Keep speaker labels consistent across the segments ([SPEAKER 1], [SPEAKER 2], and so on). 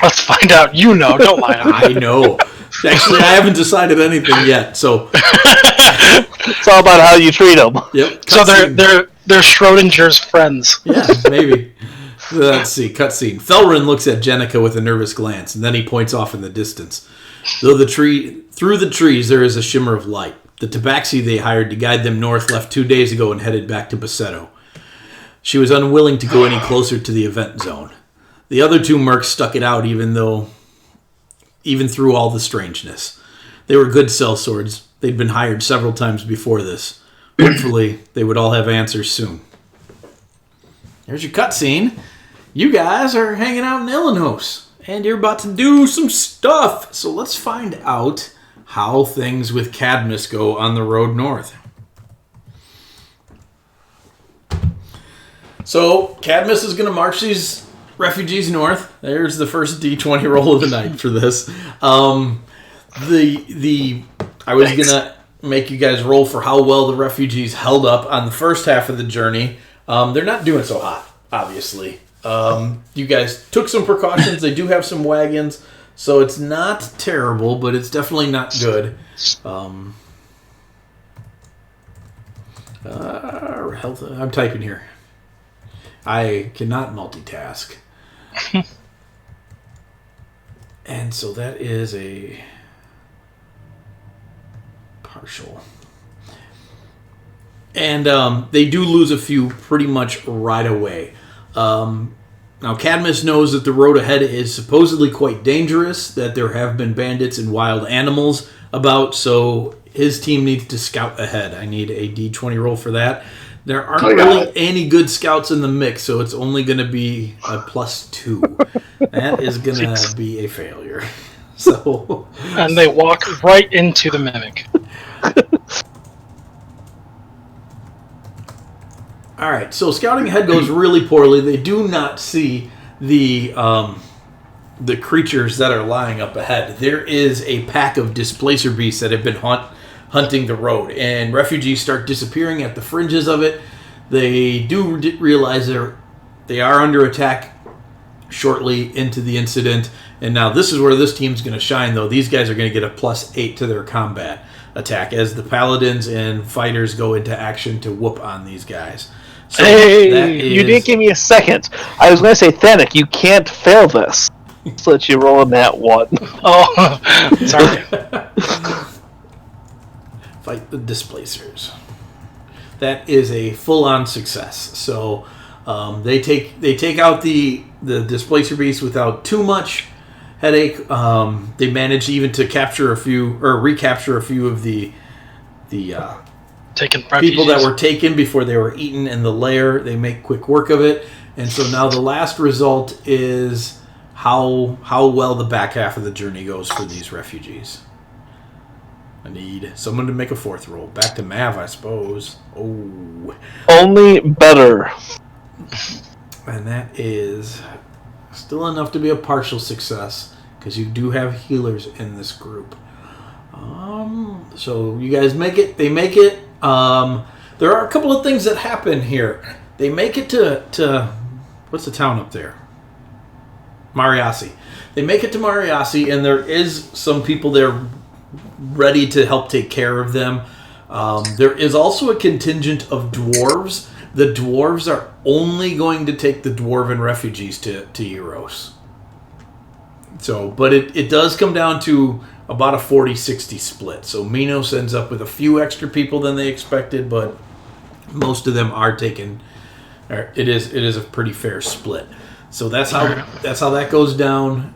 [SPEAKER 1] Let's find out. You know, don't lie to me.
[SPEAKER 2] I know. Actually, I haven't decided anything yet, so...
[SPEAKER 3] It's all about how you treat them.
[SPEAKER 2] Yep.
[SPEAKER 1] So they're Schrodinger's friends.
[SPEAKER 2] Yeah, maybe. Let's see. Cutscene. Felrin looks at Jenica with a nervous glance, and then he points off in the distance. Through the trees, there is a shimmer of light. The tabaxi they hired to guide them north left 2 days ago and headed back to Bassetto. She was unwilling to go any closer to the event zone. The other two mercs stuck it out even through all the strangeness. They were good sellswords. They'd been hired several times before this. Hopefully, they would all have answers soon. There's your cutscene. You guys are hanging out in Illinois, and you're about to do some stuff. So let's find out how things with Cadmus go on the road north. So Cadmus is going to march these refugees north. There's the first D20 roll of the night for this. I was going to make you guys roll for how well the refugees held up on the first half of the journey. They're not doing so hot, obviously. You guys took some precautions. They do have some wagons, so it's not terrible, but it's definitely not good. Health. I'm typing here. I cannot multitask. And so that is a partial. And they do lose a few pretty much right away. Now, Cadmus knows that the road ahead is supposedly quite dangerous, that there have been bandits and wild animals about, so his team needs to scout ahead. I need a D20 roll for that. There aren't really any good scouts in the mix, so it's only going to be a +2. That is going to be a failure. So,
[SPEAKER 1] and they walk right into the mimic.
[SPEAKER 2] All right, so scouting ahead goes really poorly. They do not see the creatures that are lying up ahead. There is a pack of displacer beasts that have been hunting the road, and refugees start disappearing at the fringes of it. They do realize they are under attack shortly into the incident, and now this is where this team's going to shine, though. These guys are going to get a +8 to their combat attack as the paladins and fighters go into action to whoop on these guys. So
[SPEAKER 3] you didn't give me a second. I was going to say, Thanik, you can't fail this. So let you roll in that one.
[SPEAKER 1] Oh, sorry.
[SPEAKER 2] Fight the displacers. That is a full-on success. So they take out the displacer beast without too much headache. They manage even to capture a few or recapture a few of the people that were taken before they were eaten in the lair. They make quick work of it, and so now the last result is how well the back half of the journey goes for these refugees. I need someone to make a fourth roll. Back to Mav, I suppose. Oh,
[SPEAKER 3] only better.
[SPEAKER 2] And that is still enough to be a partial success because you do have healers in this group. So you guys make it. They make it. There are a couple of things that happen here. They make it to what's the town up there? Mariasi. They make it to Mariasi, and there is some people there ready to help take care of them. There is also a contingent of dwarves. The dwarves are only going to take the dwarven refugees to Euros. So, but it does come down to about a 40-60 split. So Minos ends up with a few extra people than they expected, but most of them are taken. It is a pretty fair split. So that's how that goes down.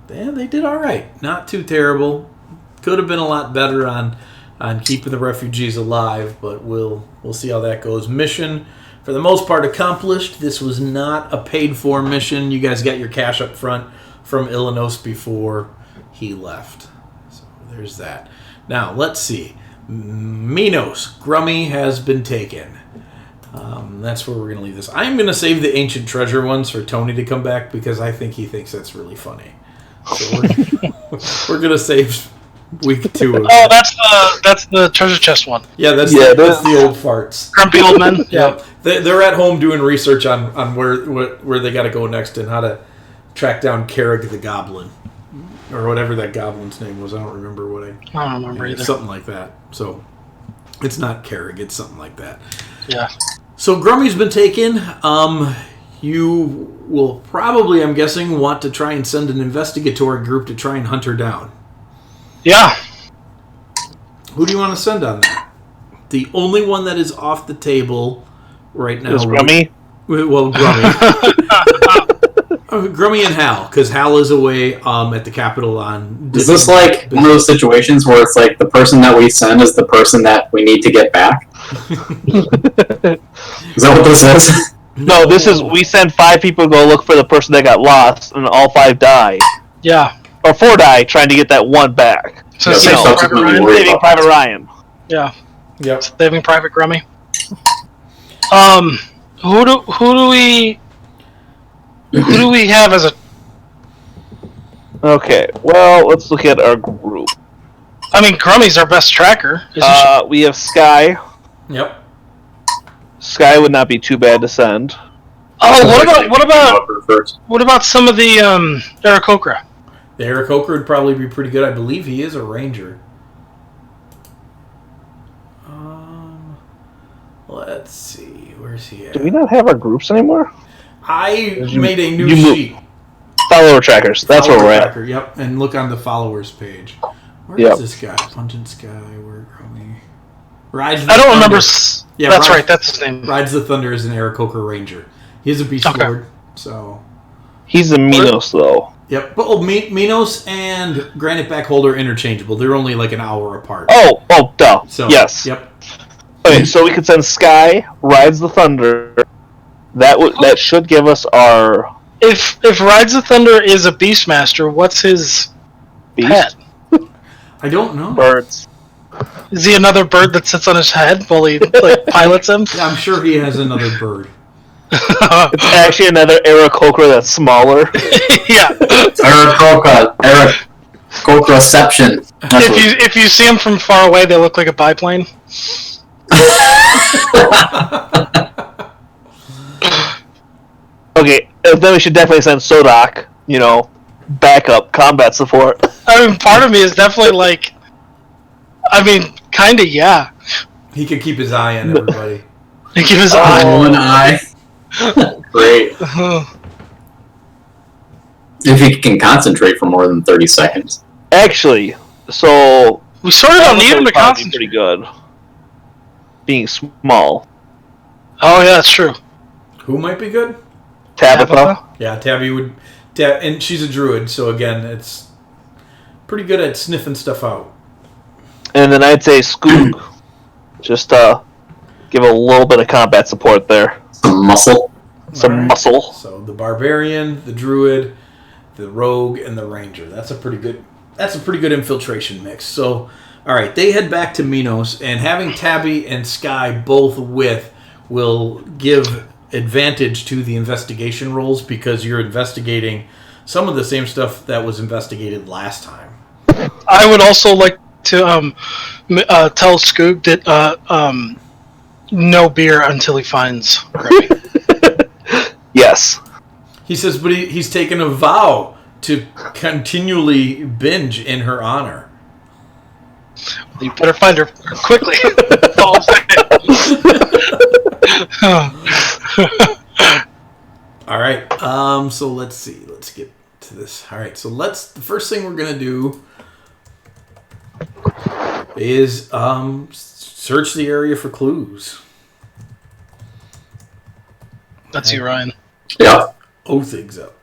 [SPEAKER 2] They did all right. Not too terrible. Could have been a lot better on keeping the refugees alive, but we'll see how that goes. Mission, for the most part, accomplished. This was not a paid-for mission. You guys got your cash up front from Illinois before he left. So there's that. Now, let's see. Minos, Grummy has been taken. That's where we're going to leave this. I'm going to save the ancient treasure ones for Tony to come back because I think he thinks that's really funny. So we're going to save week 2.
[SPEAKER 1] Oh, that's the treasure chest one.
[SPEAKER 2] Yeah, that's the old farts.
[SPEAKER 1] Grumpy old men.
[SPEAKER 2] Yeah, they're at home doing research on where they got to go next and how to track down Carrig the Goblin. Or whatever that goblin's name was. I don't remember what
[SPEAKER 1] I don't remember either.
[SPEAKER 2] Something like that. So, it's not Carrig. It's something like that.
[SPEAKER 1] Yeah.
[SPEAKER 2] So, Grummy's been taken. You will probably, I'm guessing, want to try and send an investigatory group to try and hunt her down.
[SPEAKER 1] Yeah.
[SPEAKER 2] Who do you want to send on that? The only one that is off the table right now
[SPEAKER 3] Is Grummy?
[SPEAKER 2] Well, Grummy. Grummy and Hal, because Hal is away at the Capitol on...
[SPEAKER 4] Is this like one of those situations where it's like the person that we send is the person that we need to get back? Is that what this is?
[SPEAKER 3] No, this is we send 5 people to go look for the person that got lost, and all 5 die.
[SPEAKER 1] Yeah.
[SPEAKER 3] Or 4 die trying to get that one back.
[SPEAKER 1] So
[SPEAKER 4] Yeah,
[SPEAKER 1] Saving
[SPEAKER 4] so
[SPEAKER 1] Private
[SPEAKER 4] subsequently
[SPEAKER 1] Ryan.
[SPEAKER 4] worry
[SPEAKER 3] Saving
[SPEAKER 4] about
[SPEAKER 3] Private
[SPEAKER 4] that.
[SPEAKER 3] Ryan.
[SPEAKER 1] Yeah.
[SPEAKER 2] Yep.
[SPEAKER 1] Saving Private Grummy. Who do we have as a...
[SPEAKER 3] Okay, well, let's look at our group.
[SPEAKER 1] I mean, Grummy's our best tracker. Isn't
[SPEAKER 3] We have Sky.
[SPEAKER 2] Yep.
[SPEAKER 3] Sky would not be too bad to send.
[SPEAKER 1] Oh,
[SPEAKER 4] First.
[SPEAKER 1] what about some of the Aarakocra?
[SPEAKER 2] The Aarakocra would probably be pretty good. I believe he is a ranger. Let's see. Where's he at?
[SPEAKER 3] Do we not have our groups anymore?
[SPEAKER 2] I made a new
[SPEAKER 3] you move-
[SPEAKER 2] sheet.
[SPEAKER 3] Follower trackers. That's where
[SPEAKER 2] Follower
[SPEAKER 3] we're at.
[SPEAKER 2] tracker, yep, and look on the followers page. Where
[SPEAKER 3] Yep.
[SPEAKER 2] is this guy? Pungent Sky, where are we? Rides the
[SPEAKER 1] I don't
[SPEAKER 2] Thunder.
[SPEAKER 1] remember.
[SPEAKER 2] Yeah,
[SPEAKER 1] That's
[SPEAKER 2] Ryan-
[SPEAKER 1] right. That's his name.
[SPEAKER 2] Rides the Thunder is an Aarakocra ranger. He is a beast
[SPEAKER 1] Okay.
[SPEAKER 2] lord, so...
[SPEAKER 3] He's a Minos, though.
[SPEAKER 2] Yep, but Minos and Granite Backholder are interchangeable. They're only like an hour apart.
[SPEAKER 3] Oh, duh.
[SPEAKER 2] So,
[SPEAKER 3] yes.
[SPEAKER 2] Yep.
[SPEAKER 3] Okay, so we could send Sky, Rides the Thunder. That should give us our
[SPEAKER 1] If Rides the Thunder is a Beastmaster, what's his
[SPEAKER 3] beast
[SPEAKER 1] pet?
[SPEAKER 2] I don't know.
[SPEAKER 3] birds.
[SPEAKER 1] Is he another bird that sits on his head while he like pilots him?
[SPEAKER 2] Yeah, I'm sure he has another bird.
[SPEAKER 3] It's actually another Aarakocra that's smaller.
[SPEAKER 1] Yeah.
[SPEAKER 4] Aarakocra-ception.
[SPEAKER 1] If you see them from far away, they look like a biplane.
[SPEAKER 3] Okay, then we should definitely send Sodok, backup combat support.
[SPEAKER 1] I mean, part of me is definitely like, kind of, yeah.
[SPEAKER 2] He could keep his eye on everybody.
[SPEAKER 1] He give his eye.
[SPEAKER 4] One eye. Great. If he can concentrate for more than 30 seconds.
[SPEAKER 3] Actually, so
[SPEAKER 1] We sort of don't need him to
[SPEAKER 3] probably
[SPEAKER 1] concentrate.
[SPEAKER 3] pretty good. Being small.
[SPEAKER 1] Oh yeah, that's true.
[SPEAKER 2] Who might be good?
[SPEAKER 3] Tabitha.
[SPEAKER 2] Yeah, Tabby would... and she's a druid, so again, it's pretty good at sniffing stuff out.
[SPEAKER 3] And then I'd say Skoog. Just give a little bit of combat support there.
[SPEAKER 4] Some muscle.
[SPEAKER 3] Some
[SPEAKER 2] Alright.
[SPEAKER 3] muscle.
[SPEAKER 2] So the barbarian, the druid, the rogue, and the ranger. That's a pretty good infiltration mix. So, all right, they head back to Minos, and having Tabby and Sky both with will give advantage to the investigation rolls because you're investigating some of the same stuff that was investigated last time.
[SPEAKER 1] I would also like to tell Skoog that no beer until he finds Grimmy.
[SPEAKER 3] Yes.
[SPEAKER 2] He says, but he's taken a vow to continually binge in her honor.
[SPEAKER 1] You better find her quickly. That's all I'm saying.
[SPEAKER 2] All right. So let's see. Let's get to this. All right. So the first thing we're gonna do is search the area for clues.
[SPEAKER 1] That's you, Ryan.
[SPEAKER 4] Yeah.
[SPEAKER 2] Othig's up,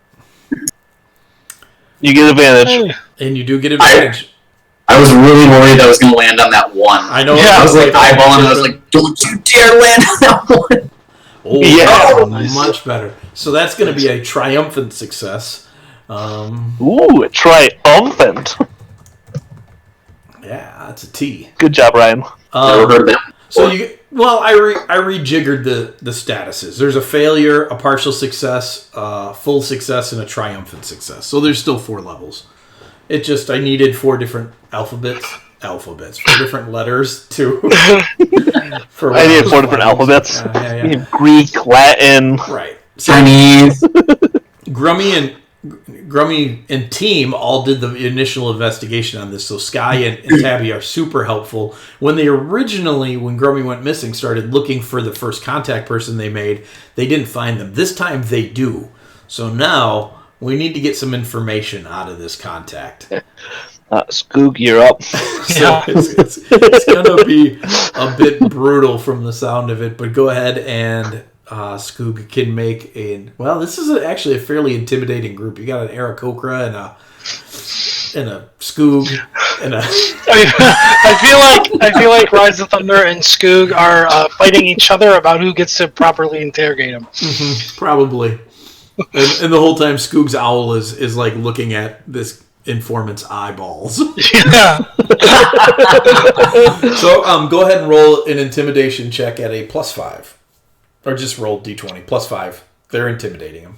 [SPEAKER 3] You get advantage.
[SPEAKER 1] Hey.
[SPEAKER 2] and you do get advantage.
[SPEAKER 4] I was really worried I was going to land on that one.
[SPEAKER 2] I know.
[SPEAKER 1] Yeah.
[SPEAKER 4] I was like eyeballing, I was like, don't you dare land on that one.
[SPEAKER 2] oh
[SPEAKER 3] Yeah.
[SPEAKER 2] nice. Much better. So that's going to be a triumphant success.
[SPEAKER 3] Ooh, triumphant.
[SPEAKER 2] Yeah, that's a T.
[SPEAKER 3] Good job, Ryan.
[SPEAKER 4] Never heard that.
[SPEAKER 2] So I rejiggered the statuses. There's a failure, a partial success, full success, and a triumphant success. So there's still 4 levels. It just I needed 4 different alphabets, 4 different letters to. For
[SPEAKER 3] I needed 4 different alphabets.
[SPEAKER 2] Yeah.
[SPEAKER 3] Greek, Latin.
[SPEAKER 2] Right. So
[SPEAKER 4] Chinese.
[SPEAKER 2] Grummy Grummy and team all did the initial investigation on this, so Sky and Tabby are super helpful. When Grummy went missing, started looking for the first contact person they made, they didn't find them. This time they do. So now we need to get some information out of this contact.
[SPEAKER 3] Skoog, you're up.
[SPEAKER 2] So it's going to be a bit brutal from the sound of it, but go ahead and Skoog can make this is actually a fairly intimidating group. You got an Aarakocra and a Skoog and a.
[SPEAKER 1] I feel like Rise of Thunder and Skoog are fighting each other about who gets to properly interrogate him.
[SPEAKER 2] Mm-hmm, probably, and the whole time Skoog's owl is like looking at this informant's eyeballs.
[SPEAKER 1] Yeah.
[SPEAKER 2] So go ahead and roll an intimidation check at a +5. Or just roll D20, +5. They're intimidating him.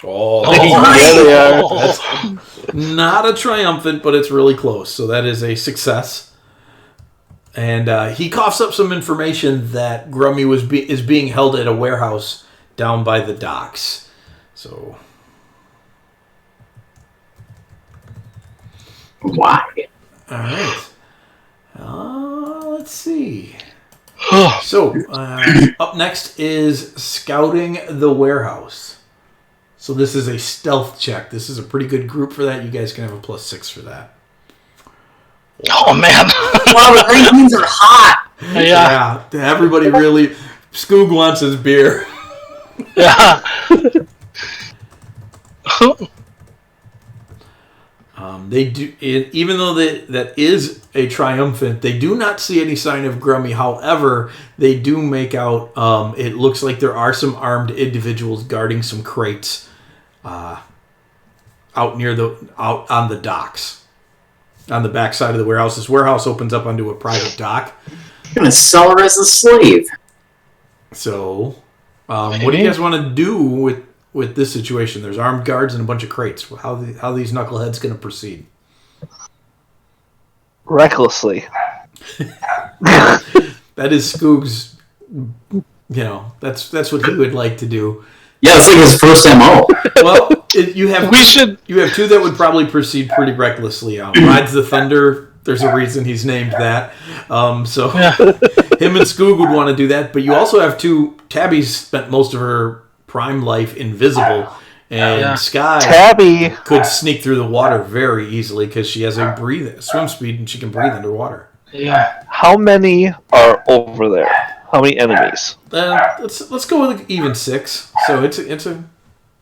[SPEAKER 2] That's not a triumphant, but it's really close. So that is a success. And he coughs up some information that Grummy is being held at a warehouse down by the docks. So
[SPEAKER 4] why?
[SPEAKER 2] All right. Let's see. So, up next is scouting the warehouse. So this is a stealth check. This is a pretty good group for that. You guys can have a +6 for that.
[SPEAKER 1] Oh, man.
[SPEAKER 4] Wow, the green beans are hot.
[SPEAKER 2] Yeah. Everybody really... Skoog wants his beer.
[SPEAKER 1] Yeah.
[SPEAKER 2] They do, even though that is a triumphant, they do not see any sign of Grummy. However, they do make out. It looks like there are some armed individuals guarding some crates, out on the docks, on the back side of the warehouse. This warehouse opens up onto a private dock.
[SPEAKER 4] I'm gonna sell her as a slave.
[SPEAKER 2] So, what do you guys want to do with this situation? There's armed guards and a bunch of crates. How these knuckleheads going to proceed?
[SPEAKER 3] Recklessly.
[SPEAKER 2] That is Skoog's. That's what he would like to do.
[SPEAKER 4] Yeah, it's like his first MO.
[SPEAKER 2] Well, you have two that would probably proceed pretty recklessly. Rides the Thunder. There's a reason he's named that. So him and Skoog would want to do that. But you also have two. Tabby's spent most of her prime life invisible, and Sky
[SPEAKER 3] Tabby
[SPEAKER 2] could sneak through the water very easily because she has a swim speed and she can breathe underwater.
[SPEAKER 1] Yeah.
[SPEAKER 3] How many are over there? How many enemies?
[SPEAKER 2] Let's go with even 6. So it's a,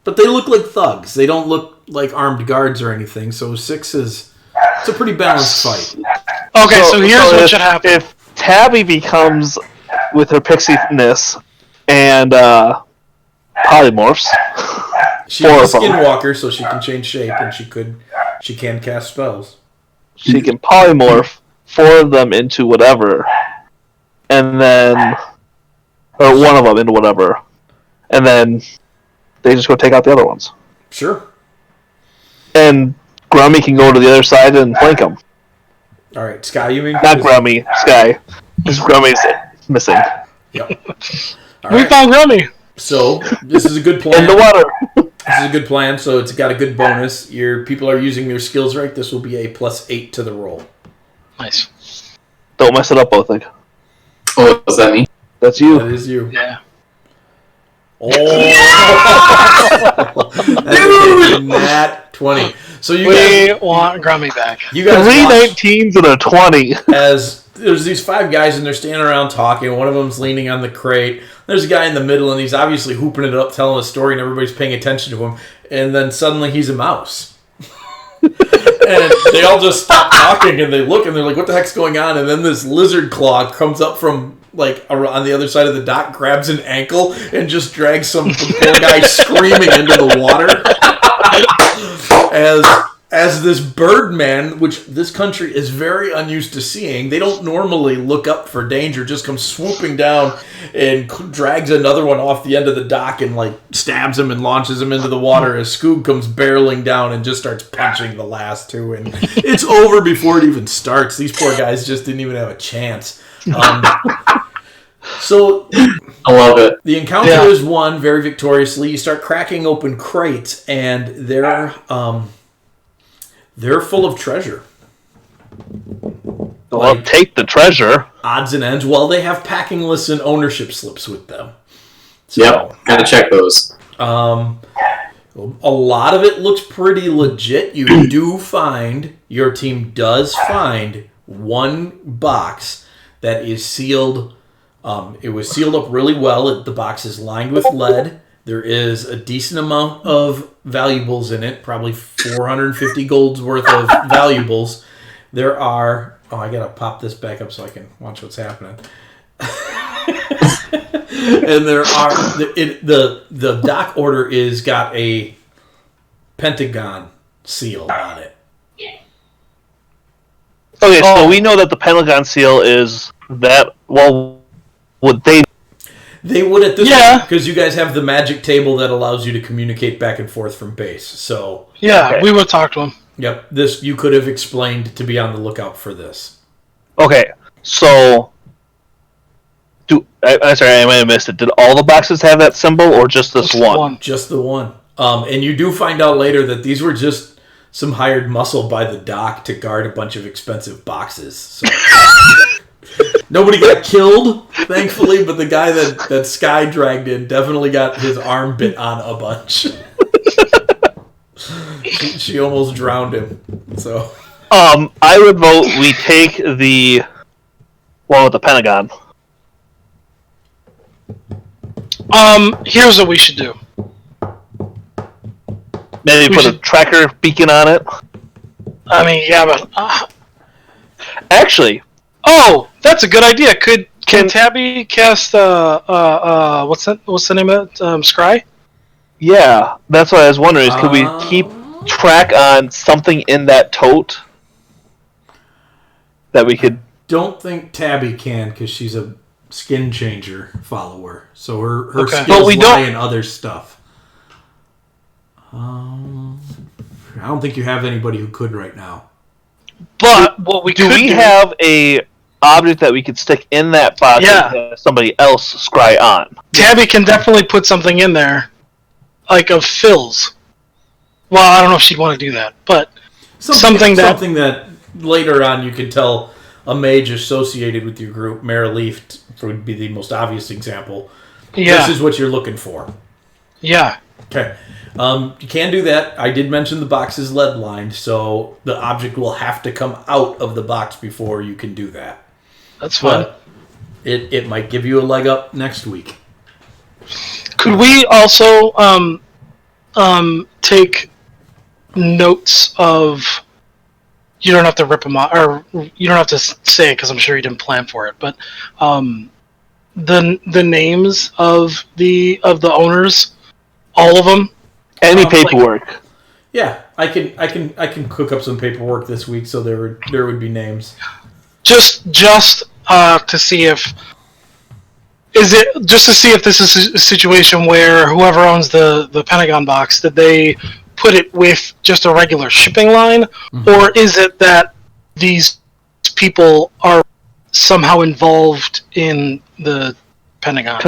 [SPEAKER 2] but they look like thugs. They don't look like armed guards or anything. So 6 it's a pretty balanced fight.
[SPEAKER 1] Okay, so here's what should happen.
[SPEAKER 3] If Tabby becomes with her pixie-ness and polymorphs.
[SPEAKER 2] She's a skinwalker, so she can change shape, and she can cast spells.
[SPEAKER 3] She can polymorph 4 of them into whatever, and then, or one of them into whatever, and then they just go take out the other ones.
[SPEAKER 2] Sure.
[SPEAKER 3] And Grummy can go to the other side and flank them.
[SPEAKER 2] All right, Sky, you mean?
[SPEAKER 3] Not Grummy, Sky. Because Grummy's missing.
[SPEAKER 2] Yep.
[SPEAKER 1] We found Grummy.
[SPEAKER 2] So, this is a good plan.
[SPEAKER 3] In the water.
[SPEAKER 2] This is a good plan, so it's got a good bonus. Your people are using their skills right. This will be a +8 to the roll.
[SPEAKER 1] Nice.
[SPEAKER 3] Don't mess it up, Othig.
[SPEAKER 4] Oh, is that me?
[SPEAKER 3] That's you.
[SPEAKER 2] That is you.
[SPEAKER 1] Yeah.
[SPEAKER 2] Oh! Dude! Nat 20. So you guys
[SPEAKER 1] want Grummy back.
[SPEAKER 2] You guys
[SPEAKER 3] 3
[SPEAKER 2] watch
[SPEAKER 3] 19s and a 20.
[SPEAKER 2] as there's these 5 guys and they're standing around talking. One of them's leaning on the crate. There's a guy in the middle and he's obviously hooping it up, telling a story, and everybody's paying attention to him. And then suddenly he's a mouse. And they all just stop talking and they look and they're like, what the heck's going on? And then this lizard claw comes up from like on the other side of the dock, grabs an ankle, and just drags some poor guy screaming into the water. As this Birdman, which this country is very unused to seeing, they don't normally look up for danger, just comes swooping down and drags another one off the end of the dock and like stabs him and launches him into the water as Skoog comes barreling down and just starts punching the last 2. And it's over before it even starts. These poor guys just didn't even have a chance. So
[SPEAKER 4] I love it.
[SPEAKER 2] the encounter is won very victoriously. You start cracking open crates, and they're full of treasure.
[SPEAKER 3] Well, take the treasure.
[SPEAKER 2] Odds and ends. Well, they have packing lists and ownership slips with them. So,
[SPEAKER 4] Yep, gotta check those.
[SPEAKER 2] a lot of it looks pretty legit. You do find, your team does find one box that is sealed. It was sealed up really well. The box is lined with lead. There is a decent amount of valuables in it, probably 450 gold's worth of valuables. There are... Oh, I gotta pop this back up so I can watch what's happening. And there are... The dock order is got a pentagon seal on it.
[SPEAKER 3] Okay, so we know that the Pentagon seal is that. Well, would they?
[SPEAKER 2] They would at this point, because you guys have the magic table that allows you to communicate back and forth from base. So
[SPEAKER 1] we would talk to him.
[SPEAKER 2] Yep, this you could have explained to be on the lookout for this.
[SPEAKER 3] Okay, so I'm sorry, I might have missed it. Did all the boxes have that symbol, or just this one?
[SPEAKER 2] Just the one. And you do find out later that these were just some hired muscle by the dock to guard a bunch of expensive boxes. So nobody got killed, thankfully, but the guy that Sky dragged in definitely got his arm bit on a bunch. She almost drowned him. So
[SPEAKER 3] I would vote we take the one with the Pentagon.
[SPEAKER 1] Here's what we should do.
[SPEAKER 3] Maybe put a tracker beacon on it.
[SPEAKER 1] I mean, but
[SPEAKER 3] actually,
[SPEAKER 1] that's a good idea. Can Tabby cast what's the name of it? Scry?
[SPEAKER 3] Yeah, that's what I was wondering. Is could we keep track on something in that tote that we could?
[SPEAKER 2] Don't think Tabby can, because she's a skin changer follower. So her skills lie in other stuff. I don't think you have anybody who could right now.
[SPEAKER 1] But what we
[SPEAKER 3] do have a object that we could stick in that box that somebody else scry on?
[SPEAKER 1] Tabby can definitely put something in there, like of Phil's. Well, I don't know if she'd want to do that, but something that
[SPEAKER 2] later on you could tell a mage associated with your group, Mara Leaf would be the most obvious example.
[SPEAKER 1] Yeah.
[SPEAKER 2] This is what you're looking for.
[SPEAKER 1] Yeah.
[SPEAKER 2] Okay. You can do that. I did mention the box is lead lined, so the object will have to come out of the box before you can do that.
[SPEAKER 1] That's fine.
[SPEAKER 2] But it might give you a leg up next week.
[SPEAKER 1] Could we also take notes of? You don't have to rip them out, or you don't have to say it because I'm sure you didn't plan for it. But the names of the owners, all of them.
[SPEAKER 3] Any paperwork?
[SPEAKER 2] Yeah, I can cook up some paperwork this week, so there would be names.
[SPEAKER 1] Just to see if this is a situation where whoever owns the Pentagon box, did they put it with just a regular shipping line, or is it that these people are somehow involved in the Pentagon?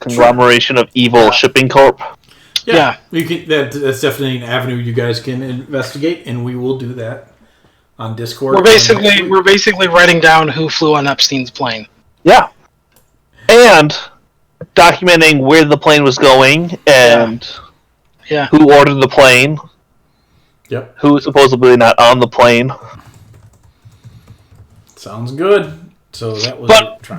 [SPEAKER 3] Conglomeration of evil shipping corp.
[SPEAKER 2] Yeah. You can, that's definitely an avenue you guys can investigate, and we will do that on Discord.
[SPEAKER 1] We're basically writing down who flew on Epstein's plane.
[SPEAKER 3] Yeah, and documenting where the plane was going and who ordered the plane.
[SPEAKER 2] Yep.
[SPEAKER 3] Who is supposedly not on the plane.
[SPEAKER 2] Sounds good. So that was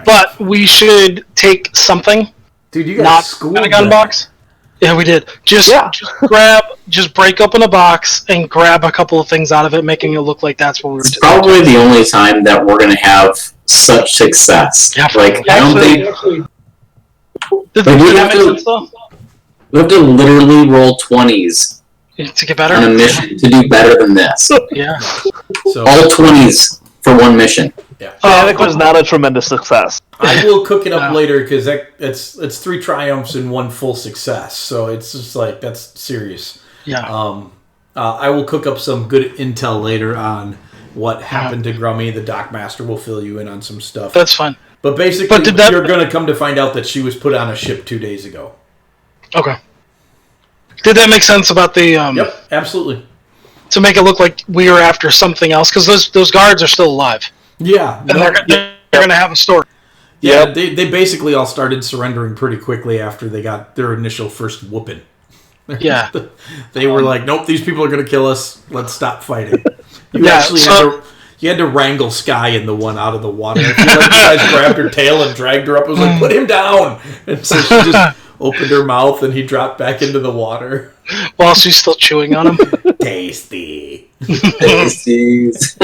[SPEAKER 1] but we should take something.
[SPEAKER 2] Dude, you got
[SPEAKER 1] not
[SPEAKER 2] school
[SPEAKER 1] Pentagon box. Yeah, we did. Just break open a box and grab a couple of things out of it, making it look like that's what we were doing.
[SPEAKER 4] It's probably the only time that we're going to have such success.
[SPEAKER 1] Yeah,
[SPEAKER 4] like, I don't think... We have to literally roll 20s
[SPEAKER 1] to get better
[SPEAKER 4] on a mission to do better than this.
[SPEAKER 1] Yeah.
[SPEAKER 2] So,
[SPEAKER 4] all 20s for one mission.
[SPEAKER 2] Yeah.
[SPEAKER 3] That was not a tremendous success.
[SPEAKER 2] I will cook it up later because it's 3 triumphs and 1 full success. So it's just like, that's serious.
[SPEAKER 1] Yeah.
[SPEAKER 2] I will cook up some good intel later on what happened to Grummy. The Dockmaster will fill you in on some stuff.
[SPEAKER 1] That's fine.
[SPEAKER 2] But basically, you're going to come to find out that she was put on a ship 2 days ago.
[SPEAKER 1] Okay. Did that make sense about the...
[SPEAKER 2] Yep, absolutely.
[SPEAKER 1] To make it look like we were after something else, because those guards are still alive.
[SPEAKER 2] Yeah.
[SPEAKER 1] And they're going to have a story.
[SPEAKER 2] Yeah, they basically all started surrendering pretty quickly after they got their initial first whooping.
[SPEAKER 1] Yeah.
[SPEAKER 2] They were like, nope, these people are going to kill us. Let's stop fighting. You had to wrangle Sky in the one out of the water. You guys grabbed her tail and dragged her up. It was like, put him down. And so she just opened her mouth and he dropped back into the water.
[SPEAKER 1] While she's still chewing on him.
[SPEAKER 2] Tasty.
[SPEAKER 4] Tasties.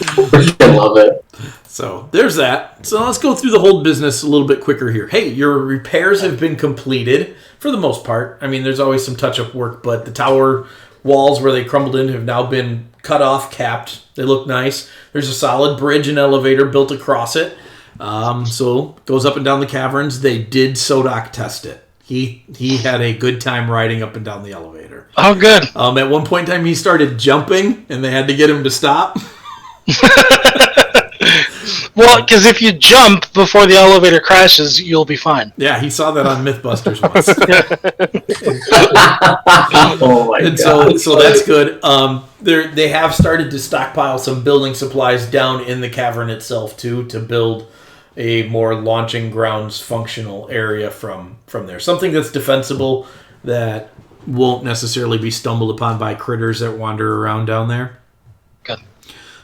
[SPEAKER 4] I love it.
[SPEAKER 2] So there's that. So let's go through the whole business a little bit quicker here. Hey, your repairs have been completed for the most part. I mean, there's always some touch-up work, but the tower walls where they crumbled in have now been cut off, capped. They look nice. There's a solid bridge and elevator built across it. So it goes up and down the caverns. They did Sodak test it. He had a good time riding up and down the elevator.
[SPEAKER 1] Oh, good.
[SPEAKER 2] At one point in time, he started jumping, and they had to get him to stop.
[SPEAKER 1] Well, because if you jump before the elevator crashes, you'll be fine.
[SPEAKER 2] Yeah, he saw that on Mythbusters once.
[SPEAKER 4] Oh my god!
[SPEAKER 2] So that's good. They have started to stockpile some building supplies down in the cavern itself too, to build a more launching grounds functional area from there. Something that's defensible, that won't necessarily be stumbled upon by critters that wander around down there.
[SPEAKER 1] Good.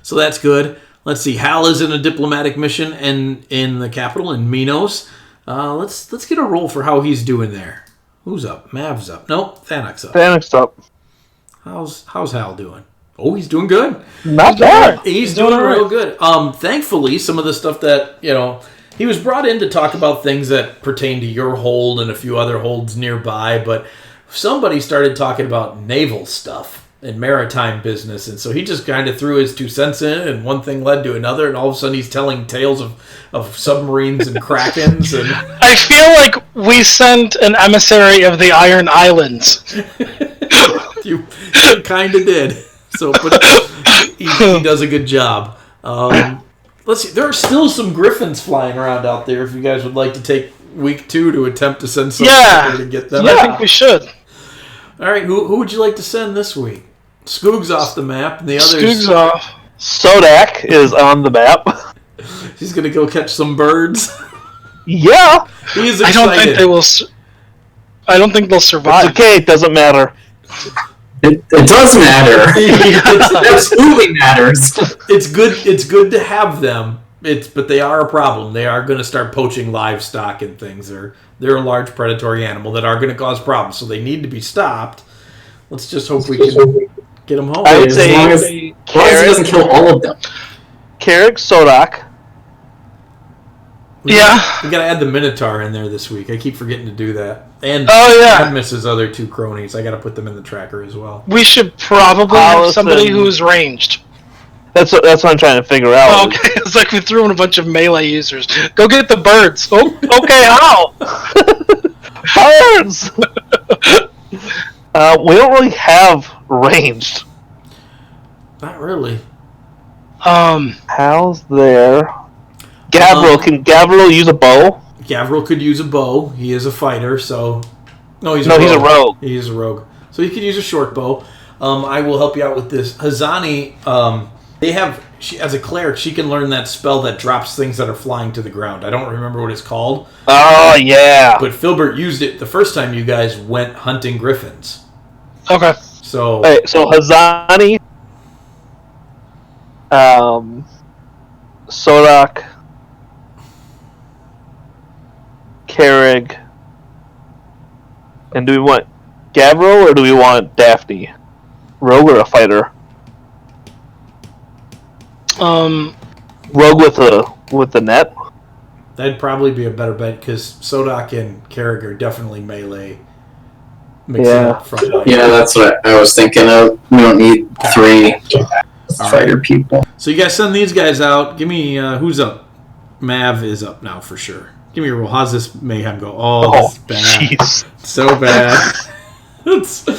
[SPEAKER 2] So that's good. Let's see. Hal is in a diplomatic mission in the capital, in Minos. Let's get a roll for how he's doing there. Who's up? Mav's up. Nope, Thanok's up.
[SPEAKER 3] Thanok's up.
[SPEAKER 2] How's Hal doing? Oh, he's doing good.
[SPEAKER 3] Not bad.
[SPEAKER 2] He's doing real good. Thankfully, some of the stuff that, he was brought in to talk about things that pertain to your hold and a few other holds nearby, but somebody started talking about naval stuff and maritime business, and so he just kind of threw his 2 cents in, and one thing led to another, and all of a sudden he's telling tales of submarines and krakens. And
[SPEAKER 1] I feel like we sent an emissary of the Iron Islands.
[SPEAKER 2] you kind of did. So, but he does a good job. Let's see. There are still some griffins flying around out there. If you guys would like to take week 2 to attempt to send some to get them.
[SPEAKER 1] Yeah, I think we should.
[SPEAKER 2] All right, who would you like to send this week? Skoog's off the map, and the others.
[SPEAKER 1] Skoog's off.
[SPEAKER 3] Sodak is on the map.
[SPEAKER 2] He's gonna go catch some birds.
[SPEAKER 3] Yeah.
[SPEAKER 2] He's excited.
[SPEAKER 1] I don't think they will. I don't think they'll survive.
[SPEAKER 3] It's okay. It doesn't matter.
[SPEAKER 4] It does matter. It absolutely matters.
[SPEAKER 2] It's good. It's good to have them. But they are a problem. They are going to start poaching livestock and things. They're a large predatory animal that are going to cause problems. So they need to be stopped. Let's just hope we can get them home.
[SPEAKER 3] I would
[SPEAKER 4] As
[SPEAKER 3] say
[SPEAKER 4] long as he doesn't kill all of them.
[SPEAKER 3] Carrick, Sodak.
[SPEAKER 2] We got to add the Minotaur in there this week. I keep forgetting to do that. And Cadmus's other 2 cronies. I got to put them in the tracker as well.
[SPEAKER 1] We should probably have somebody who's ranged.
[SPEAKER 3] That's what I'm trying to figure out.
[SPEAKER 1] Oh, okay, it's like we threw in a bunch of melee users. Go get the birds. Oh, okay, how?
[SPEAKER 3] Birds! We don't really have ranged.
[SPEAKER 2] Not really.
[SPEAKER 3] Hal's there. Can Gavril use a bow?
[SPEAKER 2] Gavril could use a bow. He is a fighter, so... He's a
[SPEAKER 3] rogue.
[SPEAKER 2] He is a rogue. So he could use a short bow. I will help you out with this. Hazani, as a cleric, she can learn that spell that drops things that are flying to the ground. I don't remember what it's called.
[SPEAKER 3] Oh, yeah.
[SPEAKER 2] But Filbert used it the first time you guys went hunting griffins.
[SPEAKER 1] Okay.
[SPEAKER 2] So
[SPEAKER 3] Hazani, Sodak, Carrig, and do we want Gavril or do we want Daphne? Rogue or a fighter? Rogue with the net.
[SPEAKER 2] That'd probably be a better bet because Sodak and Carrig are definitely melee.
[SPEAKER 3] Yeah,
[SPEAKER 4] that's what I was thinking of. We don't need 3 fighter people.
[SPEAKER 2] So you guys send these guys out. Give me who's up. Mav is up now for sure. Give me a roll. How's this mayhem go? Oh, this is bad.
[SPEAKER 3] Geez.
[SPEAKER 2] So bad. It's the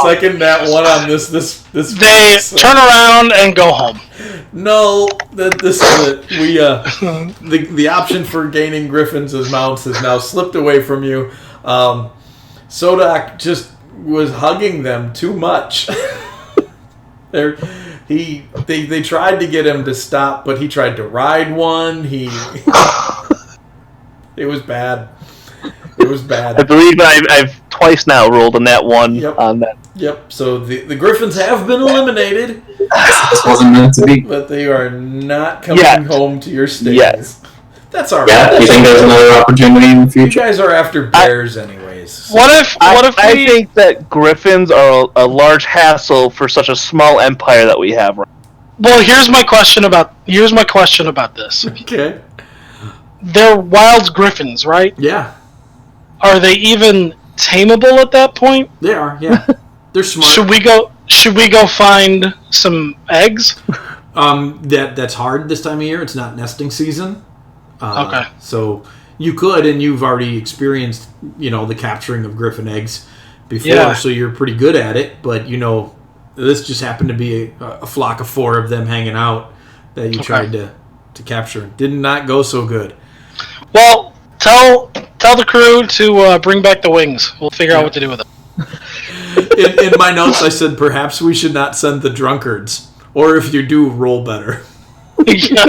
[SPEAKER 2] second nat one on this.
[SPEAKER 1] They turn around and go home.
[SPEAKER 2] No, this is it. The option for gaining griffins as mounts has now slipped away from you. Sodak just was hugging them too much. They tried to get him to stop, but he tried to ride one. It was bad. It was bad.
[SPEAKER 3] I believe I've twice now rolled on that one on that.
[SPEAKER 2] Yep. So the Griffins have been eliminated.
[SPEAKER 4] This wasn't meant to be.
[SPEAKER 2] But they are not coming home to your stables.
[SPEAKER 3] Yes.
[SPEAKER 2] That's all right.
[SPEAKER 4] Yeah, you think there's another opportunity in the
[SPEAKER 2] You
[SPEAKER 4] future?
[SPEAKER 2] guys are after bears anyways. So.
[SPEAKER 1] What if
[SPEAKER 3] I
[SPEAKER 1] we?
[SPEAKER 3] think that griffins are a large hassle for such a small empire that we have.
[SPEAKER 1] Well, here's my question about this.
[SPEAKER 2] Okay.
[SPEAKER 1] They're wild griffins, right?
[SPEAKER 2] Yeah,
[SPEAKER 1] Are they even tameable at that point?
[SPEAKER 2] they are. Yeah, they're smart.
[SPEAKER 1] Should we go find some eggs?
[SPEAKER 2] That's hard this time of year. It's not nesting season.
[SPEAKER 1] Okay.
[SPEAKER 2] So you could, and you've already experienced, the capturing of griffin eggs before,
[SPEAKER 1] Yeah.
[SPEAKER 2] so you're pretty good at it. But this just happened to be a flock of 4 of them hanging out that you tried to capture. Did not go so good.
[SPEAKER 1] Well, tell the crew to bring back the wings. We'll figure out what to do with them.
[SPEAKER 2] In my notes, I said perhaps we should not send the drunkards, or if you do, roll better.
[SPEAKER 1] Yeah.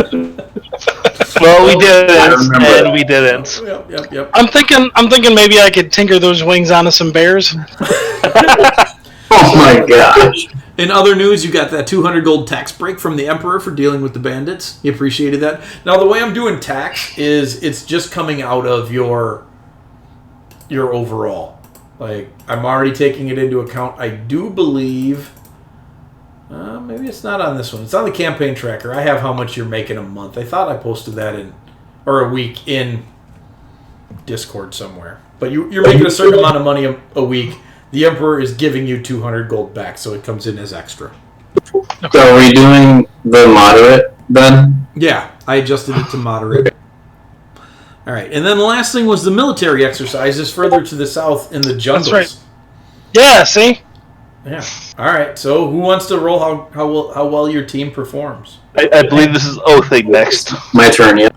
[SPEAKER 3] Well, we didn't,
[SPEAKER 4] remember
[SPEAKER 3] and
[SPEAKER 4] that.
[SPEAKER 3] we didn't.
[SPEAKER 2] Yep.
[SPEAKER 1] I'm thinking maybe I could tinker those wings onto some bears.
[SPEAKER 4] Oh my gosh.
[SPEAKER 2] In other news, you got that 200 gold tax break from the Emperor for dealing with the bandits. He appreciated that. Now, the way I'm doing tax is it's just coming out of your overall. Like, I'm already taking it into account. I do believe... maybe it's not on this one. It's on the campaign tracker. I have how much you're making a month. I thought I posted that or a week in Discord somewhere. But you're making a certain amount of money a week. The Emperor is giving you 200 gold back, so it comes in as extra.
[SPEAKER 4] So are we doing the moderate then?
[SPEAKER 2] Yeah, I adjusted it to moderate. All right, and then the last thing was the military exercises further to the south in the jungles.
[SPEAKER 1] That's right. Yeah, see?
[SPEAKER 2] Yeah. All right, so who wants to roll how well your team performs?
[SPEAKER 3] I believe this is Oathing next.
[SPEAKER 4] My turn, yeah.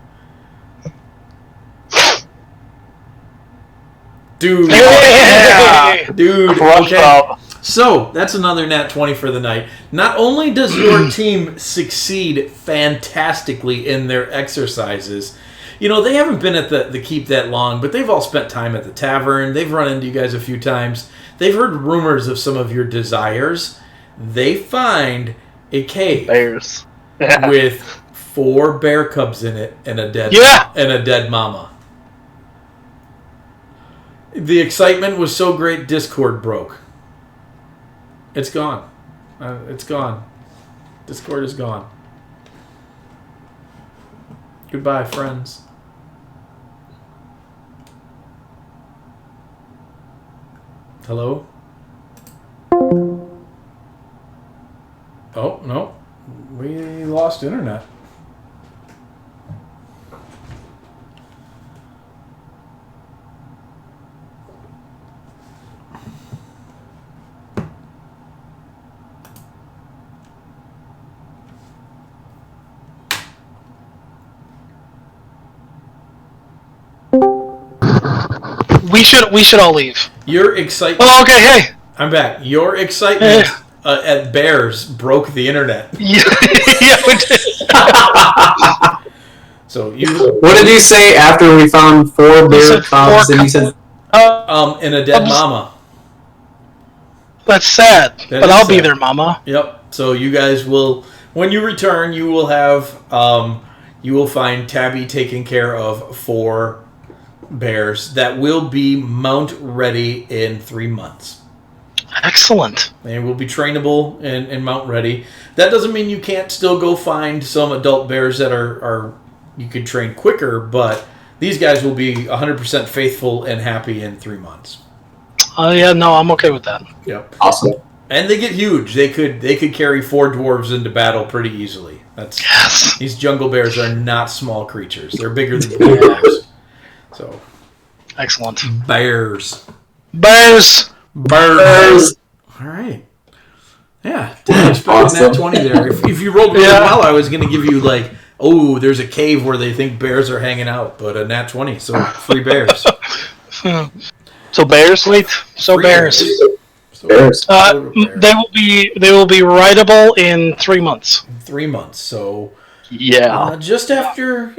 [SPEAKER 2] Dude.
[SPEAKER 1] Yeah.
[SPEAKER 2] Dude.
[SPEAKER 3] Crushed
[SPEAKER 2] Okay.
[SPEAKER 3] out.
[SPEAKER 2] So, that's another nat 20 for the night. Not only does your team succeed fantastically in their exercises, they haven't been at the keep that long, but they've all spent time at the tavern. They've run into you guys a few times. They've heard rumors of some of your desires. They find a cave
[SPEAKER 3] Bears.
[SPEAKER 2] with 4 bear cubs in it and a dead mama. The excitement was so great, Discord broke. It's gone. It's gone. Discord is gone. Goodbye, friends. Hello? Oh, no. We lost internet.
[SPEAKER 1] We should all leave.
[SPEAKER 2] Your excitement...
[SPEAKER 1] Oh, okay, hey.
[SPEAKER 2] I'm back. Your excitement at Bears broke the internet.
[SPEAKER 1] Yeah, we did.
[SPEAKER 2] So you...
[SPEAKER 4] What did you say after we found 4 bear
[SPEAKER 1] said
[SPEAKER 4] cubs?
[SPEAKER 1] 4
[SPEAKER 4] And you said
[SPEAKER 2] and a dead mama.
[SPEAKER 1] That's sad,
[SPEAKER 2] That
[SPEAKER 1] but
[SPEAKER 2] is
[SPEAKER 1] I'll be
[SPEAKER 2] sad.
[SPEAKER 1] there, Mama.
[SPEAKER 2] Yep. So you guys will... When you return, you will have... you will find Tabby taking care of 4 bears that will be mount ready in 3 months.
[SPEAKER 1] Excellent.
[SPEAKER 2] They will be trainable and mount ready. That doesn't mean you can't still go find some adult bears that are you could train quicker, but these guys will be 100% faithful and happy in 3 months.
[SPEAKER 1] Yeah, no, I'm okay with that.
[SPEAKER 2] Yep.
[SPEAKER 4] awesome.
[SPEAKER 2] And they get huge. They could carry 4 dwarves into battle pretty easily.
[SPEAKER 1] Yes.
[SPEAKER 2] These jungle bears are not small creatures. They're bigger than bears. So
[SPEAKER 1] Excellent.
[SPEAKER 2] bears.
[SPEAKER 1] Bears.
[SPEAKER 2] Bears. All right. Yeah, didn't expect
[SPEAKER 4] Awesome.
[SPEAKER 2] that 20 there. If you rolled really well, I was going to give you like, oh, there's a cave where they think bears are hanging out, but a nat 20, so free bears.
[SPEAKER 3] So bears?
[SPEAKER 1] Sweet. So
[SPEAKER 2] Free
[SPEAKER 1] bears.
[SPEAKER 2] So,
[SPEAKER 4] Bears.
[SPEAKER 1] They will be rideable in 3 months.
[SPEAKER 2] 3 months, so
[SPEAKER 3] Yeah.
[SPEAKER 2] just after,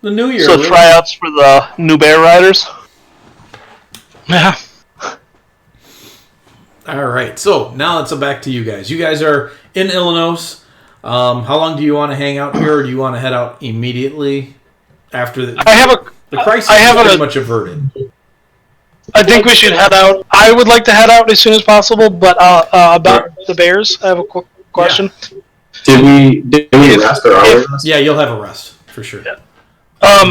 [SPEAKER 2] the new year.
[SPEAKER 3] So tryouts for the new bear riders?
[SPEAKER 1] Yeah.
[SPEAKER 2] All right, so now it's back to you guys. You guys are in Illinois. How long do you want to hang out here, or do you want to head out immediately after the crisis is pretty much averted?
[SPEAKER 1] I think we should head out. I would like to head out as soon as possible, but about the bears, I have a quick question.
[SPEAKER 4] Did we rest or are we rest?
[SPEAKER 2] Yeah, you'll have a rest for sure.
[SPEAKER 1] Yeah.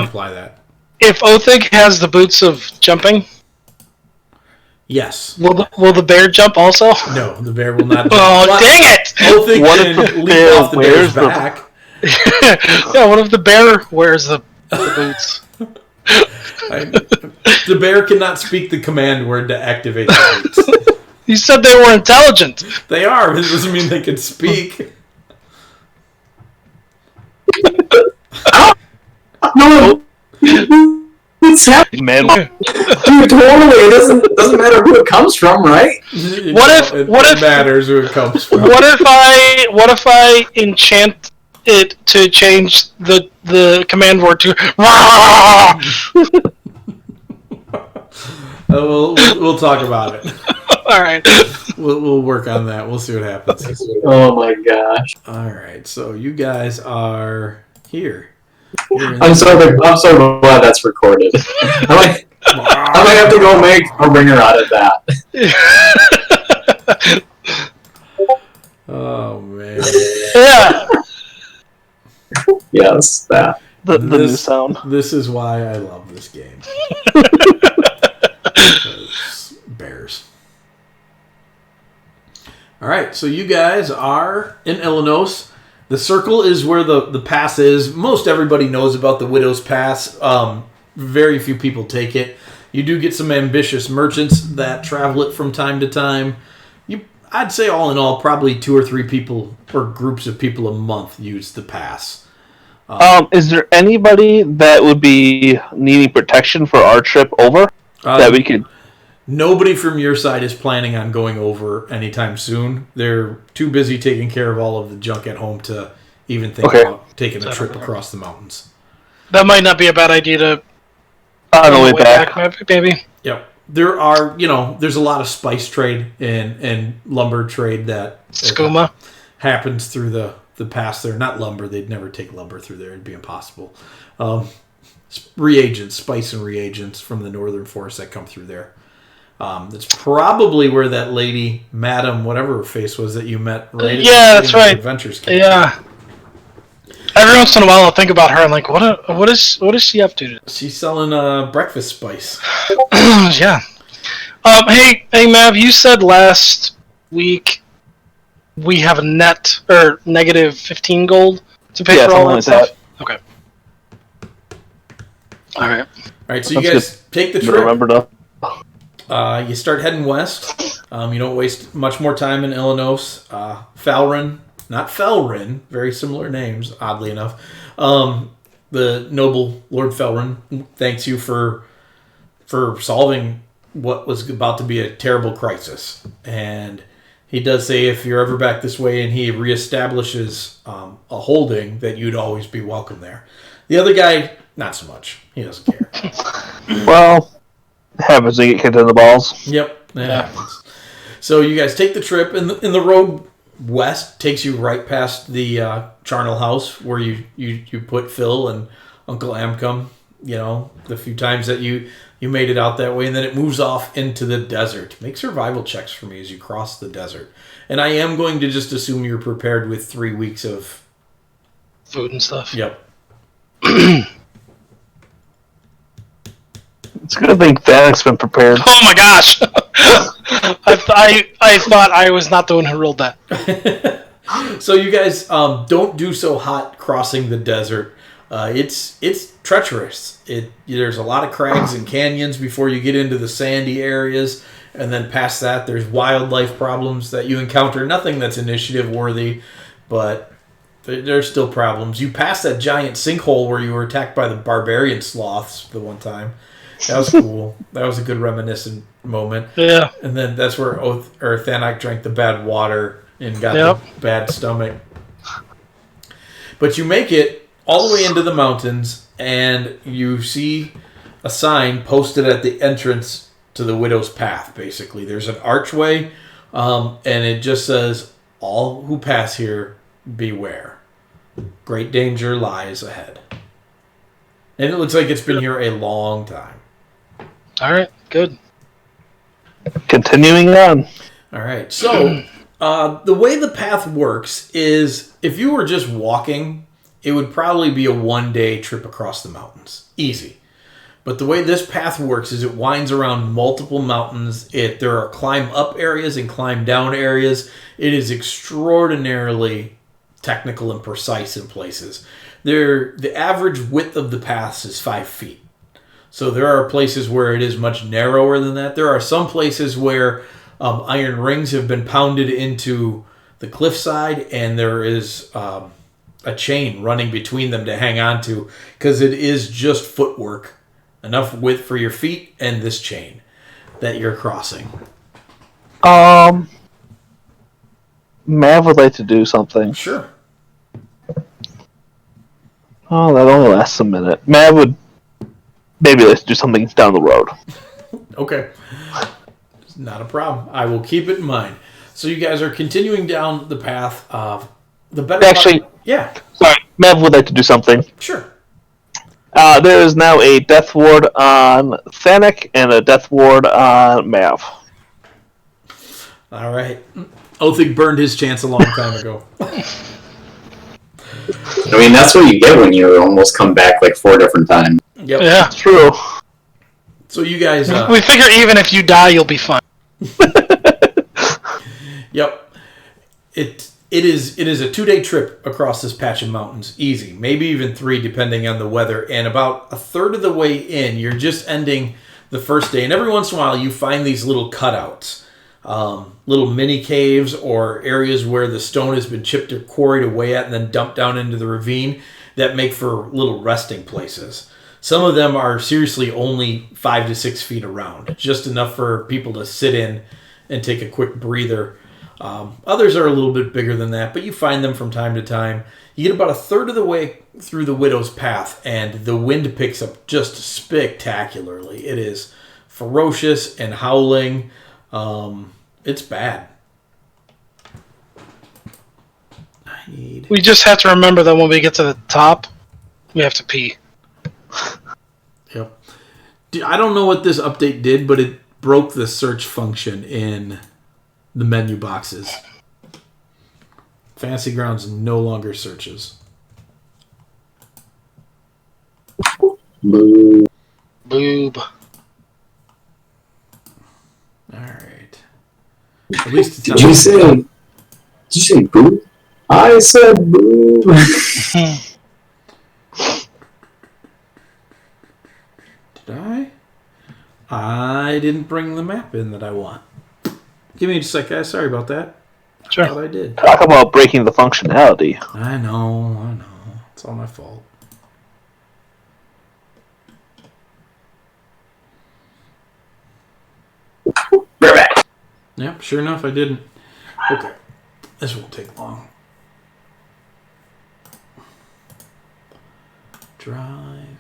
[SPEAKER 2] Apply that.
[SPEAKER 1] If Othig has the boots of jumping,
[SPEAKER 2] Yes.
[SPEAKER 1] will the bear jump also?
[SPEAKER 2] No, the bear will not.
[SPEAKER 1] Oh, dang it!
[SPEAKER 2] What
[SPEAKER 3] if the
[SPEAKER 2] leap
[SPEAKER 3] bear
[SPEAKER 2] off the bear's
[SPEAKER 3] wears the-
[SPEAKER 2] back?
[SPEAKER 1] Yeah, what if the bear wears the boots?
[SPEAKER 2] The bear cannot speak the command word to activate the boots.
[SPEAKER 1] You said they were intelligent.
[SPEAKER 2] They are, but it doesn't mean they can speak.
[SPEAKER 4] No. What's happening?
[SPEAKER 3] Man,
[SPEAKER 4] Dude, totally. It doesn't matter who it comes from, right?
[SPEAKER 2] It matters who it comes from?
[SPEAKER 1] What if I enchant it to change the command word to
[SPEAKER 2] We'll talk about it.
[SPEAKER 1] All right.
[SPEAKER 2] We'll work on that. We'll see what happens.
[SPEAKER 4] Oh my gosh.
[SPEAKER 2] All right, so you guys are here.
[SPEAKER 4] I'm so glad that's recorded. I might have to go make a ringer out of that.
[SPEAKER 2] Oh man.
[SPEAKER 1] Yeah.
[SPEAKER 4] Yes, that.
[SPEAKER 3] the new sound.
[SPEAKER 2] This is why I love this game. Bears. All right, so you guys are in Illinois. The circle is where the pass is. Most everybody knows about the Widow's Pass. Very few people take it. You do get some ambitious merchants that travel it from time to time. I'd say all in all, probably 2 or 3 people or groups of people a month use the pass.
[SPEAKER 3] Is there anybody that would be needing protection for our trip over that we could?
[SPEAKER 2] Nobody from your side is planning on going over anytime soon. They're too busy taking care of all of the junk at home to even think about taking a trip across the mountains.
[SPEAKER 1] That might not be a bad idea to
[SPEAKER 3] On the way back.
[SPEAKER 1] maybe.
[SPEAKER 2] Yep. There are, there's a lot of spice trade and lumber trade that
[SPEAKER 1] Skooma.
[SPEAKER 2] happens through the pass there. Not lumber. They'd never take lumber through there. It'd be impossible. Reagents, spice and reagents from the northern forest that come through there. That's probably where that lady, Madam, whatever her face was that you met, right?
[SPEAKER 1] Yeah, that's right.
[SPEAKER 2] Adventures came.
[SPEAKER 1] Yeah. Every once in a while, I'll think about her and like, what is she up to?
[SPEAKER 2] She's selling breakfast spice.
[SPEAKER 1] Yeah. Hey, Mav, you said last week we have a net or negative 15 gold to pay for all that stuff. Okay. All right.
[SPEAKER 2] All right. So you guys take the trip.
[SPEAKER 3] Remember to.
[SPEAKER 2] You start heading west. You don't waste much more time in Illinois. Falrin, not Felrin, very similar names, oddly enough. The noble Lord Felrin thanks you for solving what was about to be a terrible crisis. And he does say if you're ever back this way and he reestablishes a holding, that you'd always be welcome there. The other guy, not so much. He doesn't care.
[SPEAKER 3] Well, happens to get kicked in the balls.
[SPEAKER 2] Yep, that happens. So you guys take the trip, and the road west takes you right past the charnel house where you put Phil and Uncle Amcum, the few times that you made it out that way, and then it moves off into the desert. Make survival checks for me as you cross the desert. And I am going to just assume you're prepared with 3 weeks of
[SPEAKER 1] Food and stuff.
[SPEAKER 2] Yep.
[SPEAKER 3] It's a good thing Thanek's been prepared.
[SPEAKER 1] Oh my gosh! I thought I was not the one who rolled that.
[SPEAKER 2] So you guys don't do so hot crossing the desert. It's treacherous. There's a lot of crags and canyons before you get into the sandy areas, And then past that, there's wildlife problems that you encounter. Nothing that's initiative worthy, but there's still problems. You passed that giant sinkhole where you were attacked by the barbarian sloths the one time. That was cool. That was a good reminiscent moment.
[SPEAKER 1] Yeah.
[SPEAKER 2] And then that's where Thanak drank the bad water and got the bad stomach. But you make it all the way into the mountains, and you see a sign posted at the entrance to the Widow's Path, basically. There's an archway, and it just says, "All who pass here, beware. Great danger lies ahead." And it looks like it's been here a long time.
[SPEAKER 1] All right, good.
[SPEAKER 3] Continuing on.
[SPEAKER 2] All right, so the way the path works is if you were just walking, it would probably be a one-day trip across the mountains. Easy. But the way this path works is it winds around multiple mountains. There are climb-up areas and climb-down areas. It is extraordinarily technical and precise in places. The average width of the paths is 5 feet. So there are places where it is much narrower than that. There are some places where iron rings have been pounded into the cliffside, and there is a chain running between them to hang on to, because it is just footwork. Enough width for your feet and this chain that you're crossing.
[SPEAKER 3] Mav would like to do something.
[SPEAKER 2] Sure.
[SPEAKER 3] Oh, that only lasts a minute. Mav would maybe like to do something down the road.
[SPEAKER 2] Okay. It's not a problem. I will keep it in mind. So you guys are continuing down the path of the better.
[SPEAKER 3] Actually,
[SPEAKER 2] yeah.
[SPEAKER 3] Sorry, Mav would like to do something.
[SPEAKER 2] Sure.
[SPEAKER 3] There is now a death ward on Thanik and a death ward on Mav.
[SPEAKER 2] All right. Othig burned his chance a long time ago.
[SPEAKER 4] I mean, that's what you get when you almost come back like 4 different times.
[SPEAKER 2] Yep.
[SPEAKER 1] Yeah.
[SPEAKER 3] True.
[SPEAKER 2] So you guys...
[SPEAKER 1] we figure even if you die, you'll be fine.
[SPEAKER 2] Yep. It is a 2-day trip across this patch of mountains. Easy. Maybe even 3 depending on the weather. And about a third of the way in, you're just ending the first day. And every once in a while you find these little cutouts. Little mini caves or areas where the stone has been chipped or quarried away at and then dumped down into the ravine that make for little resting places. Some of them are seriously only 5 to 6 feet around. Just enough for people to sit in and take a quick breather. Others are a little bit bigger than that, but you find them from time to time. You get about a third of the way through the Widow's Path, and the wind picks up just spectacularly. It is ferocious and howling. It's bad.
[SPEAKER 1] We just have to remember that when we get to the top, we have to pee.
[SPEAKER 2] Yep. I don't know what this update did, but it broke the search function in the menu boxes. Fantasy Grounds no longer searches.
[SPEAKER 4] Boo.
[SPEAKER 1] Boob.
[SPEAKER 2] Alright. At least it's
[SPEAKER 4] Did you say boo? I said boo.
[SPEAKER 2] Did I? I didn't bring the map in that I want. Give me just a sec, guys. Sorry about that.
[SPEAKER 1] Sure.
[SPEAKER 2] I thought I did.
[SPEAKER 3] Talk about breaking the functionality.
[SPEAKER 2] I know. It's all my fault.
[SPEAKER 4] We're back.
[SPEAKER 2] Yep, sure enough, I didn't. Okay. This won't take long. Drive.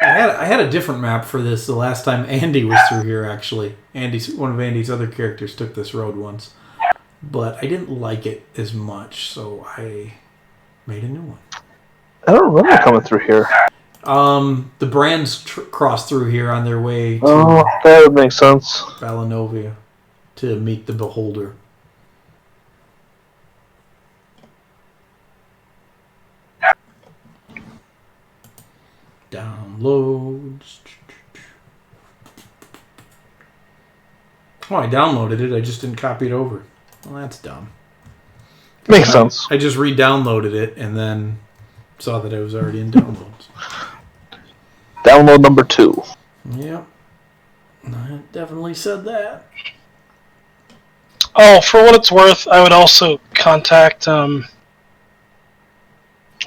[SPEAKER 2] I had a different map for this the last time Andy was through here, actually. One of Andy's other characters took this road once. But I didn't like it as much, so I made a new one.
[SPEAKER 3] I don't remember coming through here.
[SPEAKER 2] The Brands crossed through here on their way to
[SPEAKER 3] That would make sense.
[SPEAKER 2] Valanovia to meet the Beholder. Downloads. Oh, I downloaded it. I just didn't copy it over. Well, that's dumb.
[SPEAKER 3] Makes sense.
[SPEAKER 2] I just re-downloaded it and then saw that it was already in downloads.
[SPEAKER 3] Download number 2.
[SPEAKER 2] Yep. I definitely said that.
[SPEAKER 1] Oh, for what it's worth, I would also contact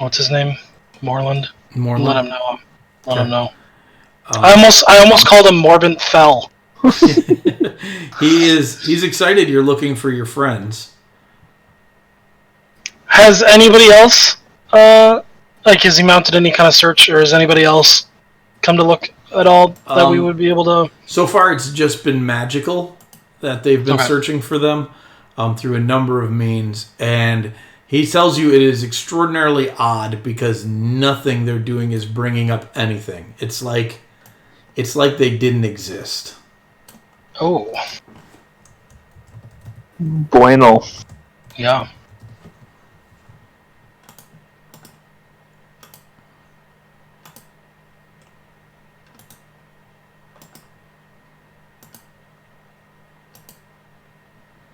[SPEAKER 1] what's his name? Moreland.
[SPEAKER 2] More
[SPEAKER 1] Let him know. Let him know.
[SPEAKER 2] Um,
[SPEAKER 1] I almost called him Morbin Fell.
[SPEAKER 2] He's excited you're looking for your friends.
[SPEAKER 1] Has anybody else has he mounted any kind of search, or has anybody else come to look at all that we would be able to?
[SPEAKER 2] So far, it's just been magical that they've been searching for them through a number of means, and he tells you it is extraordinarily odd because nothing they're doing is bringing up anything. It's like they didn't exist.
[SPEAKER 1] Oh,
[SPEAKER 3] Bueno.
[SPEAKER 1] yeah.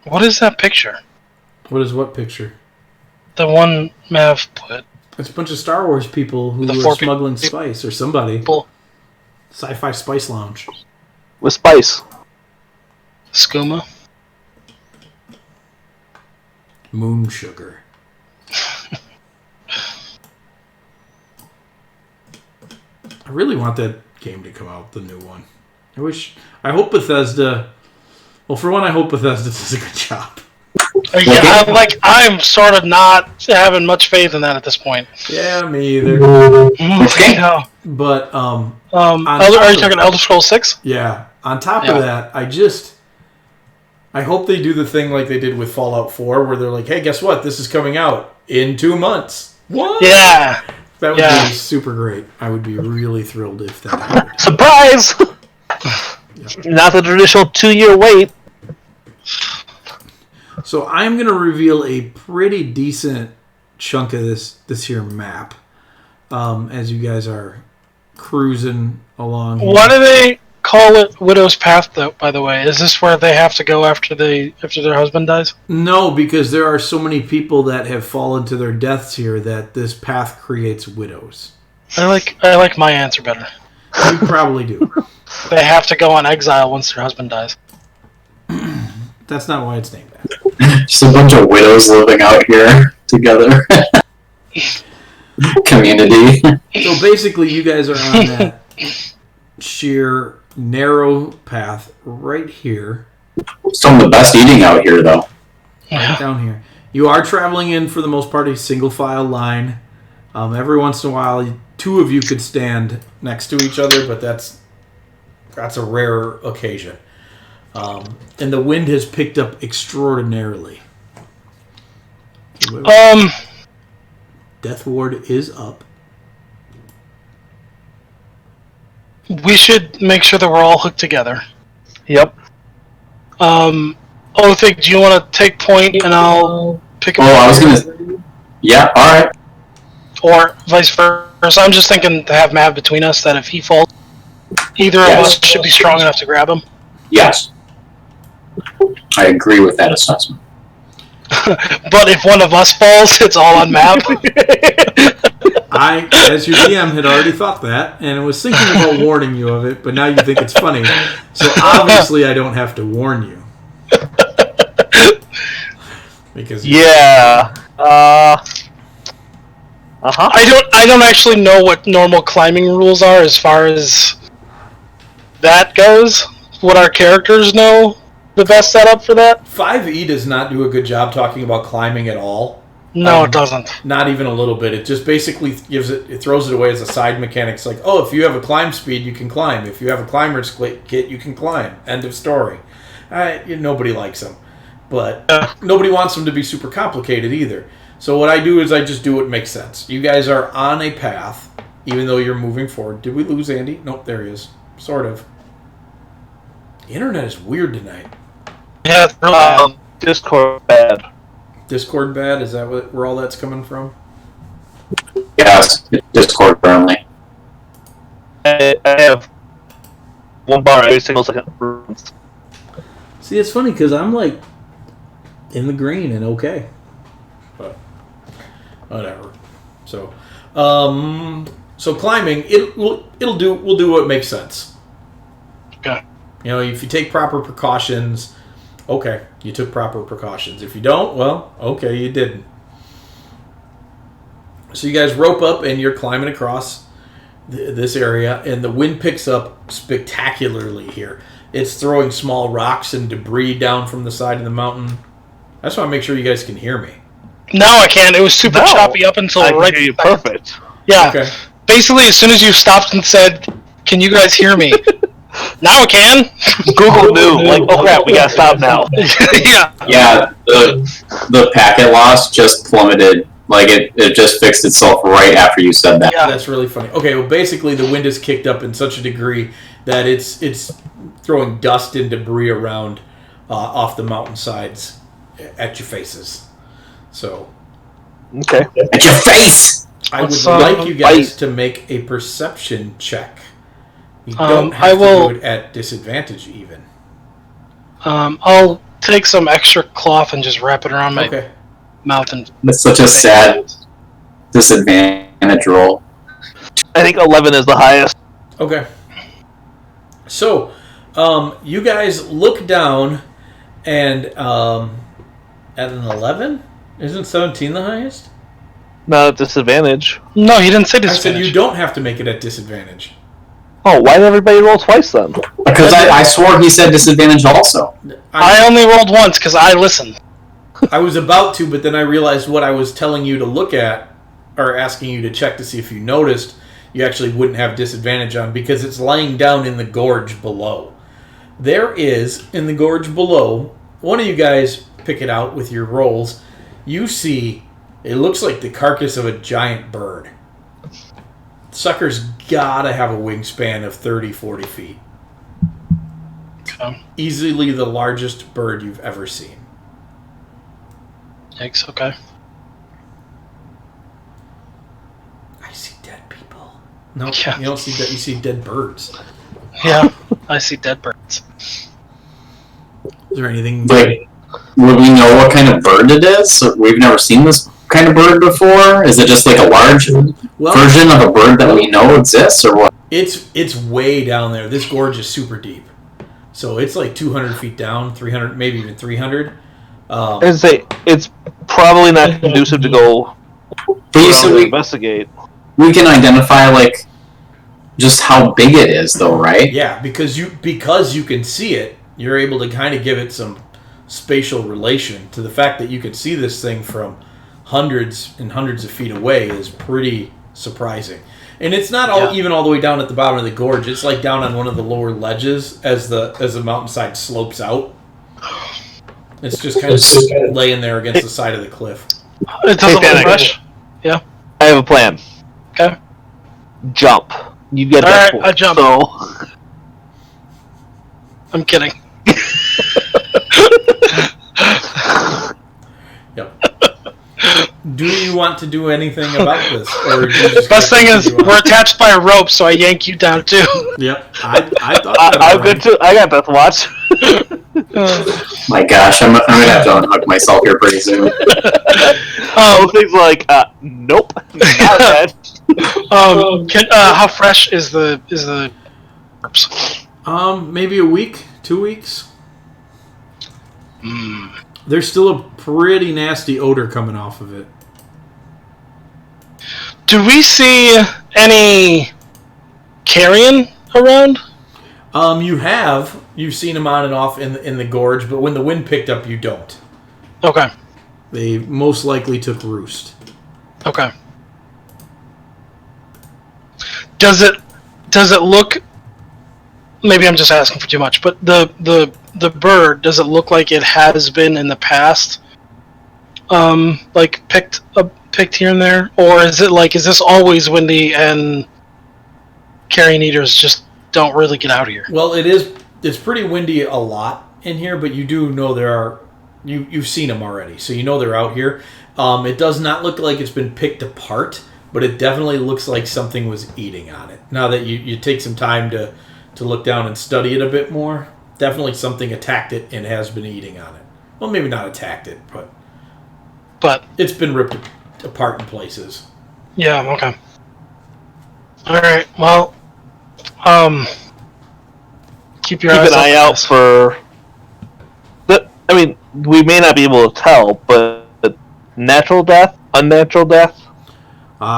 [SPEAKER 1] What is that picture?
[SPEAKER 2] What is what picture?
[SPEAKER 1] The one Mav put.
[SPEAKER 2] It's a bunch of Star Wars people who
[SPEAKER 1] The
[SPEAKER 2] are
[SPEAKER 1] four
[SPEAKER 2] smuggling spice, or somebody.
[SPEAKER 1] People.
[SPEAKER 2] Sci-Fi Spice Lounge.
[SPEAKER 3] With spice.
[SPEAKER 1] Skooma.
[SPEAKER 2] Moon sugar. I really want that game to come out, the new one. I hope Bethesda... Well, for one, I hope Bethesda does a good job.
[SPEAKER 1] Yeah, I'm sort of not having much faith in that at this point.
[SPEAKER 2] Yeah, me either.
[SPEAKER 1] No.
[SPEAKER 2] But,
[SPEAKER 1] are you talking Elder Scrolls 6?
[SPEAKER 2] Yeah. On top of that, I hope they do the thing like they did with Fallout 4, where they're like, hey, guess what? This is coming out in 2 months. What?
[SPEAKER 1] Yeah.
[SPEAKER 2] That would be super great. I would be really thrilled if that happened.
[SPEAKER 3] Surprise! Not the traditional 2-year wait.
[SPEAKER 2] So I'm going to reveal a pretty decent chunk of this here map as you guys are cruising along here.
[SPEAKER 1] Why do they call it Widow's Path, though, by the way? Is this where they have to go after their husband dies?
[SPEAKER 2] No, because there are so many people that have fallen to their deaths here that this path creates widows.
[SPEAKER 1] I like my answer better.
[SPEAKER 2] You probably do.
[SPEAKER 1] They have to go on exile once their husband dies.
[SPEAKER 2] That's not why it's named that.
[SPEAKER 4] Just a bunch of widows living out here together. Community.
[SPEAKER 2] So basically, you guys are on that sheer, narrow path right here.
[SPEAKER 4] Some of the best eating out here, though.
[SPEAKER 2] Right down here. You are traveling in, for the most part, a single file line. Every once in a while, 2 of you could stand next to each other, but that's a rare occasion. And the wind has picked up extraordinarily. Death Ward is up.
[SPEAKER 1] We should make sure that we're all hooked together.
[SPEAKER 3] Yep.
[SPEAKER 1] Othig, do you want to take point and I'll pick up?
[SPEAKER 4] Oh, I was gonna... Yeah, alright.
[SPEAKER 1] Or vice versa. I'm just thinking to have Mav between us, that if he falls, either of us should be strong enough to grab him.
[SPEAKER 4] Yes. I agree with that assessment.
[SPEAKER 1] But if one of us falls, it's all on Mav.
[SPEAKER 2] I, as your DM, had already thought that, and was thinking about warning you of it, but now you think it's funny. So obviously I don't have to warn you. Because
[SPEAKER 1] I don't actually know what normal climbing rules are as far as that goes. Would our characters know the best setup for that?
[SPEAKER 2] 5e does not do a good job talking about climbing at all.
[SPEAKER 1] No, it doesn't.
[SPEAKER 2] Not even a little bit. It just basically it throws it away as a side mechanic. It's like, oh, if you have a climb speed, you can climb. If you have a climber's kit, you can climb. End of story. Nobody likes them. But nobody wants them to be super complicated either. So what I do is I just do what makes sense. You guys are on a path, even though you're moving forward. Did we lose Andy? Nope, there he is. Sort of. The internet is weird tonight.
[SPEAKER 1] Yeah, it's really bad.
[SPEAKER 3] Discord bad.
[SPEAKER 2] Discord bad? Is that where all that's coming from?
[SPEAKER 4] Yes, Discord currently.
[SPEAKER 3] I have 1 bar every single second.
[SPEAKER 2] See, it's funny because I'm like in the green and okay. But whatever. So, So climbing, we'll do what makes sense.
[SPEAKER 1] Okay.
[SPEAKER 2] You know, if you take proper precautions, okay, you took proper precautions. If you don't, well, okay, you didn't. So you guys rope up and you're climbing across this area, and the wind picks up spectacularly here. It's throwing small rocks and debris down from the side of the mountain. I just want to make sure you guys can hear me.
[SPEAKER 1] Now I can. It was super choppy up until
[SPEAKER 3] I can
[SPEAKER 1] right.
[SPEAKER 3] hear you perfect.
[SPEAKER 1] Yeah.
[SPEAKER 2] Okay.
[SPEAKER 1] Basically, as soon as you stopped and said, "Can you guys hear me?" Now I can.
[SPEAKER 3] Google knew. Like, oh crap, we gotta stop now.
[SPEAKER 1] Yeah.
[SPEAKER 4] Yeah, the packet loss just plummeted. Like it just fixed itself right after you said that.
[SPEAKER 1] Yeah.
[SPEAKER 2] That's really funny. Okay, well, basically the wind is kicked up in such a degree that it's throwing dust and debris around off the mountainsides at your faces. So,
[SPEAKER 3] Okay.
[SPEAKER 4] At your face!
[SPEAKER 2] I would
[SPEAKER 1] Let's,
[SPEAKER 2] like you guys to make a perception check. You don't
[SPEAKER 1] I
[SPEAKER 2] have
[SPEAKER 1] will-
[SPEAKER 2] to do it at disadvantage, even.
[SPEAKER 1] I'll take some extra cloth and just wrap it around my
[SPEAKER 2] Okay.
[SPEAKER 1] mouth and.
[SPEAKER 4] That's such a sad disadvantage roll.
[SPEAKER 3] I think 11 is the highest.
[SPEAKER 2] Okay. So, you guys look down, and at an 11? Isn't 17 the highest?
[SPEAKER 3] Not at disadvantage.
[SPEAKER 1] No, he didn't say
[SPEAKER 2] I said
[SPEAKER 1] disadvantage.
[SPEAKER 2] you don't have to make it at disadvantage.
[SPEAKER 3] Oh, why did everybody roll twice then?
[SPEAKER 4] Because I swore he said disadvantage also.
[SPEAKER 1] I only rolled once because I listened.
[SPEAKER 2] I was about to, but then I realized what I was telling you to look at, or asking you to check to see if you noticed, you actually wouldn't have disadvantage on because it's lying down in the gorge below. There is, in the gorge below, one of you guys pick it out with your rolls, you see, it looks like the carcass of a giant bird. Sucker's gotta have a wingspan of 30, 40 feet.
[SPEAKER 1] Okay.
[SPEAKER 2] Easily the largest bird you've ever seen.
[SPEAKER 1] Yikes, okay.
[SPEAKER 2] I see dead people. No,
[SPEAKER 1] Yeah.
[SPEAKER 2] you don't see dead. You see dead birds.
[SPEAKER 1] Yeah, I see dead birds.
[SPEAKER 2] Is there anything?
[SPEAKER 4] Like, would we know what kind of bird it is? We've never seen this kind of bird before. Is it just like a large
[SPEAKER 2] Well,
[SPEAKER 4] version of a bird that we know exists, or what?
[SPEAKER 2] it's way down there. This gorge is super deep, so it's like 200 feet down, 300, maybe even 300.
[SPEAKER 3] I'd say it's probably not conducive to go
[SPEAKER 4] But you
[SPEAKER 3] around
[SPEAKER 4] said
[SPEAKER 3] and
[SPEAKER 4] we
[SPEAKER 3] investigate.
[SPEAKER 4] can identify like just how big it is, though, right?
[SPEAKER 2] Yeah, because you can see it, you're able to kind of give it some spatial relation to the fact that you can see this thing from hundreds and hundreds of feet away is pretty surprising. And it's not even all the way down at the bottom of the gorge. It's like down on one of the lower ledges as the mountainside slopes out. It's just kind of laying there against the side of the cliff.
[SPEAKER 1] It doesn't
[SPEAKER 3] Hey,
[SPEAKER 1] look
[SPEAKER 3] Panic.
[SPEAKER 1] fresh.
[SPEAKER 3] I have a plan.
[SPEAKER 1] Okay.
[SPEAKER 3] Jump. You get
[SPEAKER 1] All
[SPEAKER 3] that
[SPEAKER 1] right,
[SPEAKER 3] point.
[SPEAKER 1] I jump.
[SPEAKER 3] So,
[SPEAKER 1] I'm kidding.
[SPEAKER 2] Yep. Do you want to do anything about this, or do you just
[SPEAKER 1] Best thing is
[SPEAKER 2] continue on?
[SPEAKER 1] we're attached by a rope, so I yank you down too.
[SPEAKER 2] Yep, I thought that.
[SPEAKER 3] I'm
[SPEAKER 2] already.
[SPEAKER 3] good too. I got that to watch.
[SPEAKER 4] My gosh, I'm gonna have to unhook myself here pretty soon.
[SPEAKER 3] Things like, nope. Not that.
[SPEAKER 1] How fresh is the corpse?
[SPEAKER 2] Maybe a week, 2 weeks. There's still a pretty nasty odor coming off of it.
[SPEAKER 1] Do we see any carrion around?
[SPEAKER 2] You've seen them on and off in the gorge, but when the wind picked up, you don't.
[SPEAKER 1] Okay.
[SPEAKER 2] They most likely took roost.
[SPEAKER 1] Okay. Does it look? Maybe I'm just asking for too much, but the bird, does it look like it has been in the past? Like picked here and there, or is this always windy and carrion eaters just don't really get out of here?
[SPEAKER 2] Well, it's pretty windy a lot in here, but you do know you've seen them already, so you know they're out here. It does not look like it's been picked apart, but it definitely looks like something was eating on it. Now that you take some time to look down and study it a bit more, definitely something attacked it and has been eating on it. Well, maybe not attacked it, but it's been ripped apart in places.
[SPEAKER 1] Yeah. Okay. All right. Well, keep your
[SPEAKER 3] Keep
[SPEAKER 1] eyes
[SPEAKER 3] an eye out
[SPEAKER 1] guys.
[SPEAKER 3] for. I mean, we may not be able to tell, but natural death, unnatural death.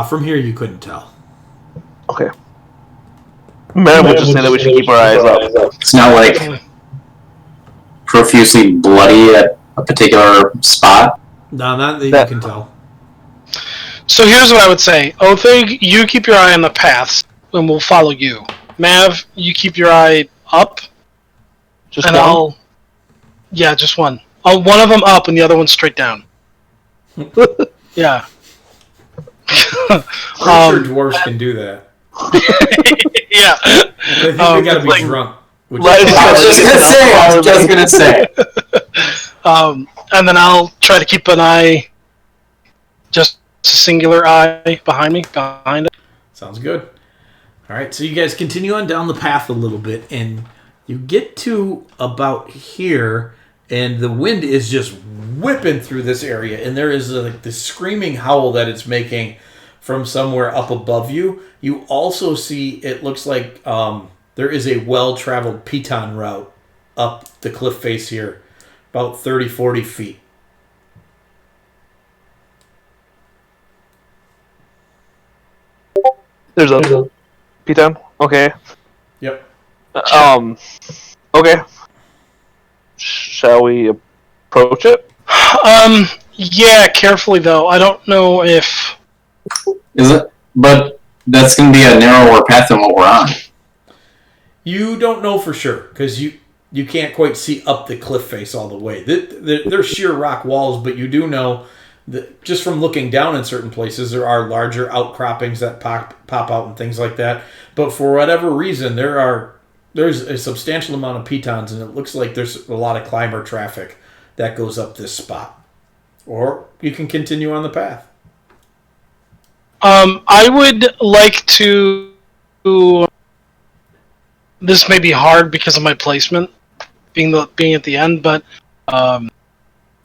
[SPEAKER 2] From here, you couldn't tell.
[SPEAKER 3] Okay. Man would just say that we should keep our eyes up.
[SPEAKER 4] It's not like profusely bloody at a particular spot.
[SPEAKER 2] No, not that you can tell.
[SPEAKER 1] So here's what I would say. Othig, you keep your eye on the paths, and we'll follow you. Mav, you keep your eye up,
[SPEAKER 3] Just
[SPEAKER 1] and
[SPEAKER 3] one?
[SPEAKER 1] Yeah, just one. One of them up, and the other one straight down. Yeah.
[SPEAKER 2] I'm sure dwarves can do that.
[SPEAKER 1] Yeah.
[SPEAKER 2] But I think they gotta be
[SPEAKER 1] like-
[SPEAKER 2] drunk. Which
[SPEAKER 3] Like-
[SPEAKER 2] is
[SPEAKER 4] I was just gonna say.
[SPEAKER 1] And then I'll try to keep an eye, just a singular eye behind it.
[SPEAKER 2] Sounds good. All right, so you guys continue on down the path a little bit, and you get to about here, and the wind is just whipping through this area, and there is like this screaming howl that it's making from somewhere up above you. You also see it looks like there is a well-traveled piton route up the cliff face here, about 30, 40 feet.
[SPEAKER 3] There's a P10? Okay.
[SPEAKER 2] Yep.
[SPEAKER 3] Okay. Shall we approach it?
[SPEAKER 1] Yeah, carefully though. I don't know if.
[SPEAKER 4] Is it? But that's gonna be a narrower path than what we're on.
[SPEAKER 2] You don't know for sure because you can't quite see up the cliff face all the way. They're sheer rock walls, but you do know that just from looking down in certain places, there are larger outcroppings that pop out and things like that. But for whatever reason, there's a substantial amount of pitons, and it looks like there's a lot of climber traffic that goes up this spot. Or you can continue on the path.
[SPEAKER 1] I would like to. This may be hard because of my placement, being at the end, but I'm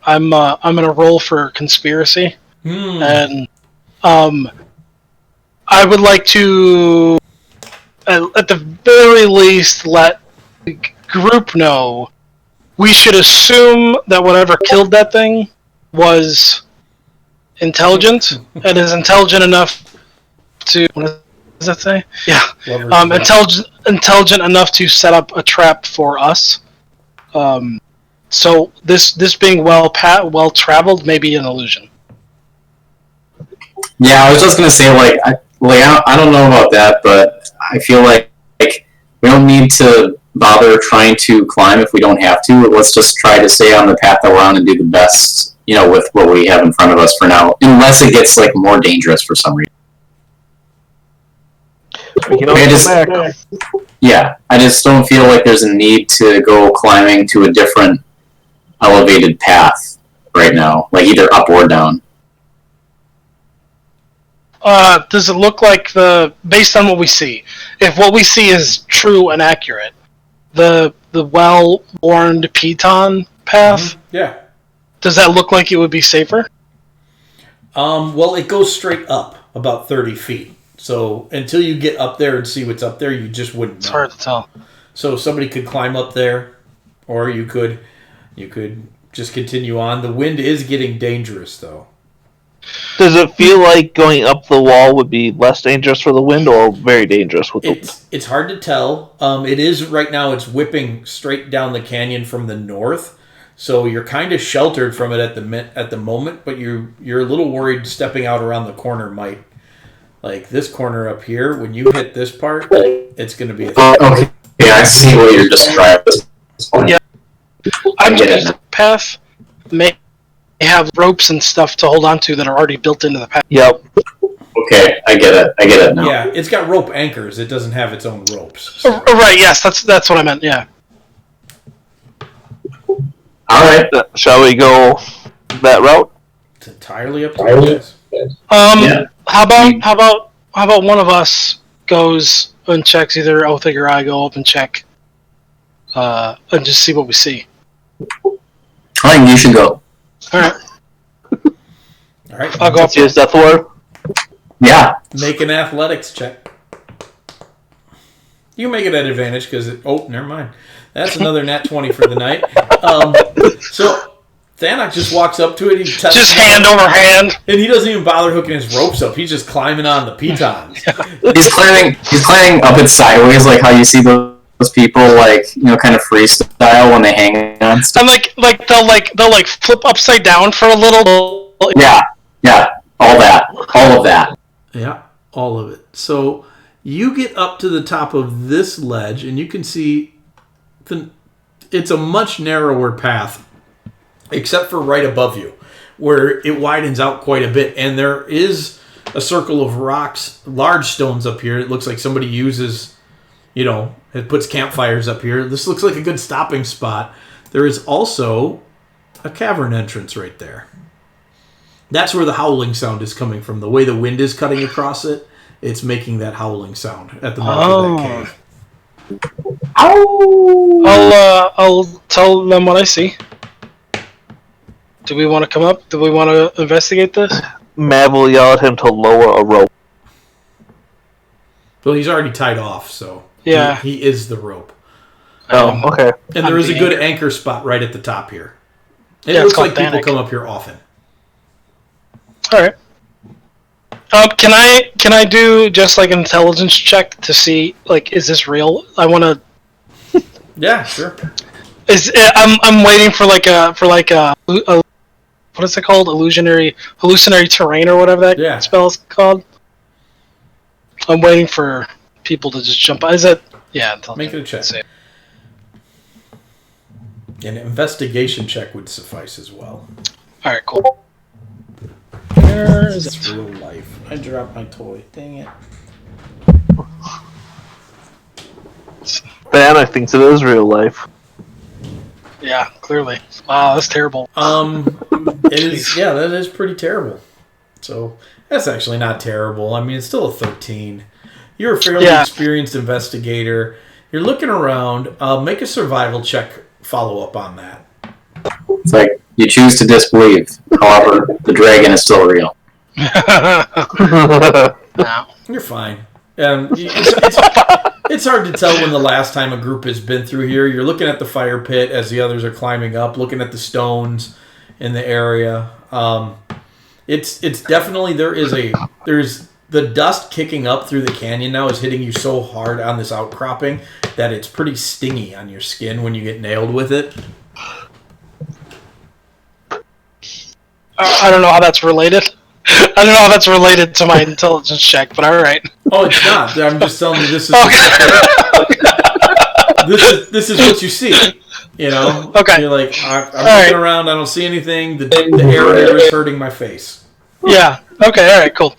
[SPEAKER 1] gonna roll for conspiracy, and I would like to, at the very least, let the group know. We should assume that whatever killed that thing was intelligent and is intelligent enough to. What does that say? Yeah. Intelligent enough to set up a trap for us. So this being well traveled may be an illusion.
[SPEAKER 4] Yeah, I was just gonna say I don't know about that, but I feel like we don't need to bother trying to climb if we don't have to. Let's just try to stay on the path that we're on and do the best, with what we have in front of us for now, unless it gets more dangerous for some reason. Yeah, I just don't feel like there's a need to go climbing to a different elevated path right now, like either up or down.
[SPEAKER 1] Does it look like based on what we see, if what we see is true and accurate, the well-worn piton path,
[SPEAKER 2] Yeah.
[SPEAKER 1] does that look like it would be safer?
[SPEAKER 2] Well, it goes straight up about 30 feet. So until you get up there and see what's up there, you just wouldn't know.
[SPEAKER 1] It's hard to tell.
[SPEAKER 2] So somebody could climb up there, or you could just continue on. The wind is getting dangerous, though.
[SPEAKER 3] Does it feel like going up the wall would be less dangerous for the wind, or very dangerous with the wind?
[SPEAKER 2] It's hard to tell. It is right now. It's whipping straight down the canyon from the north, so you're kind of sheltered from it at the moment. But you're a little worried stepping out around the corner might. Like this corner up here, when you hit this part, it's going to be a thing.
[SPEAKER 4] Okay, I see what you're describing.
[SPEAKER 1] Yeah. I'm just path may have ropes and stuff to hold on to that are already built into the path.
[SPEAKER 3] Yep.
[SPEAKER 4] Okay, I get it now.
[SPEAKER 2] Yeah, it's got rope anchors. It doesn't have its own ropes.
[SPEAKER 1] Oh, right, yes, that's what I meant, yeah.
[SPEAKER 4] Alright.
[SPEAKER 3] Shall we go that route?
[SPEAKER 2] It's entirely up to you guys.
[SPEAKER 4] Yeah.
[SPEAKER 1] How about one of us goes and checks, either Othig or I go up and check, and just see what we see.
[SPEAKER 4] I think you should go.
[SPEAKER 1] Alright.
[SPEAKER 2] All right.
[SPEAKER 1] I'll go up.
[SPEAKER 3] Use Death Ward?
[SPEAKER 4] Yeah.
[SPEAKER 2] Make an athletics check. You can make it at advantage because never mind. That's another nat 20 for the night. So Thanak just walks up to it. He touches
[SPEAKER 1] Just hand over hand.
[SPEAKER 2] and he doesn't even bother hooking his ropes up. He's just climbing on the pitons.
[SPEAKER 4] He's climbing up it sideways, like how you see those people, like, kind of freestyle when they hang on stuff.
[SPEAKER 1] And they'll flip upside down for a little.
[SPEAKER 4] Yeah, all of that.
[SPEAKER 2] Yeah, all of it. So you get up to the top of this ledge, and you can see it's a much narrower path, except for right above you, where it widens out quite a bit. And there is a circle of rocks, large stones up here. It looks like somebody uses, it puts campfires up here. This looks like a good stopping spot. There is also a cavern entrance right there. That's where the howling sound is coming from. The way the wind is cutting across it, it's making that howling sound at the mouth of that cave.
[SPEAKER 1] I'll tell them what I see. Do we want to come up? Do we want to investigate this?
[SPEAKER 3] Mav will yell at him to lower a rope.
[SPEAKER 2] Well, he's already tied off, so
[SPEAKER 1] Yeah.
[SPEAKER 2] he is the rope.
[SPEAKER 3] Oh, okay.
[SPEAKER 2] And there is a good anchor spot right at the top here. It
[SPEAKER 1] Yeah,
[SPEAKER 2] looks
[SPEAKER 1] it's called
[SPEAKER 2] like people
[SPEAKER 1] Thanak.
[SPEAKER 2] come up here often.
[SPEAKER 1] All right. Can I do just like an intelligence check to see is this real? I want to.
[SPEAKER 2] Yeah, sure.
[SPEAKER 1] I'm waiting for a what is it called? Hallucinatory terrain or whatever that spell is called. I'm waiting for people to just jump. Is it? Yeah.
[SPEAKER 2] Make it a check. An investigation check would suffice as well.
[SPEAKER 1] All right. Cool. Where is
[SPEAKER 2] It's
[SPEAKER 1] it?
[SPEAKER 2] real life. I dropped my toy. Dang it.
[SPEAKER 3] Thanak thinks it is real life.
[SPEAKER 1] Yeah. Clearly. Wow. That's terrible.
[SPEAKER 2] It is. Yeah, that is pretty terrible. So that's actually not terrible. I mean, it's still a 13. You're a fairly experienced investigator. You're looking around. Make a survival check. Follow up on that.
[SPEAKER 4] It's like you choose to disbelieve. However, the dragon is still real.
[SPEAKER 1] No.
[SPEAKER 2] You're fine. It's hard to tell when the last time a group has been through here. You're looking at the fire pit as the others are climbing up, looking at the stones in the area. It's definitely there's the dust kicking up through the canyon now is hitting you so hard on this outcropping that it's pretty stingy on your skin when you get nailed with it.
[SPEAKER 1] I don't know how that's related. I don't know how that's related to my intelligence check, but all right.
[SPEAKER 2] Oh, it's not. I'm just telling you this is this is what you see.
[SPEAKER 1] Okay.
[SPEAKER 2] You're like, I'm looking around. I don't see anything. The air here is hurting my face.
[SPEAKER 1] Yeah. Okay. All right. Cool.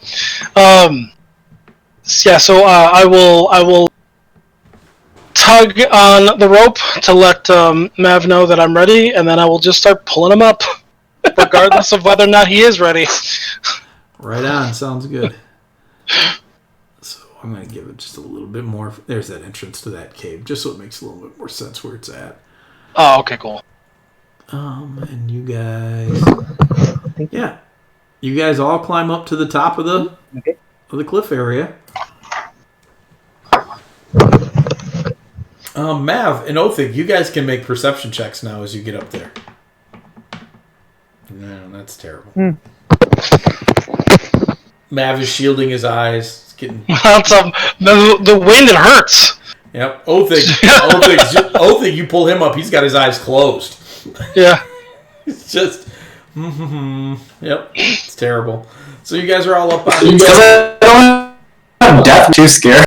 [SPEAKER 1] Yeah. So I will tug on the rope to let Mav know that I'm ready, and then I will just start pulling him up, regardless of whether or not he is ready.
[SPEAKER 2] Right on. Sounds good. So I'm going to give it just a little bit more. There's that entrance to that cave, just so it makes a little bit more sense where it's at.
[SPEAKER 1] Oh, okay, cool.
[SPEAKER 2] And you guys, yeah, you guys all climb up to the top of the cliff area. Mav and Othig, you guys can make perception checks now as you get up there. No, that's terrible. Mav is shielding his eyes. It's getting
[SPEAKER 1] the wind, it hurts.
[SPEAKER 2] Yep. Othig, you pull him up. He's got his eyes closed.
[SPEAKER 1] Yeah.
[SPEAKER 2] It's just, yep. It's terrible. So you guys are all up on.
[SPEAKER 4] I'm deaf. Too scared.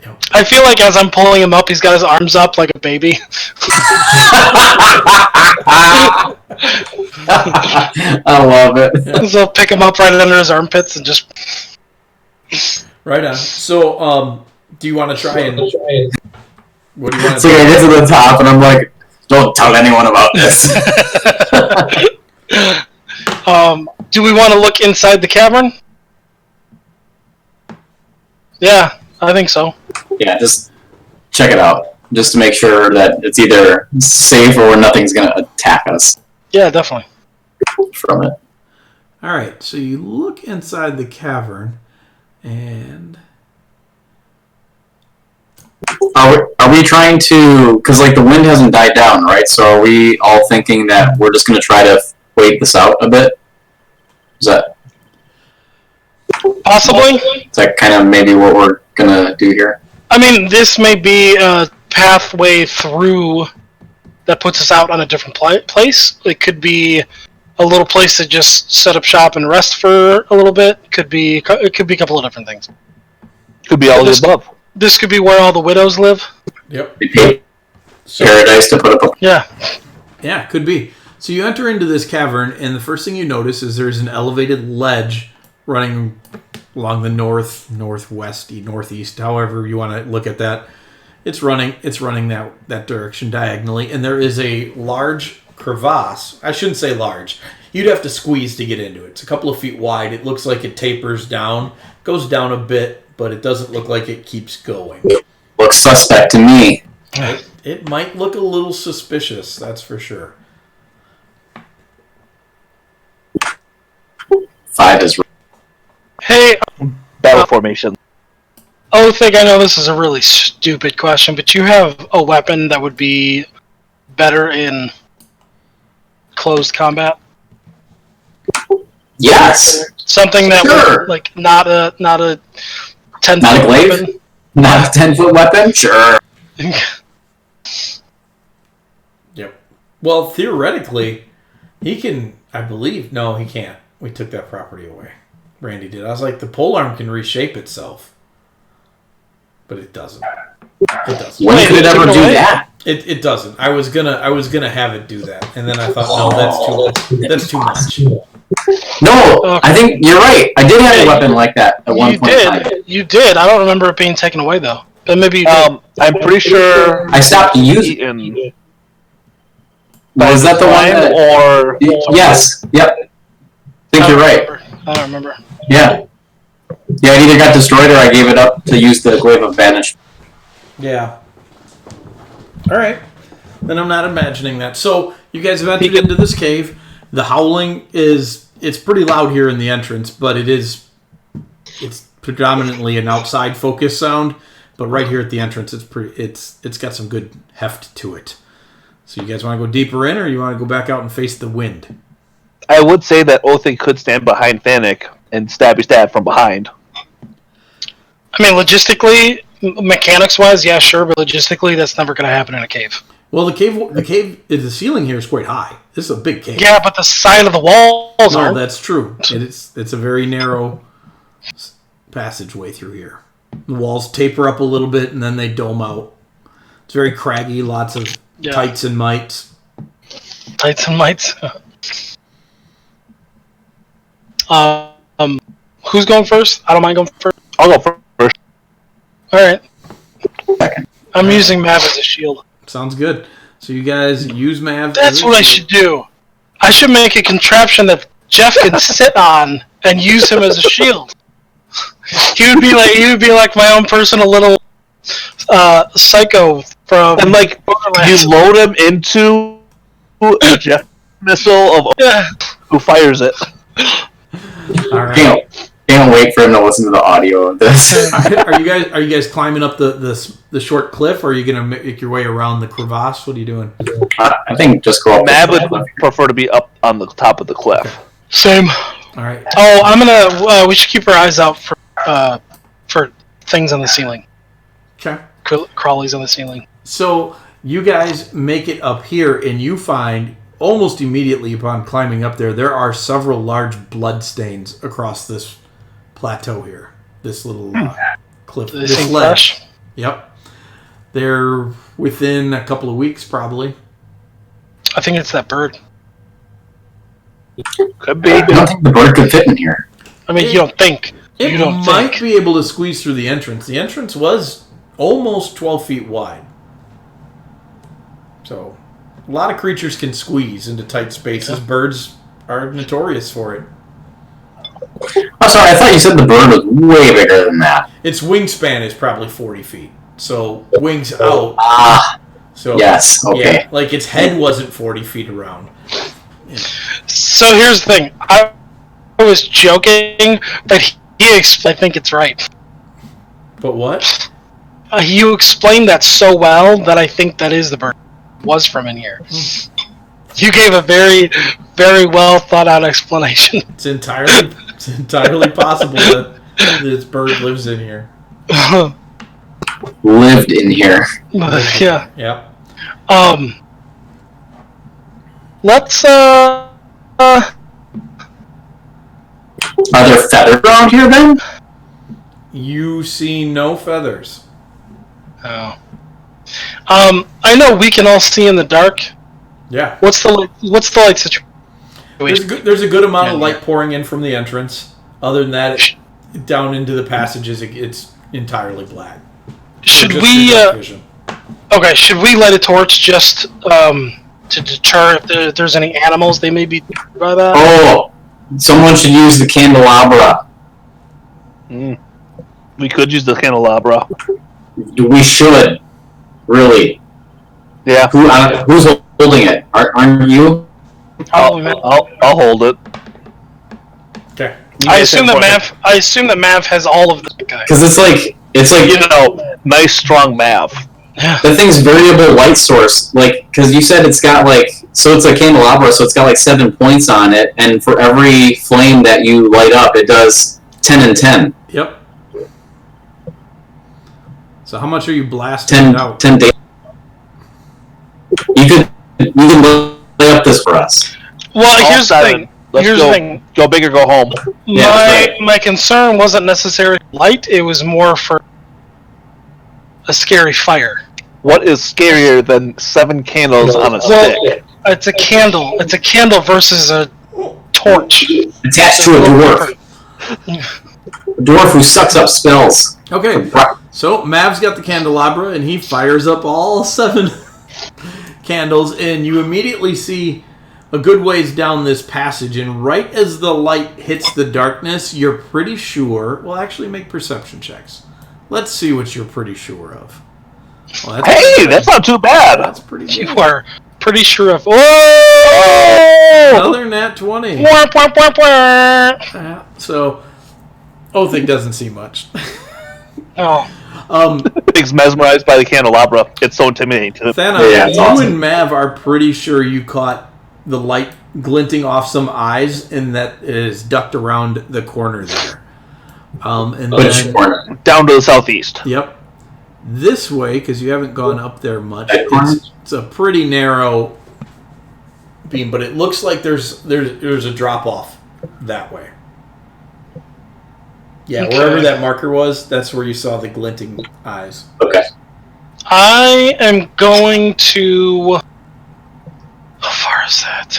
[SPEAKER 2] Yep.
[SPEAKER 1] I feel like as I'm pulling him up, he's got his arms up like a baby.
[SPEAKER 4] I love it.
[SPEAKER 1] So I'll pick him up right under his armpits and just.
[SPEAKER 2] Right on. So, do you want to try and? What do you want to
[SPEAKER 4] So I get to the top, and I'm like, "Don't tell anyone about this."
[SPEAKER 1] Do we want to look inside the cavern? Yeah, I think so.
[SPEAKER 4] Yeah, just check it out, just to make sure that it's either safe or nothing's gonna attack us
[SPEAKER 1] Yeah, definitely.
[SPEAKER 4] from it.
[SPEAKER 2] All right. So you look inside the cavern, and
[SPEAKER 4] Are we trying to? Because like the wind hasn't died down, right? So are we all thinking that we're just going to try to wait this out a bit? Is that
[SPEAKER 1] Possibly.
[SPEAKER 4] is that kind of maybe what we're gonna do here?
[SPEAKER 1] I mean, this may be a pathway through that puts us out on a different place. It could be a little place to just set up shop and rest for a little bit. It could be a couple of different things.
[SPEAKER 3] Could be all of the above.
[SPEAKER 1] This could be where all the widows live.
[SPEAKER 2] Yep.
[SPEAKER 4] Paradise to put up.
[SPEAKER 1] Yeah.
[SPEAKER 2] Yeah, could be. So you enter into this cavern, and the first thing you notice is there's an elevated ledge running along the northwest, northeast, however you want to look at that. It's running that direction diagonally, and there is a large crevasse. I shouldn't say large. You'd have to squeeze to get into it. It's a couple of feet wide. It looks like it tapers down, goes down a bit, but it doesn't look like it keeps going.
[SPEAKER 4] Looks suspect to me.
[SPEAKER 2] It might look a little suspicious, that's for sure.
[SPEAKER 4] 5 is.
[SPEAKER 1] Hey,
[SPEAKER 3] Battle formation.
[SPEAKER 1] I think I know this is a really stupid question, but you have a weapon that would be better in closed combat?
[SPEAKER 4] Yes.
[SPEAKER 1] Something that
[SPEAKER 4] Sure.
[SPEAKER 1] would, like, not a 10
[SPEAKER 4] Not a
[SPEAKER 1] foot
[SPEAKER 4] glaive?
[SPEAKER 1] weapon?
[SPEAKER 4] Not a 10-foot weapon? Sure.
[SPEAKER 2] Yep. Well, theoretically, he can, I believe, no, he can't. We took that property away. Randy did. I was like, the polearm can reshape itself. But it doesn't. It doesn't.
[SPEAKER 4] When
[SPEAKER 1] Wait,
[SPEAKER 4] could it
[SPEAKER 1] you
[SPEAKER 4] ever
[SPEAKER 1] took it
[SPEAKER 4] do
[SPEAKER 1] away?
[SPEAKER 4] that?
[SPEAKER 2] It doesn't. I was gonna have it do that, and then I thought, no, that's too much.
[SPEAKER 4] No,
[SPEAKER 1] Okay.
[SPEAKER 4] I think you're right. I did have
[SPEAKER 1] Yeah,
[SPEAKER 4] a weapon like that at one
[SPEAKER 1] You
[SPEAKER 4] point in time.
[SPEAKER 1] did. You did. I don't remember it being taken away, though. But maybe you did.
[SPEAKER 3] I'm pretty sure.
[SPEAKER 4] I stopped using it.
[SPEAKER 3] Eaten
[SPEAKER 4] Was that the one
[SPEAKER 3] slime
[SPEAKER 4] that...
[SPEAKER 3] or
[SPEAKER 4] Yes. Yep. I think you're right.
[SPEAKER 1] I don't remember.
[SPEAKER 4] Yeah. Yeah, it either got destroyed or I gave it up to use the Glaive of Vanish.
[SPEAKER 2] Yeah. All right. Then I'm not imagining that. So you guys have entered into this cave. The howling it's pretty loud here in the entrance, but it's predominantly an outside focus sound. But right here at the entrance, it's got some good heft to it. So you guys want to go deeper in, or you want to go back out and face the wind?
[SPEAKER 3] I would say that Othin could stand behind Fennec and stab from behind.
[SPEAKER 1] I mean, logistically, mechanics-wise, yeah, sure, but logistically, that's never going to happen in a cave.
[SPEAKER 2] Well, the ceiling here is quite high. This is a big cave.
[SPEAKER 1] Yeah, but the side of the walls
[SPEAKER 2] No,
[SPEAKER 1] aren't.
[SPEAKER 2] that's true. It's a very narrow passageway through here. The walls taper up a little bit, and then they dome out. It's very craggy, lots of tights and mites.
[SPEAKER 1] Tights and mites. Who's going first? I don't mind going first.
[SPEAKER 3] I'll go first.
[SPEAKER 1] Alright. I'm using Mav as a shield.
[SPEAKER 2] Sounds good. So you guys use Mav.
[SPEAKER 1] That's what I should do. I should make a contraption that Jeff can sit on and use him as a shield. He would be like my own personal little psycho from
[SPEAKER 3] And like
[SPEAKER 1] Borderlands.
[SPEAKER 3] you load him into a jet missile of who fires it.
[SPEAKER 2] All right.
[SPEAKER 4] Can't wait for him to listen to the audio of this.
[SPEAKER 2] Are you guys climbing up the short cliff, or are you gonna make your way around the crevasse? What are you doing?
[SPEAKER 4] I think just go up.
[SPEAKER 3] Mab would prefer to be up on the top of the cliff.
[SPEAKER 1] Same.
[SPEAKER 2] All right.
[SPEAKER 1] Oh, I'm gonna. We should keep our eyes out for things on the ceiling.
[SPEAKER 2] Okay.
[SPEAKER 1] Crawlies on the ceiling.
[SPEAKER 2] So you guys make it up here, and you find almost immediately upon climbing up there are several large blood stains across this plateau here. This little cliff.
[SPEAKER 1] Do they
[SPEAKER 2] This
[SPEAKER 1] seem
[SPEAKER 2] ledge.
[SPEAKER 1] fresh?
[SPEAKER 2] Yep. They're within a couple of weeks, probably.
[SPEAKER 1] I think it's that bird.
[SPEAKER 3] Could be.
[SPEAKER 4] I don't think the bird could fit in here.
[SPEAKER 1] I mean, you don't think.
[SPEAKER 2] It
[SPEAKER 1] You don't
[SPEAKER 2] might
[SPEAKER 1] think.
[SPEAKER 2] be able to squeeze through the entrance. The entrance was almost 12 feet wide. So, a lot of creatures can squeeze into tight spaces. Birds are notorious for it.
[SPEAKER 4] Oh, sorry, I thought you said the bird was way bigger than that.
[SPEAKER 2] Its wingspan is probably 40 feet. So, wings out.
[SPEAKER 4] Ah,
[SPEAKER 2] So,
[SPEAKER 4] yes, okay.
[SPEAKER 2] Yeah, like its head wasn't 40 feet around.
[SPEAKER 1] So here's the thing. I was joking, but I think it's right.
[SPEAKER 2] But what?
[SPEAKER 1] You explained that so well that I think that is the bird. Was from in here. You gave a very, very well thought out explanation.
[SPEAKER 2] It's entirely possible that this bird lives in here.
[SPEAKER 4] Lived in here.
[SPEAKER 1] Yeah.
[SPEAKER 2] Yep.
[SPEAKER 1] Let's
[SPEAKER 4] Are there feathers around here then?
[SPEAKER 2] You see no feathers.
[SPEAKER 1] Oh. I know we can all see in the dark.
[SPEAKER 2] Yeah.
[SPEAKER 1] What's the light situation?
[SPEAKER 2] There's a good amount of light pouring in from the entrance. Other than that, down into the passages, it's entirely black.
[SPEAKER 1] Should we? Okay. Should we light a torch just to deter if there's any animals they may be by that?
[SPEAKER 4] Oh, someone should use the candelabra.
[SPEAKER 3] We could use the candelabra.
[SPEAKER 4] We should. Really.
[SPEAKER 3] Yeah.
[SPEAKER 4] Who's holding it? Aren't you?
[SPEAKER 3] I'll hold it.
[SPEAKER 2] Okay.
[SPEAKER 1] I assume that Mav has all of the guys.
[SPEAKER 4] Because it's like
[SPEAKER 3] nice strong Mav.
[SPEAKER 1] Yeah.
[SPEAKER 4] the thing's variable light source. Like, because you said it's got so it's a candelabra, so it's got 7 points on it, and for every flame that you light up, it does 10 and 10.
[SPEAKER 2] Yep. So how much are you blasting out?
[SPEAKER 4] 10 days. You can lay up this for us.
[SPEAKER 1] Well, here's the thing.
[SPEAKER 3] Let's go big or go home.
[SPEAKER 1] My concern wasn't necessarily light; it was more for a scary fire.
[SPEAKER 3] What is scarier than 7 candles on a stick?
[SPEAKER 1] It's a candle. It's a candle versus a torch
[SPEAKER 4] attached to a dwarf. A dwarf who sucks up spells.
[SPEAKER 2] Okay, so Mav's got the candelabra, and he fires up all 7 candles, and you immediately see a good ways down this passage, and right as the light hits the darkness, you're pretty sure... Well, actually, make perception checks. Let's see what you're pretty sure of. Well,
[SPEAKER 3] that's not too bad.
[SPEAKER 2] That's pretty good.
[SPEAKER 1] You are pretty sure of... Oh!
[SPEAKER 2] Another nat 20. So, Othig doesn't see much.
[SPEAKER 1] Oh.
[SPEAKER 3] Thing's mesmerized by the candelabra. It's so intimidating to him.
[SPEAKER 2] Thana, you awesome. And Mav are pretty sure you caught the light glinting off some eyes, and that is ducked around the corner there. And then,
[SPEAKER 4] corner?
[SPEAKER 3] Down to the southeast.
[SPEAKER 2] Yep. This way, because you haven't gone up there much, it's a pretty narrow beam, but it looks like there's a drop off that way. Yeah, okay. Wherever that marker was, that's where you saw the glinting eyes.
[SPEAKER 4] Okay.
[SPEAKER 1] I am going to... How far is that?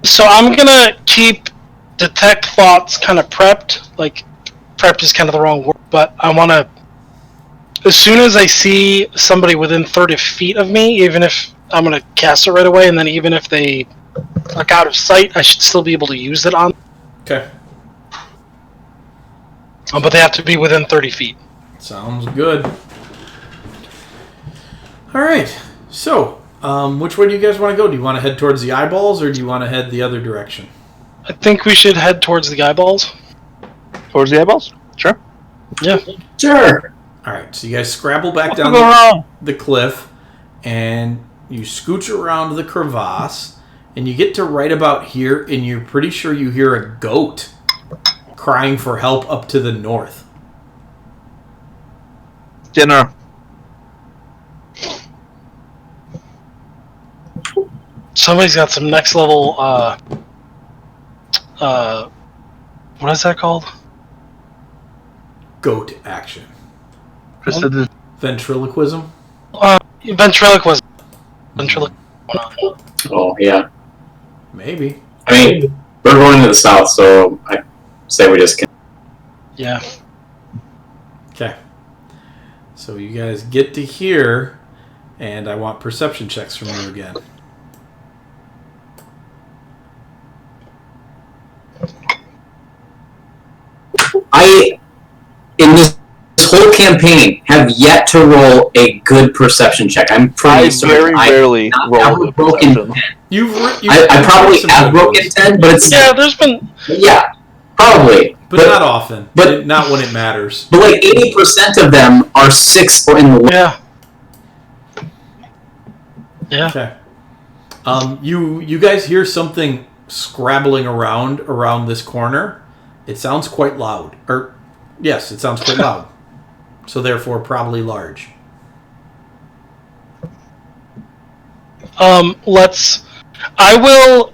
[SPEAKER 1] So I'm gonna keep detect thoughts kind of prepped. Prepped is kind of the wrong word, but I want to... As soon as I see somebody within 30 feet of me, even if I'm gonna cast it right away, and then even if they... out of sight, I should still be able to use it on.
[SPEAKER 2] Okay.
[SPEAKER 1] But they have to be within 30 feet.
[SPEAKER 2] Sounds good. All right. So, which way do you guys want to go? Do you want to head towards the eyeballs, or do you want to head the other direction?
[SPEAKER 1] I think we should head towards the eyeballs.
[SPEAKER 3] Towards the eyeballs? Sure.
[SPEAKER 1] Yeah.
[SPEAKER 4] Sure.
[SPEAKER 2] All right. So you guys scrabble back down the cliff, and you scooch around the crevasse. And you get to right about here, and you're pretty sure you hear a goat crying for help up to the north.
[SPEAKER 3] Dinner.
[SPEAKER 1] Somebody's got some next level, what is that called?
[SPEAKER 2] Goat action. Ventriloquism?
[SPEAKER 1] Ventriloquism.
[SPEAKER 4] Oh, yeah.
[SPEAKER 2] Maybe.
[SPEAKER 4] I mean, we're going to the south, so I say we just can.
[SPEAKER 1] Yeah.
[SPEAKER 2] Okay. So you guys get to here, and I want perception checks from you again.
[SPEAKER 4] In this whole campaign, have yet to roll a good perception check. I'm pretty certain.
[SPEAKER 3] I very rarely roll a
[SPEAKER 4] broken 10.
[SPEAKER 2] You've
[SPEAKER 4] I probably have broken 10, but it's...
[SPEAKER 1] Yeah, there's been...
[SPEAKER 4] Yeah, probably.
[SPEAKER 2] but not often.
[SPEAKER 4] But
[SPEAKER 2] not when it matters.
[SPEAKER 4] But like 80% of them are 6 or in the.
[SPEAKER 1] Yeah. Yeah.
[SPEAKER 2] Okay. You guys hear something scrabbling around this corner. It sounds quite loud. Yes, it sounds quite loud. So therefore, probably large.
[SPEAKER 1] I will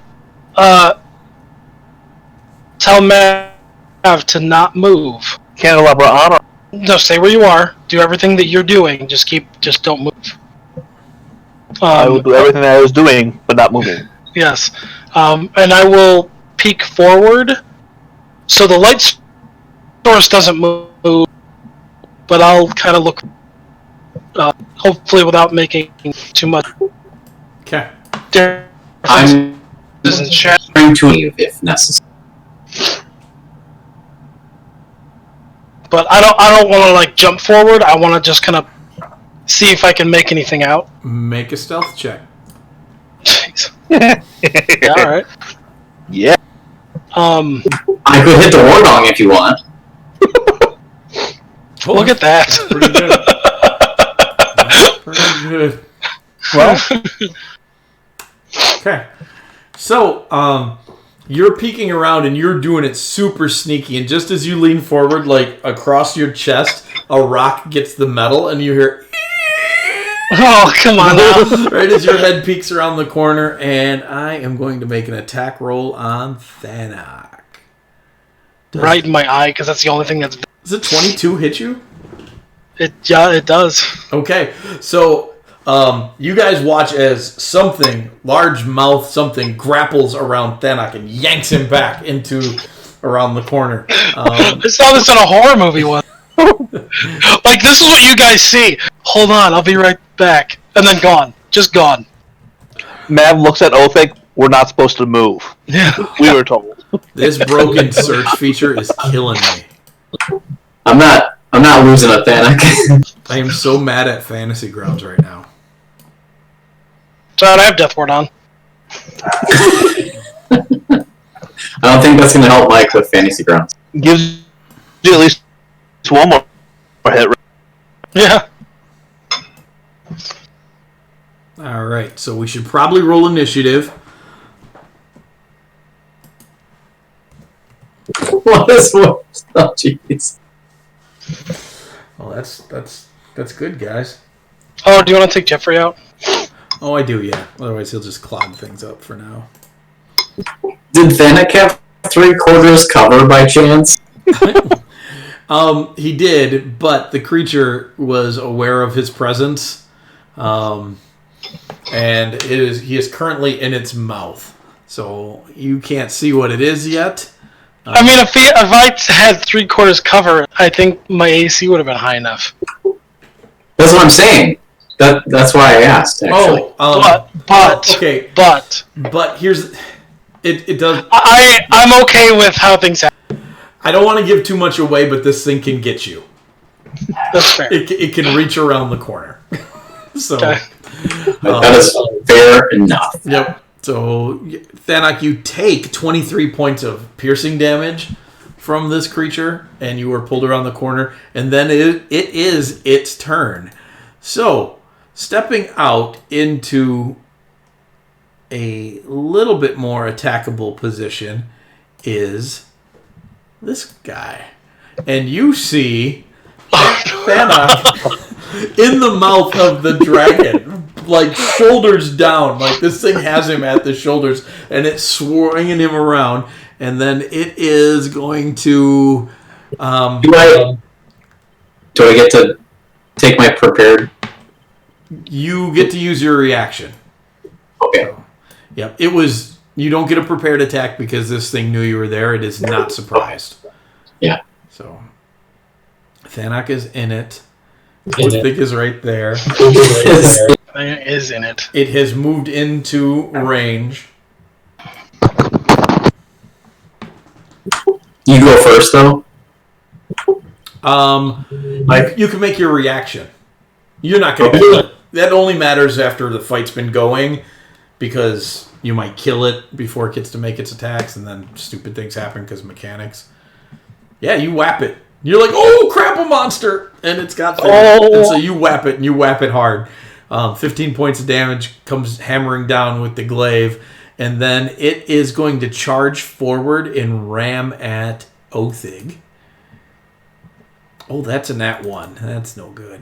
[SPEAKER 1] tell Mav to not move.
[SPEAKER 3] Candelabra on or
[SPEAKER 1] No, stay where you are. Do everything that you're doing. Just don't move.
[SPEAKER 3] I will do everything that I was doing, but not moving.
[SPEAKER 1] Yes. And I will peek forward, so the light source doesn't move, but I'll kind of look, hopefully without making too much.
[SPEAKER 2] Okay.
[SPEAKER 4] I'm trying to leave if necessary.
[SPEAKER 1] But I don't want to like jump forward. I want to just kind of see if I can make anything out.
[SPEAKER 2] Make a stealth check.
[SPEAKER 1] Jeez. Yeah, all right.
[SPEAKER 3] Yeah.
[SPEAKER 4] I could hit the war dong if you want.
[SPEAKER 1] Look at that.
[SPEAKER 2] Pretty good.
[SPEAKER 3] Well,
[SPEAKER 2] Okay. So, you're peeking around and you're doing it super sneaky, and just as you lean forward, like across your chest, a rock gets the metal, and you hear
[SPEAKER 1] Oh, come on now.
[SPEAKER 2] right as your head peeks around the corner, and I am going to make an attack roll on Thanak.
[SPEAKER 1] Right in my eye, because that's the only thing that's...
[SPEAKER 2] Does a 22 hit you?
[SPEAKER 1] Yeah, it does.
[SPEAKER 2] Okay, so you guys watch as something, large mouth something, grapples around Thanak and yanks him back into around the corner.
[SPEAKER 1] I saw this in a horror movie once. Like, this is what you guys see. Hold on, I'll be right back. And then gone. Just gone.
[SPEAKER 3] Mav looks at Othik. We're not supposed to move.
[SPEAKER 1] Yeah.
[SPEAKER 3] We were told.
[SPEAKER 2] This broken search feature is killing me.
[SPEAKER 4] I'm not losing a Thanak.
[SPEAKER 2] I am so mad at Fantasy Grounds right now.
[SPEAKER 1] So I have Death Ward on.
[SPEAKER 4] I don't think that's going to help Mike with Fantasy Grounds.
[SPEAKER 3] Gives you at least one more hit.
[SPEAKER 1] Yeah.
[SPEAKER 2] All right, so we should probably roll initiative.
[SPEAKER 4] What is what? Oh, jeez.
[SPEAKER 2] Well, that's good, guys.
[SPEAKER 1] Oh, do you want to take Jeffrey out?
[SPEAKER 2] Oh, I do, yeah. Otherwise, he'll just clog things up for now.
[SPEAKER 4] Did Thanak have 3/4 cover by chance?
[SPEAKER 2] He did, but the creature was aware of his presence, and he is currently in its mouth, so you can't see what it is yet.
[SPEAKER 1] I mean, if I had 3/4 cover, I think my AC would have been high enough.
[SPEAKER 4] That's what I'm saying. That's why I asked. Actually.
[SPEAKER 2] But here's it does.
[SPEAKER 1] I'm okay with how things happen.
[SPEAKER 2] I don't want to give too much away, but this thing can get you.
[SPEAKER 1] That's fair.
[SPEAKER 2] It can reach around the corner. So
[SPEAKER 1] Okay.
[SPEAKER 4] That is fair enough.
[SPEAKER 2] Yep. So Thanak, you take 23 points of piercing damage from this creature, and you are pulled around the corner, and then it is its turn. So, stepping out into a little bit more attackable position is this guy. And you see Thanak in the mouth of the dragon, like shoulders down. Like this thing has him at the shoulders, and it's swinging him around. And then it is going to...
[SPEAKER 4] Do I get to take my prepared?
[SPEAKER 2] You get to use your reaction.
[SPEAKER 4] Okay.
[SPEAKER 2] So, yep. It was... You don't get a prepared attack because this thing knew you were there. It is not surprised.
[SPEAKER 4] Yeah.
[SPEAKER 2] So, Thanak is in it. Woodthig is right there.
[SPEAKER 1] It is in it.
[SPEAKER 2] It has moved into range.
[SPEAKER 4] You go first, though.
[SPEAKER 2] You can make your reaction. You're not going to kill it. That only matters after the fight's been going, because you might kill it before it gets to make its attacks, and then stupid things happen because mechanics. Yeah, you whap it. You're like, oh, crap, a monster! And it's got things.
[SPEAKER 1] Oh.
[SPEAKER 2] And so you whap it, and you whap it hard. 15 points of damage comes hammering down with the glaive. And then it is going to charge forward and ram at Othig. Oh, that's a nat 1. That's no good.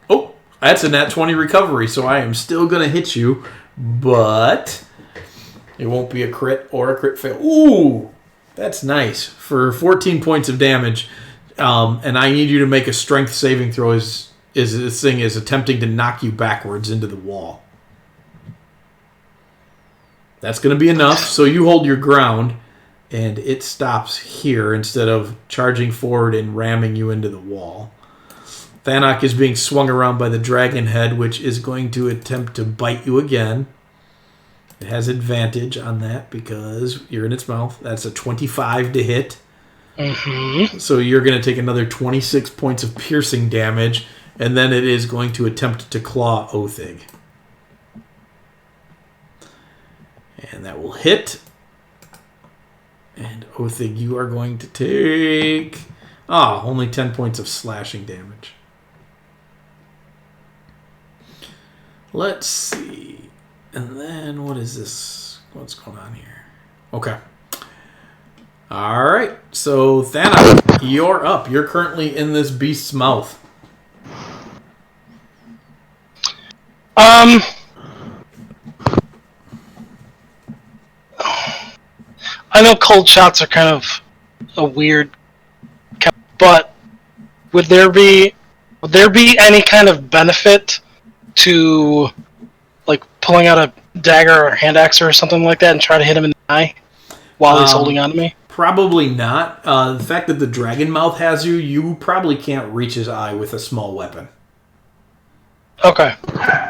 [SPEAKER 2] Oh, that's a nat 20 recovery, so I am still going to hit you, but it won't be a crit or a crit fail. Ooh, that's nice. For 14 points of damage, and I need you to make a strength saving throw as this thing is attempting to knock you backwards into the wall. That's going to be enough, so you hold your ground, and it stops here instead of charging forward and ramming you into the wall. Thanok is being swung around by the dragon head, which is going to attempt to bite you again. It has advantage on that because you're in its mouth. That's a 25 to hit.
[SPEAKER 1] Mm-hmm.
[SPEAKER 2] So you're going to take another 26 points of piercing damage, and then it is going to attempt to claw Othig. And that will hit. And Othig, you are going to take... only 10 points of slashing damage. Let's see. And then what is this? What's going on here? Okay. All right. So, Thanos, you're up. You're currently in this beast's mouth.
[SPEAKER 1] I know cold shots are kind of a weird, but would there be any kind of benefit to like pulling out a dagger or hand axe or something like that and try to hit him in the eye while he's holding on to me?
[SPEAKER 2] Probably not. The fact that the dragon mouth has you, you probably can't reach his eye with a small weapon.
[SPEAKER 1] Okay.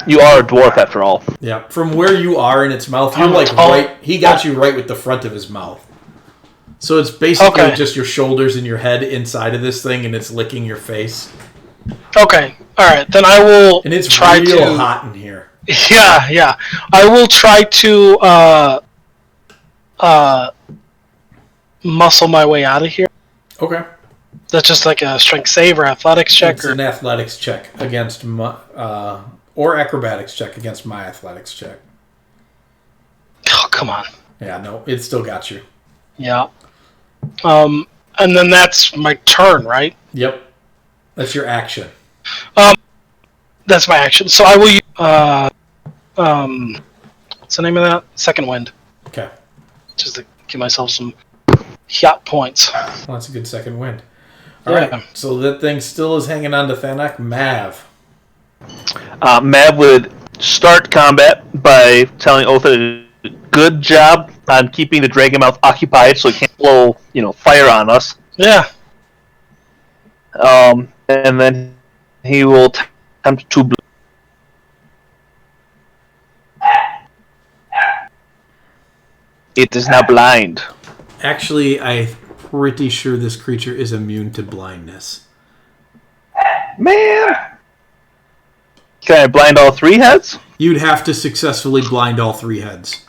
[SPEAKER 3] You are a dwarf after all.
[SPEAKER 2] Yeah, from where you are in its mouth, you're like right. He got you right with the front of his mouth. So it's basically just your shoulders and your head inside of this thing, and it's licking your face.
[SPEAKER 1] Okay. All right. Then I will.
[SPEAKER 2] And it's
[SPEAKER 1] try
[SPEAKER 2] real hot in here.
[SPEAKER 1] Yeah. I will try to muscle my way out of here.
[SPEAKER 2] Okay.
[SPEAKER 1] That's just like a strength save or athletics check?
[SPEAKER 2] It's an athletics check against or acrobatics check against my athletics check.
[SPEAKER 1] Oh, come on.
[SPEAKER 2] Yeah, no, it still got you.
[SPEAKER 1] Yeah. And then that's my turn, right?
[SPEAKER 2] Yep. That's your action.
[SPEAKER 1] That's my action. So I will use, what's the name of that? Second wind.
[SPEAKER 2] Okay.
[SPEAKER 1] Just to give myself some yacht points.
[SPEAKER 2] Well, that's a good second wind. All right. So that thing still is hanging on to Thanak. Mav.
[SPEAKER 3] Mav would start combat by telling Otha, good job on keeping the dragon mouth occupied so it can't blow, fire on us.
[SPEAKER 1] Yeah.
[SPEAKER 3] And then he will attempt to It is now blind.
[SPEAKER 2] Actually, I'm pretty sure this creature is immune to blindness.
[SPEAKER 3] Man! Can I blind all three heads?
[SPEAKER 2] You'd have to successfully blind all three heads.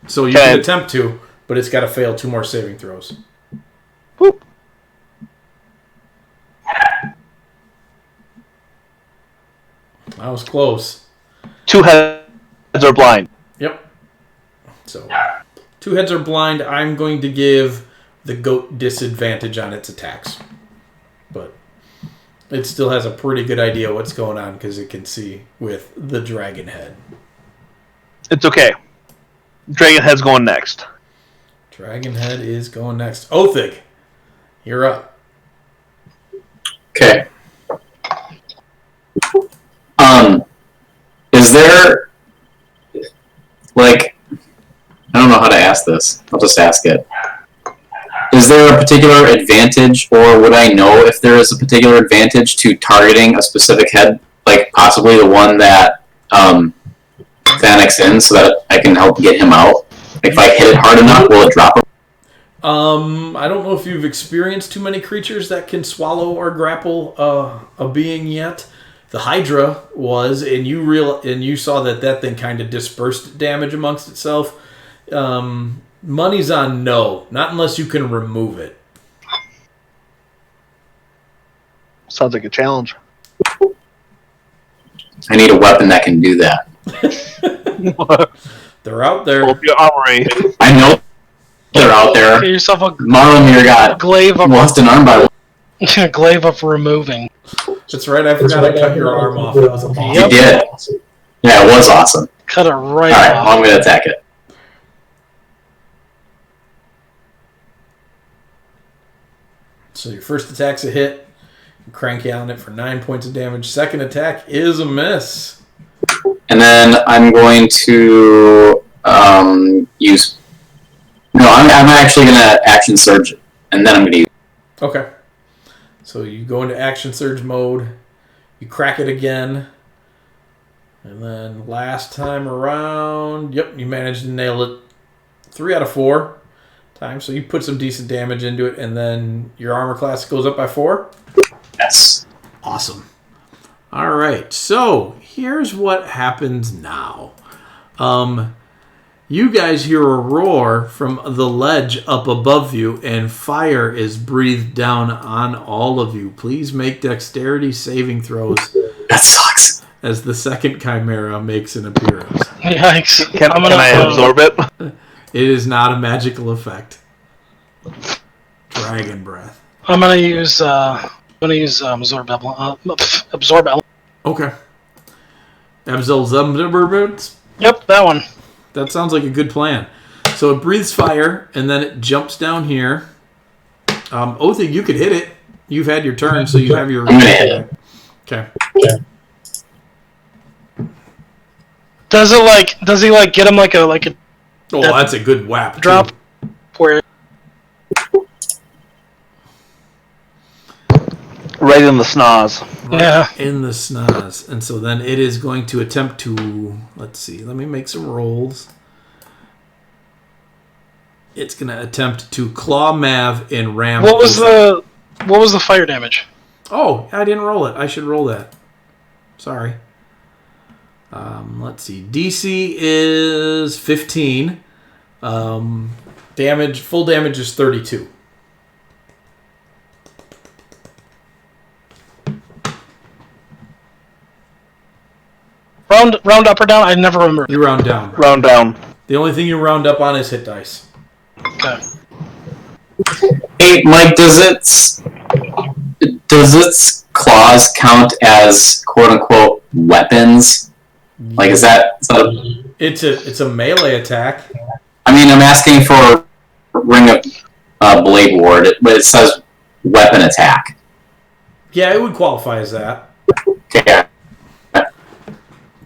[SPEAKER 2] So you can attempt to, but it's got to fail 2 more saving throws.
[SPEAKER 3] Whoop.
[SPEAKER 2] That was close.
[SPEAKER 3] 2 heads are blind.
[SPEAKER 2] Yep. So 2 heads are blind. I'm going to give the goat disadvantage on its attacks. But it still has a pretty good idea what's going on because it can see with the dragon head.
[SPEAKER 3] It's okay. Dragon head's going next.
[SPEAKER 2] Dragon head is going next. Othig, you're up.
[SPEAKER 4] Okay. Is there, like, I don't know how to ask this. I'll just ask it. Is there a particular advantage, or would I know if there is a particular advantage to targeting a specific head, like possibly the one that Thanak's in, so that I can help get him out? Like, if I hit it hard enough, will it drop him?
[SPEAKER 2] I don't know if you've experienced too many creatures that can swallow or grapple a being yet. The Hydra was, and you saw that thing kind of dispersed damage amongst itself. Money's on no, not unless you can remove it.
[SPEAKER 3] Sounds like a challenge.
[SPEAKER 4] I need a weapon that can do that.
[SPEAKER 2] They're out there.
[SPEAKER 3] Pull up your armory.
[SPEAKER 4] I know they're out there.
[SPEAKER 1] Get yourself a
[SPEAKER 4] Marlomir got
[SPEAKER 1] glaive of
[SPEAKER 4] lost an arm by
[SPEAKER 1] glaive of removing.
[SPEAKER 2] That's right. I forgot to cut your arm off. That was awesome.
[SPEAKER 4] You did. Yeah, it was awesome.
[SPEAKER 1] Cut it right
[SPEAKER 4] All right,
[SPEAKER 1] off.
[SPEAKER 4] well, I'm going to attack it.
[SPEAKER 2] So your first attack's a hit. You crank out on it for 9 points of damage. Second attack is a miss.
[SPEAKER 4] And then I'm going to use... No, I'm actually going to action surge, and then I'm going to use...
[SPEAKER 2] Okay. So you go into action surge mode. You crack it again. And then last time around, yep, you managed to nail it 3 out of 4 times. So you put some decent damage into it, and then your armor class goes up by 4.
[SPEAKER 4] Yes.
[SPEAKER 2] Awesome. All right, so here's what happens now. You guys hear a roar from the ledge up above you, and fire is breathed down on all of you. Please make dexterity saving throws
[SPEAKER 4] That sucks.
[SPEAKER 2] as the second chimera makes an appearance.
[SPEAKER 1] Yikes!
[SPEAKER 3] Can I absorb it?
[SPEAKER 2] It is not a magical effect. Dragon breath.
[SPEAKER 1] I'm gonna use absorb element.
[SPEAKER 2] Okay. Absol.
[SPEAKER 1] Yep, that one.
[SPEAKER 2] That sounds like a good plan. So it breathes fire, and then it jumps down here. Othig, you could hit it. You've had your turn, so you have your...
[SPEAKER 4] I'm gonna hit it.
[SPEAKER 2] Okay.
[SPEAKER 1] Does he get him like a
[SPEAKER 2] Oh, that's a good whap.
[SPEAKER 1] drop
[SPEAKER 2] too.
[SPEAKER 1] where
[SPEAKER 3] Right in the snaz.
[SPEAKER 1] yeah.
[SPEAKER 2] In the snaz. And so then it is going to attempt to... Let's see. Let me make some rolls. It's going to attempt to claw Mav and ram...
[SPEAKER 1] What was the fire damage?
[SPEAKER 2] Oh, I didn't roll it. I should roll that. Sorry. Let's see. DC is 15. Damage. Full damage is 32.
[SPEAKER 1] Round up or down? I never remember.
[SPEAKER 2] You round down.
[SPEAKER 3] Round down.
[SPEAKER 2] The only thing you round up on is hit dice.
[SPEAKER 1] Okay.
[SPEAKER 4] Hey, Mike, does its claws count as quote-unquote weapons? Like, is that
[SPEAKER 2] It's a melee attack.
[SPEAKER 4] I mean, I'm asking for Ring of Blade Ward, but it says weapon attack.
[SPEAKER 2] Yeah, it would qualify as that.
[SPEAKER 4] Okay.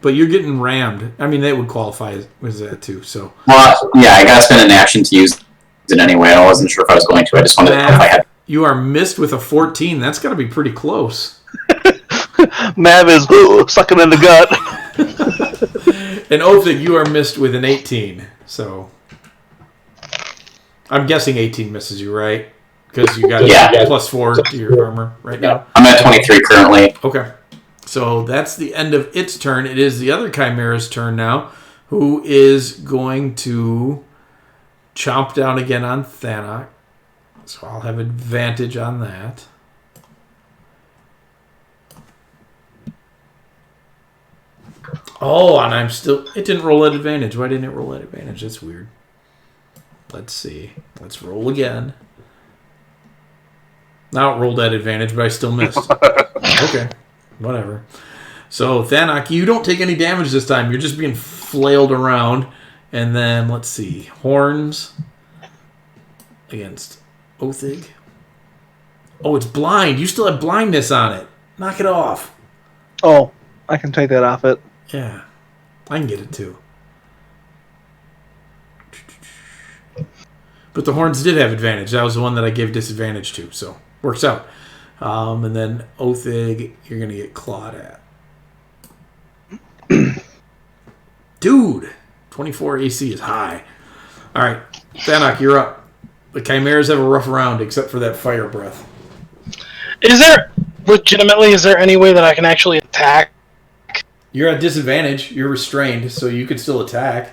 [SPEAKER 2] But you're getting rammed. I mean, that would qualify as that too. So
[SPEAKER 4] Well, yeah, I gotta spend an action to use it anyway. I wasn't sure if I was going to. I just wanted to know if I had.
[SPEAKER 2] you are missed with a 14. That's got to be pretty close.
[SPEAKER 3] Mav is sucking in the gut.
[SPEAKER 2] And Othig, you are missed with an 18. So I'm guessing 18 misses you, right? Because you got plus 4 to your armor right now.
[SPEAKER 4] I'm at 23 currently.
[SPEAKER 2] Okay. So that's the end of its turn. It is the other Chimera's turn now, who is going to chomp down again on Thanok. So I'll have advantage on that. Oh, and I'm still... It didn't roll at advantage. Why didn't it roll at advantage? That's weird. Let's see. Let's roll again. Now it rolled at advantage, but I still missed. Okay. Whatever. So, Thanok, you don't take any damage this time. You're just being flailed around. And then, let's see. Horns against Othig. Oh, it's blind. You still have blindness on it. Knock it off.
[SPEAKER 3] Oh, I can take that off it.
[SPEAKER 2] Yeah. I can get it too. But the horns did have advantage. That was the one that I gave disadvantage to. So, works out. And then Othig, you're going to get clawed at. Dude! 24 AC is high. Alright, Thanok, you're up. The Chimeras have a rough round, except for that fire breath.
[SPEAKER 1] Is there any way that I can actually attack?
[SPEAKER 2] You're at disadvantage. You're restrained, so you could still attack.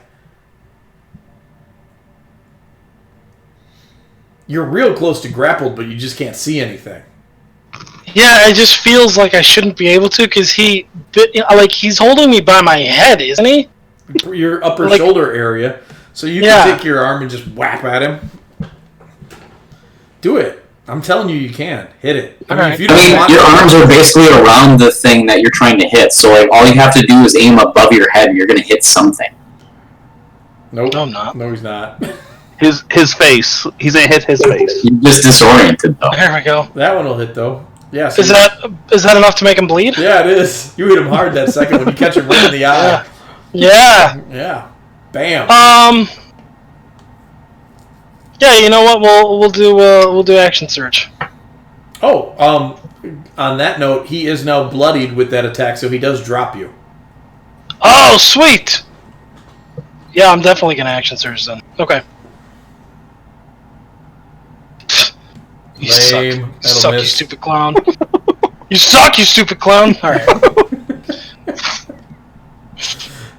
[SPEAKER 2] You're real close to grappled, but you just can't see anything.
[SPEAKER 1] Yeah, it just feels like I shouldn't be able to because he's holding me by my head, isn't he?
[SPEAKER 2] Your upper shoulder area. So you can take your arm and just whap at him. Do it. I'm telling you can. Hit it.
[SPEAKER 1] If you
[SPEAKER 4] your arms are basically around the thing that you're trying to hit. So like all you have to do is aim above your head and you're going to hit something.
[SPEAKER 2] Nope.
[SPEAKER 1] No, I'm not.
[SPEAKER 2] No, he's not.
[SPEAKER 3] His face. He's gonna hit his face.
[SPEAKER 4] You're just disoriented though.
[SPEAKER 1] There we go.
[SPEAKER 2] That one will hit though. Yeah. So
[SPEAKER 1] is that enough to make him bleed?
[SPEAKER 2] Yeah, it is. You hit him hard that second when you catch him right in the eye.
[SPEAKER 1] Yeah.
[SPEAKER 2] Yeah. Bam.
[SPEAKER 1] Yeah, you know what? We'll do action search.
[SPEAKER 2] Oh, on that note, he is now bloodied with that attack, so he does drop you.
[SPEAKER 1] Oh, sweet. Yeah, I'm definitely gonna action search then. Okay. You
[SPEAKER 2] Lame.
[SPEAKER 1] suck. You suck,
[SPEAKER 2] miss.
[SPEAKER 1] you stupid clown. You suck, you stupid clown. All right.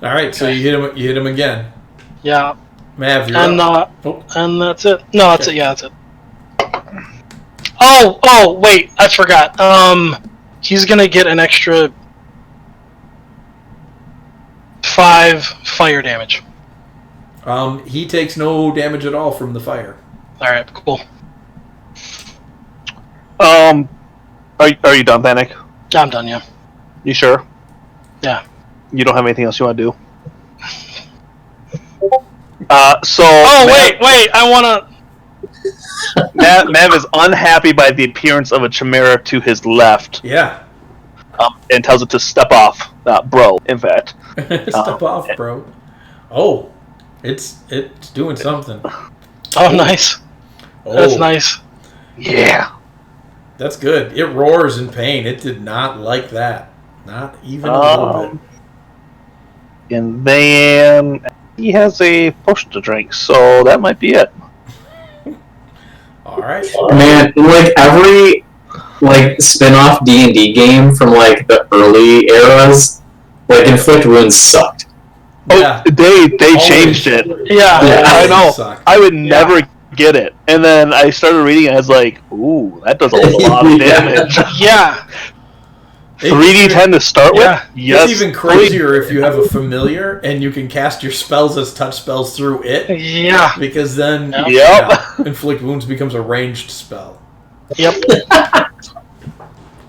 [SPEAKER 2] All right. So you hit him again.
[SPEAKER 1] Yeah.
[SPEAKER 2] Mav, you're up.
[SPEAKER 1] And that's it. No, that's it. Yeah, that's it. Oh, wait, I forgot. He's gonna get an extra 5 fire damage.
[SPEAKER 2] He takes no damage at all from the fire.
[SPEAKER 1] All right, cool.
[SPEAKER 3] Are you done, Panic?
[SPEAKER 1] I'm done. Yeah.
[SPEAKER 3] You sure?
[SPEAKER 1] Yeah.
[SPEAKER 3] You don't have anything else you want to do? So.
[SPEAKER 1] Oh,
[SPEAKER 3] Mav,
[SPEAKER 1] wait! I wanna.
[SPEAKER 3] Mav is unhappy by the appearance of a chimera to his left.
[SPEAKER 2] Yeah.
[SPEAKER 3] And tells it to step off, bro. In fact.
[SPEAKER 2] Step off, bro. Oh, it's doing something.
[SPEAKER 1] Oh, nice.
[SPEAKER 2] Oh,
[SPEAKER 1] That's nice.
[SPEAKER 3] Yeah.
[SPEAKER 2] That's good. It roars in pain. It did not like that. Not even a little bit.
[SPEAKER 3] And then he has a potion to drink, so that might be it.
[SPEAKER 2] All right.
[SPEAKER 4] Man, like every spin-off D&D game from like the early eras, like Inflict Wounds sucked.
[SPEAKER 2] Yeah.
[SPEAKER 3] Oh, they
[SPEAKER 2] Always.
[SPEAKER 3] changed it.
[SPEAKER 1] Yeah.
[SPEAKER 3] I know.
[SPEAKER 2] Sucked.
[SPEAKER 3] I would never get it. And then I started reading it, and I was like, ooh, that does a lot of damage.
[SPEAKER 1] Yeah.
[SPEAKER 3] 3d10 to start with? Yes.
[SPEAKER 2] It's even crazier if you have a familiar and you can cast your spells as touch spells through it.
[SPEAKER 1] Yeah.
[SPEAKER 2] Because then Inflict Wounds becomes a ranged spell.
[SPEAKER 1] Yep.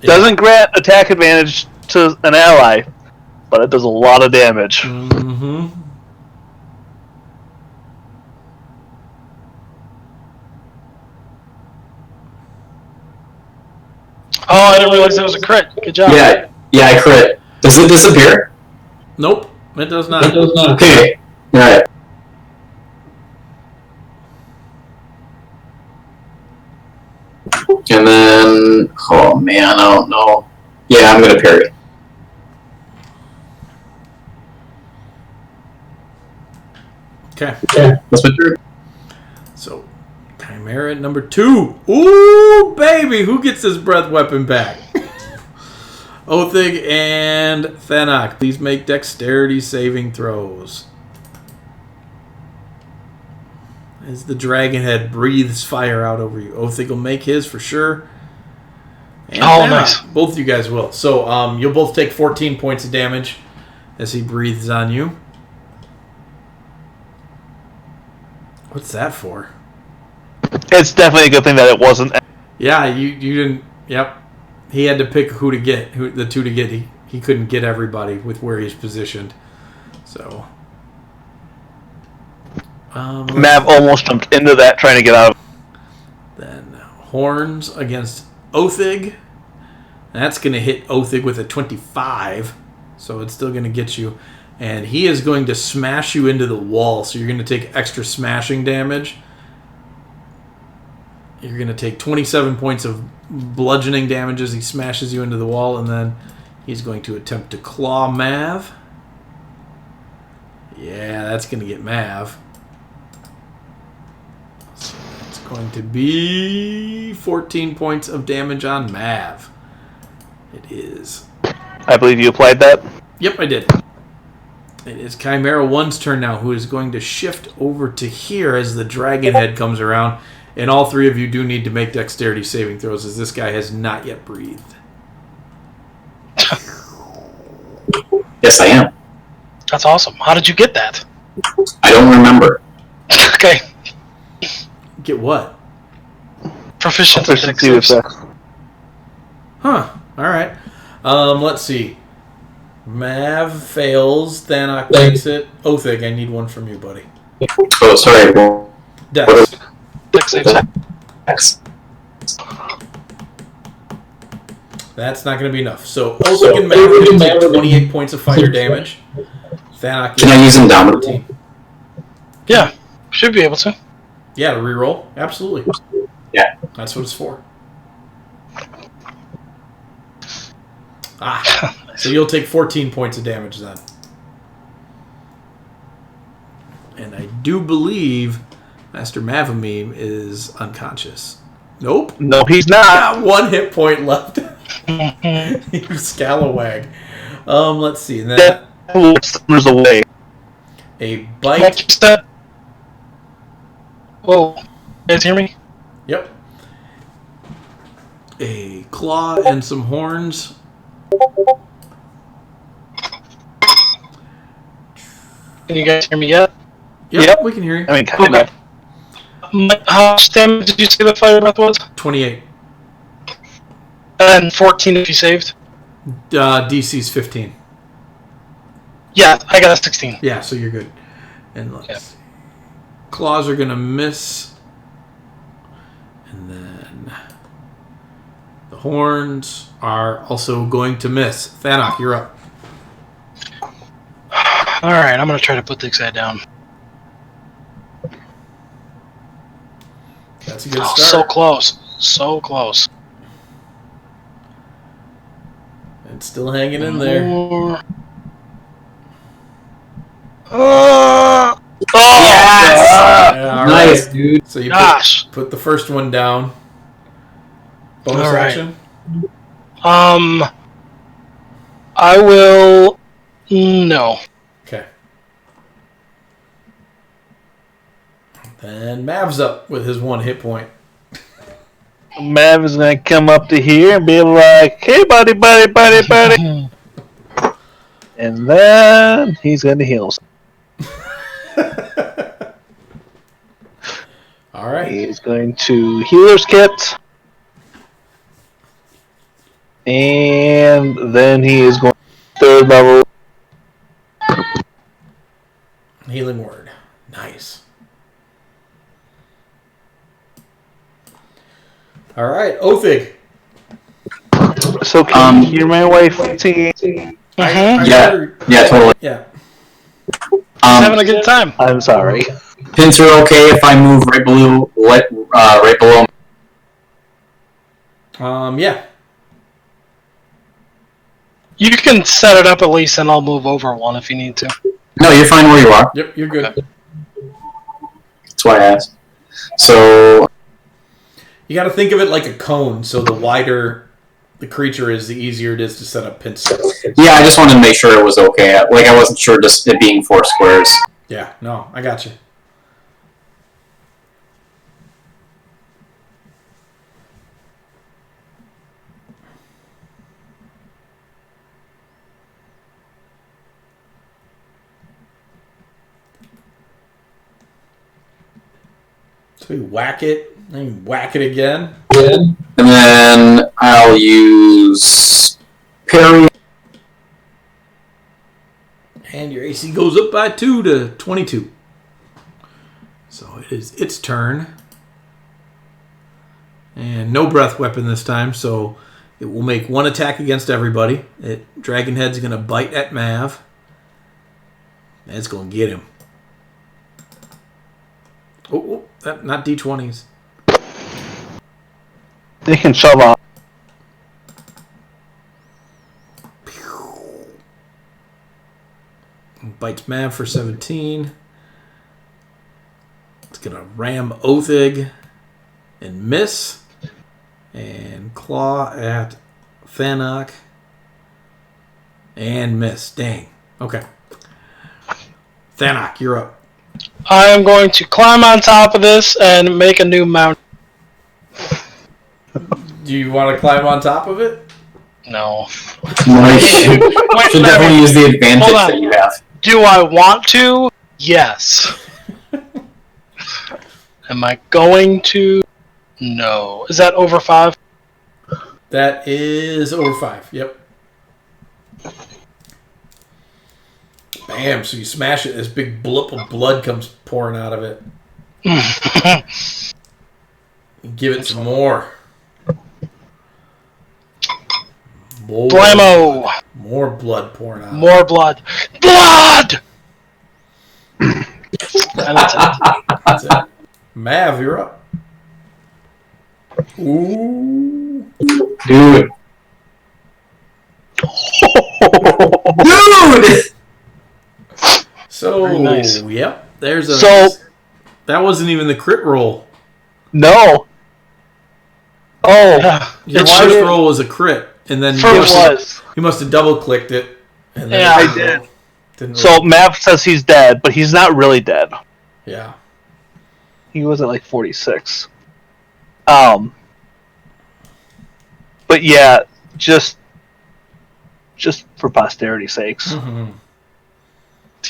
[SPEAKER 3] Doesn't grant attack advantage to an ally, but it does a lot of damage.
[SPEAKER 2] Mm-hmm.
[SPEAKER 1] Oh, I didn't realize that was a crit. Good job.
[SPEAKER 4] Yeah, I crit. Does it disappear?
[SPEAKER 2] Nope, it does not.
[SPEAKER 4] Okay. Alright. And then, oh man, I don't know. Yeah, I'm gonna parry.
[SPEAKER 2] Okay.
[SPEAKER 4] That's my turn.
[SPEAKER 2] So, Chimera at number 2. Ooh, baby! Who gets his breath weapon back? Othig and Thanak, please make dexterity saving throws. As the dragon head breathes fire out over you. Othig will make his for sure. And Thanak,
[SPEAKER 1] nice.
[SPEAKER 2] both of you guys will. So, you'll both take 14 points of damage as he breathes on you. What's that for?
[SPEAKER 3] It's definitely a good thing that it wasn't.
[SPEAKER 2] Yeah, you didn't. Yep, he had to pick who to get, the two to get. He couldn't get everybody with where he's positioned. So,
[SPEAKER 3] Mav almost jumped into that trying to get out of.
[SPEAKER 2] Then horns against Othig. That's going to hit Othig with a 25, so it's still going to get you. And he is going to smash you into the wall, so you're going to take extra smashing damage. You're going to take 27 points of bludgeoning damage as he smashes you into the wall, and then he's going to attempt to claw Mav. Yeah, that's going to get Mav. So it's going to be 14 points of damage on Mav. It is.
[SPEAKER 3] I believe you applied that.
[SPEAKER 2] Yep, I did. It is Chimera 1's turn now, who is going to shift over to here as the dragon head comes around. And all three of you do need to make dexterity saving throws, as this guy has not yet breathed.
[SPEAKER 4] Yes, I am.
[SPEAKER 1] That's awesome. How did you get that?
[SPEAKER 4] I don't remember.
[SPEAKER 1] Okay.
[SPEAKER 2] Get what?
[SPEAKER 1] Proficiency with
[SPEAKER 3] Proficiency with
[SPEAKER 1] saves.
[SPEAKER 3] Dex.
[SPEAKER 2] Huh. All right. Let's see. Mav fails. Thanak makes it. Othig, I need one from you, buddy.
[SPEAKER 4] Oh, sorry. Well,
[SPEAKER 2] Dex.
[SPEAKER 1] Dex saves.
[SPEAKER 4] X.
[SPEAKER 2] That's not going to be enough. So Othig and Mav are going to take 28 points of fighter damage. Thanak
[SPEAKER 4] Can I use Indomitable?
[SPEAKER 2] 14.
[SPEAKER 1] Yeah, should be able to.
[SPEAKER 2] Yeah, to reroll. Absolutely.
[SPEAKER 4] Yeah.
[SPEAKER 2] That's what it's for. Ah. So you'll take 14 points of damage then. And I do believe Master Mavameme is unconscious. Nope.
[SPEAKER 3] No, he's not.
[SPEAKER 2] Got 1 hit point left. You scalawag. Let's see. And then
[SPEAKER 3] Summers away.
[SPEAKER 2] a bite.
[SPEAKER 1] Next step. Whoa. You guys hear me?
[SPEAKER 2] Yep. A claw and some horns.
[SPEAKER 1] Can you guys hear me yet?
[SPEAKER 2] Yep, we can hear you.
[SPEAKER 3] I mean, kind of.
[SPEAKER 1] How much damage did you say the fire breath was?
[SPEAKER 2] 28.
[SPEAKER 1] And 14 if you saved?
[SPEAKER 2] DC's 15.
[SPEAKER 1] Yeah, I got a 16.
[SPEAKER 2] Yeah, so you're good. And let's
[SPEAKER 1] Yeah.
[SPEAKER 2] see. Claws are going to miss. And then the horns are also going to miss. Thanak, you're up.
[SPEAKER 1] Alright, I'm going to try to put this guy down.
[SPEAKER 2] That's a good
[SPEAKER 1] Oh,
[SPEAKER 2] start.
[SPEAKER 1] so close. So close.
[SPEAKER 2] And still hanging in there.
[SPEAKER 1] More.
[SPEAKER 4] Yes!
[SPEAKER 2] Yeah, all
[SPEAKER 4] Nice,
[SPEAKER 2] right.
[SPEAKER 4] dude.
[SPEAKER 2] So you
[SPEAKER 1] Gosh.
[SPEAKER 2] put the first one down. Bonus
[SPEAKER 1] All right.
[SPEAKER 2] action.
[SPEAKER 1] I will. No.
[SPEAKER 2] Okay. Then Mav's up with his 1 hit point.
[SPEAKER 3] Mav is gonna come up to here and be like, "Hey, buddy, buddy, buddy, buddy," and then he's gonna heal.
[SPEAKER 2] All right.
[SPEAKER 3] He's going to healer's kit, and then he is going to 3rd level.
[SPEAKER 2] Healing word. Nice. All right, Othig.
[SPEAKER 3] So can you hear my wife singing?
[SPEAKER 1] Mhm.
[SPEAKER 4] Yeah, totally.
[SPEAKER 2] Yeah.
[SPEAKER 1] Having a good time.
[SPEAKER 3] I'm sorry.
[SPEAKER 4] Pincer, okay if I move right below, right below.
[SPEAKER 2] Yeah.
[SPEAKER 1] You can set it up at least, and I'll move over one if you need to.
[SPEAKER 4] No, you're fine where you are.
[SPEAKER 2] Yep, you're good.
[SPEAKER 4] That's why I asked. So,
[SPEAKER 2] You got to think of it like a cone, so the wider the creature is, the easier it is to set up pincer.
[SPEAKER 4] yeah, I just wanted to make sure it was okay. Like, I wasn't sure just it being 4 squares.
[SPEAKER 2] Yeah, no, I got you. So we whack it, then you whack it again.
[SPEAKER 4] And then I'll use parry.
[SPEAKER 2] And your AC goes up by 2 to 22. So it is its turn. And no breath weapon this time, so it will make 1 attack against everybody. Dragonhead's going to bite at Mav. And it's going to get him. Oh, not D20s.
[SPEAKER 3] They can shove off.
[SPEAKER 2] Bites Mav for 17. It's going to ram Othig and miss. And claw at Thanak. And miss. Dang. Okay. Thanak, you're up.
[SPEAKER 1] I am going to climb on top of this and make a new mount.
[SPEAKER 2] Do you want to climb on top of it?
[SPEAKER 1] No.
[SPEAKER 4] No, you should definitely use the advantage
[SPEAKER 1] Hold on.
[SPEAKER 4] that you have.
[SPEAKER 1] Do I want to? Yes. Am I going to? No. Is that over 5?
[SPEAKER 2] That is over 5. Yep. Bam! So you smash it. This big blip of blood comes pouring out of it. Give it some more.
[SPEAKER 1] Blammo!
[SPEAKER 2] More blood pouring out.
[SPEAKER 1] More blood. Blood! And that's it.
[SPEAKER 2] That's it. Mav, you're up. Ooh.
[SPEAKER 4] Dude! Dude!
[SPEAKER 2] So,
[SPEAKER 1] Very nice.
[SPEAKER 2] yep. There's a.
[SPEAKER 3] So-
[SPEAKER 2] that wasn't even the crit roll.
[SPEAKER 3] No. Oh,
[SPEAKER 1] Yeah.
[SPEAKER 2] Your
[SPEAKER 1] It
[SPEAKER 2] first
[SPEAKER 1] should-
[SPEAKER 2] roll was a crit, and then
[SPEAKER 3] it
[SPEAKER 1] First-
[SPEAKER 3] was.
[SPEAKER 2] you must have double clicked it. And then
[SPEAKER 1] Yeah.
[SPEAKER 2] it
[SPEAKER 3] I did.
[SPEAKER 2] Didn't
[SPEAKER 3] So
[SPEAKER 2] roll.
[SPEAKER 3] Mav says he's dead, but he's not really dead.
[SPEAKER 2] Yeah.
[SPEAKER 3] He was at like 46. But yeah, just for posterity's sakes.
[SPEAKER 2] Mm-hmm.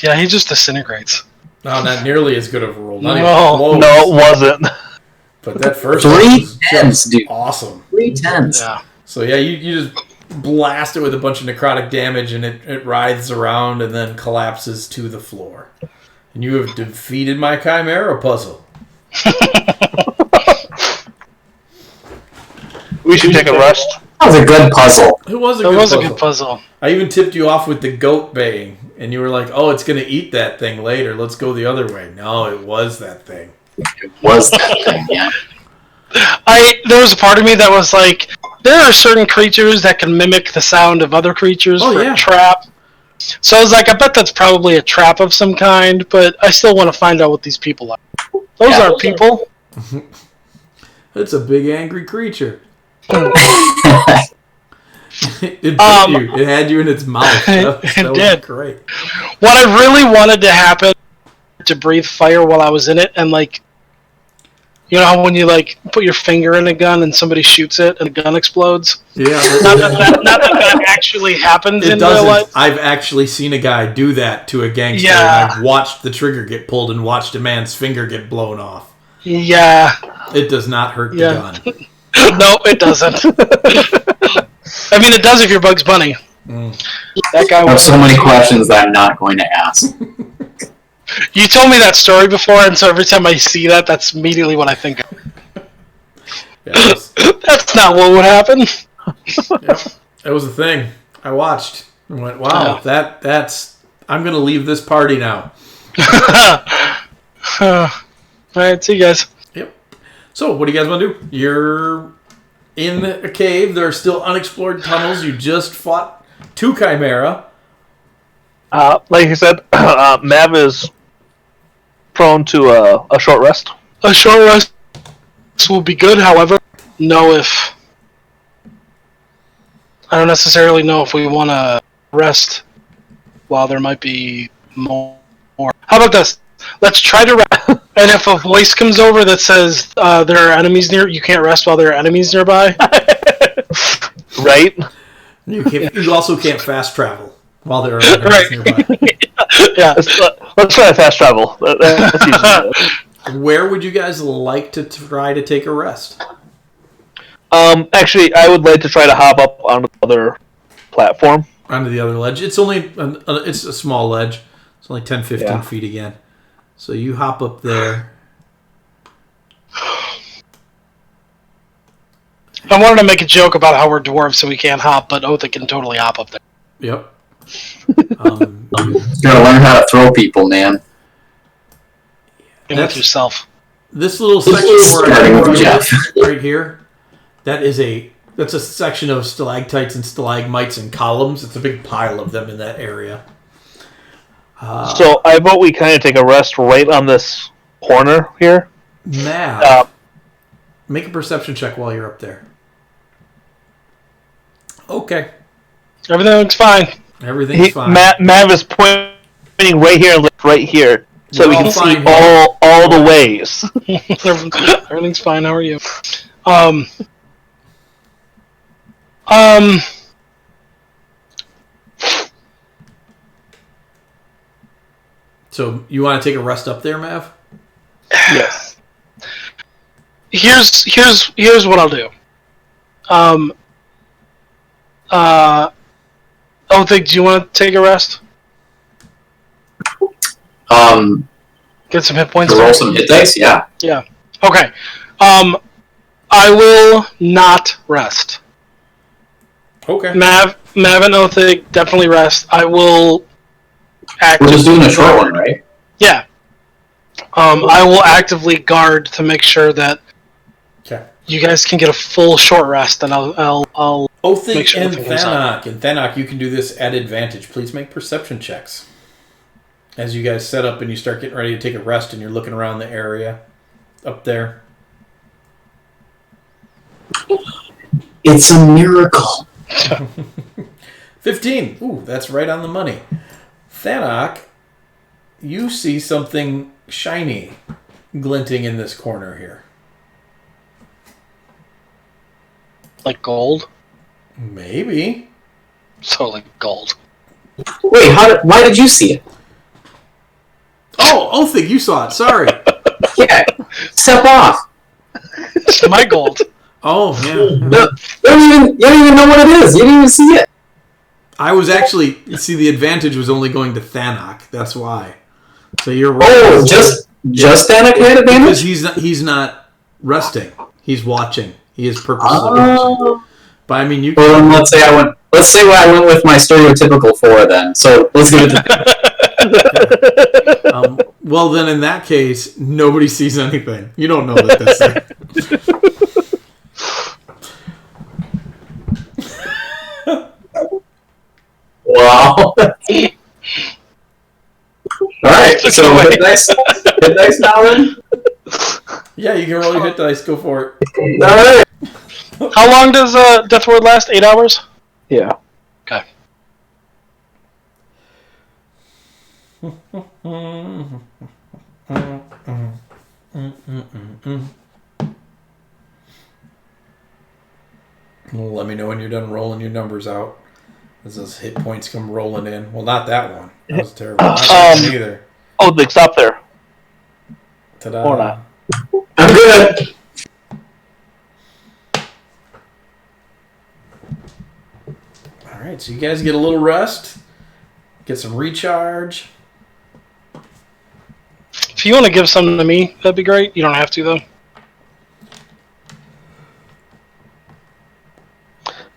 [SPEAKER 1] Yeah, he just disintegrates.
[SPEAKER 2] No, not nearly as good of a roll. Not even
[SPEAKER 1] No.
[SPEAKER 2] close.
[SPEAKER 3] No, it wasn't.
[SPEAKER 2] But that first
[SPEAKER 4] 3
[SPEAKER 2] one was
[SPEAKER 4] tens,
[SPEAKER 2] just
[SPEAKER 4] dude.
[SPEAKER 2] awesome.
[SPEAKER 4] 3 tens.
[SPEAKER 1] Yeah.
[SPEAKER 2] So yeah, you just blast it with a bunch of necrotic damage, and it writhes around and then collapses to the floor. And you have defeated my Chimera puzzle.
[SPEAKER 3] We should take a rest.
[SPEAKER 4] That was a good puzzle.
[SPEAKER 2] It was a
[SPEAKER 1] That
[SPEAKER 2] good
[SPEAKER 1] was a
[SPEAKER 2] puzzle.
[SPEAKER 1] good puzzle.
[SPEAKER 2] I even tipped you off with the goat baying, and you were like, "Oh, it's gonna eat that thing later. Let's go the other way." No, it was that thing.
[SPEAKER 4] It was that thing, yeah.
[SPEAKER 1] There was a part of me that was like, there are certain creatures that can mimic the sound of other creatures
[SPEAKER 2] Oh,
[SPEAKER 1] for
[SPEAKER 2] yeah.
[SPEAKER 1] a trap. So I was like, I bet that's probably a trap of some kind, but I still want to find out what these people are. Those
[SPEAKER 4] Yeah.
[SPEAKER 1] aren't people.
[SPEAKER 2] It's a big angry creature. It bit you. It had you in its mouth. That
[SPEAKER 1] It
[SPEAKER 2] was
[SPEAKER 1] did.
[SPEAKER 2] great.
[SPEAKER 1] What I really wanted to happen to breathe fire while I was in it, and like, you know how when you like put your finger in a gun and somebody shoots it and the gun explodes?
[SPEAKER 2] Yeah.
[SPEAKER 1] Not that actually happens
[SPEAKER 2] It
[SPEAKER 1] in real
[SPEAKER 2] doesn't.
[SPEAKER 1] life.
[SPEAKER 2] I've actually seen a guy do that to a gangster.
[SPEAKER 1] Yeah.
[SPEAKER 2] And I've watched the trigger get pulled and watched a man's finger get blown off.
[SPEAKER 1] Yeah.
[SPEAKER 2] It does not hurt the
[SPEAKER 1] Yeah.
[SPEAKER 2] gun.
[SPEAKER 1] No, it doesn't. I mean, it does if you're Bugs Bunny. That guy
[SPEAKER 4] I have
[SPEAKER 1] was.
[SPEAKER 4] so many questions that I'm not going to ask.
[SPEAKER 1] You told me that story before, and so every time I see that, that's immediately what I think of.
[SPEAKER 2] Yeah, it was,
[SPEAKER 1] That's not what would happen.
[SPEAKER 2] yep, it was a thing. I watched and went, "Wow, that's." I'm gonna leave this party now.
[SPEAKER 1] Alright, see you guys.
[SPEAKER 2] Yep. So, what do you guys want to do? You're in a cave. There are still unexplored tunnels. You just fought 2 Chimera.
[SPEAKER 3] Like I said, Mav is prone to a short rest.
[SPEAKER 1] A short rest will be good, however, I don't necessarily know if we want to rest while there might be more. How about this? Let's try to rest, and if a voice comes over that says there are enemies near, you can't rest while there are enemies nearby.
[SPEAKER 3] Right?
[SPEAKER 2] You also can't fast travel while there are enemies
[SPEAKER 1] Right.
[SPEAKER 2] nearby.
[SPEAKER 1] Yeah.
[SPEAKER 3] Let's try fast travel. That's easy.
[SPEAKER 2] Where would you guys like to try to take a rest?
[SPEAKER 3] Actually, I would like to try to hop up on the other platform.
[SPEAKER 2] Onto the other ledge. It's only it's a small ledge. It's only 10, 15
[SPEAKER 3] Yeah.
[SPEAKER 2] feet again. So you hop up there.
[SPEAKER 1] I wanted to make a joke about how we're dwarves so we can't hop, but Otha can totally hop up there.
[SPEAKER 2] Yep.
[SPEAKER 4] You gotta learn how to throw people, man.
[SPEAKER 1] With
[SPEAKER 2] That's-
[SPEAKER 1] yourself.
[SPEAKER 2] This little section
[SPEAKER 4] Starting with
[SPEAKER 2] where
[SPEAKER 4] Jeff.
[SPEAKER 2] right here, that's a section of stalactites and stalagmites and columns. It's a big pile of them in that area.
[SPEAKER 3] So I vote we kind of take a rest right on this corner here.
[SPEAKER 2] Now, make a perception check while you're up there. Okay,
[SPEAKER 1] Everything looks fine.
[SPEAKER 2] everything's fine.
[SPEAKER 3] Mav is pointing right here and right here, so
[SPEAKER 2] We're
[SPEAKER 3] we
[SPEAKER 2] all
[SPEAKER 3] can see
[SPEAKER 2] fine here.
[SPEAKER 3] all the ways.
[SPEAKER 1] Everything's fine. How are you?
[SPEAKER 2] So you want to take a rest up there, Mav?
[SPEAKER 3] Yes.
[SPEAKER 1] Here's what I'll do. Othig, do you want to take a rest? Get some hit points.
[SPEAKER 4] To roll some hit dice, yeah.
[SPEAKER 1] Yeah. Okay. I will not rest.
[SPEAKER 2] Okay.
[SPEAKER 1] Mav and Othig definitely rest. I will
[SPEAKER 4] We're just doing a short one, right?
[SPEAKER 1] Yeah. I will actively guard to make sure that you guys can get a full short rest, and I'll
[SPEAKER 2] Othig
[SPEAKER 1] make sure
[SPEAKER 2] and
[SPEAKER 1] nothing comes out.
[SPEAKER 2] Thanok. And Thanok, you can do this at advantage. Please make perception checks. As you guys set up and you start getting ready to take a rest and you're looking around the area up there.
[SPEAKER 4] It's a miracle.
[SPEAKER 2] 15. Ooh, that's right on the money. Thanok, you see something shiny glinting in this corner here.
[SPEAKER 1] Like gold?
[SPEAKER 2] Maybe.
[SPEAKER 1] So like gold.
[SPEAKER 4] Wait, why did you see it?
[SPEAKER 2] Oh, Othig, you saw it. Sorry.
[SPEAKER 4] Yeah, step off.
[SPEAKER 1] It's my gold.
[SPEAKER 2] Oh, yeah.
[SPEAKER 4] No, you don't even know what it is. You didn't even see it.
[SPEAKER 2] I was actually... See, the advantage was only going to Thanok. That's why. So you're right.
[SPEAKER 4] Oh, just Thanok had
[SPEAKER 2] Because
[SPEAKER 4] advantage?
[SPEAKER 2] he's not resting. He's watching. He is purposely watching. But I mean, you
[SPEAKER 4] Well, then let's say I went with my stereotypical 4 then. So let's give it to
[SPEAKER 2] well, then in that case, nobody sees anything. You don't know that that's there.
[SPEAKER 4] Wow. Alright, so hit dice now then?
[SPEAKER 2] Yeah, you can roll your hit dice. Go for it.
[SPEAKER 4] Alright.
[SPEAKER 1] How long does Death Ward last? 8 hours?
[SPEAKER 3] Yeah.
[SPEAKER 1] Okay.
[SPEAKER 2] Let me know when you're done rolling your numbers out. As those hit points come rolling in. Well, not that one. That was terrible. Not that one either.
[SPEAKER 3] Oh, Nick, stop there.
[SPEAKER 2] Ta-da.
[SPEAKER 3] Or not.
[SPEAKER 4] I'm good.
[SPEAKER 2] Alright, so you guys get a little rest. Get some recharge.
[SPEAKER 1] If you want to give something to me, that'd be great. You don't have to, though.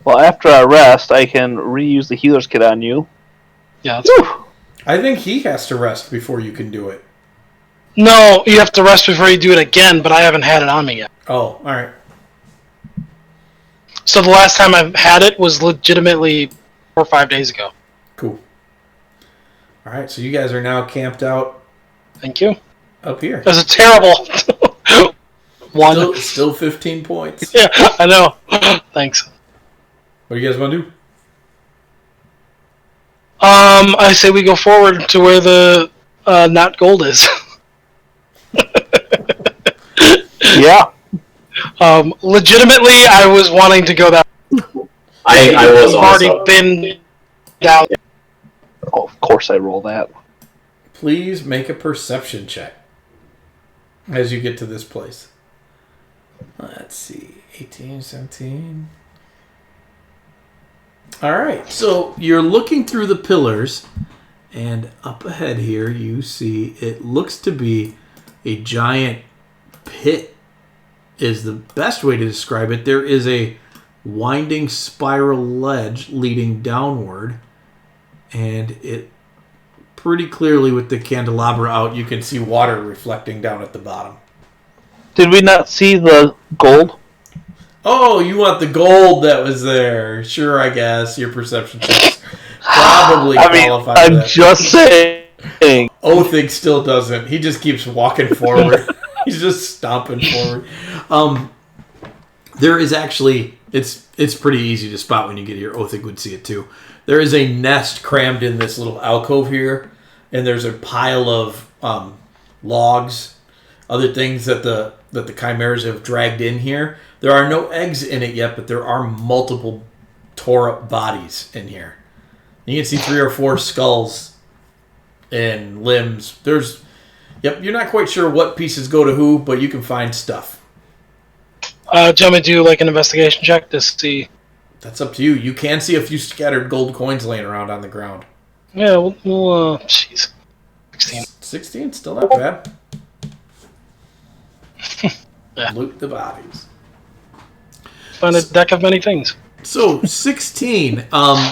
[SPEAKER 3] Well, after I rest, I can reuse the healer's kit on you.
[SPEAKER 1] Yeah, that's
[SPEAKER 3] Whew.
[SPEAKER 2] I think he has to rest before you can do it.
[SPEAKER 1] No, you have to rest before you do it again, but I haven't had it on me yet.
[SPEAKER 2] Oh, alright.
[SPEAKER 1] So the last time I've had it was legitimately 4 or 5 days ago.
[SPEAKER 2] Cool. Alright, so you guys are now camped out
[SPEAKER 1] Thank you.
[SPEAKER 2] up here.
[SPEAKER 1] That's a terrible one.
[SPEAKER 2] Still 15 points.
[SPEAKER 1] Yeah, I know. Thanks.
[SPEAKER 2] What do you guys want to do?
[SPEAKER 1] I say we go forward to where the not gold is.
[SPEAKER 3] Yeah.
[SPEAKER 1] Legitimately, I was wanting to go that.
[SPEAKER 4] I was
[SPEAKER 1] I've already
[SPEAKER 4] also.
[SPEAKER 1] been down.
[SPEAKER 3] Oh, of course I roll that.
[SPEAKER 2] Please make a perception check as you get to this place. Let's see. 18, 17. Alright, so you're looking through the pillars, and up ahead here you see it looks to be a giant pit, is the best way to describe it. There is a winding spiral ledge leading downward, and it pretty clearly with the candelabra out, you can see water reflecting down at the bottom.
[SPEAKER 3] Did we not see the gold?
[SPEAKER 2] Oh, you want the gold that was there. Sure, I guess. Your perception checks probably qualify
[SPEAKER 3] I'm
[SPEAKER 2] that.
[SPEAKER 3] just saying.
[SPEAKER 2] Othig still doesn't. He just keeps walking forward. He's just stomping forward. There is actually... It's pretty easy to spot when you get here. Othig would see it too. There is a nest crammed in this little alcove here, and there's a pile of logs, other things that the chimeras have dragged in here. There are no eggs in it yet, but there are multiple tore up bodies in here. You can see 3 or 4 skulls and limbs. You're not quite sure what pieces go to who, but you can find stuff.
[SPEAKER 1] Do you want me to do like an investigation check to see?
[SPEAKER 2] That's up to you. You can see a few scattered gold coins laying around on the ground.
[SPEAKER 1] Yeah, we'll jeez. 16.
[SPEAKER 2] 16? Still not bad.
[SPEAKER 1] Yeah.
[SPEAKER 2] Loot the bodies.
[SPEAKER 1] Find a deck of many things.
[SPEAKER 2] So, 16,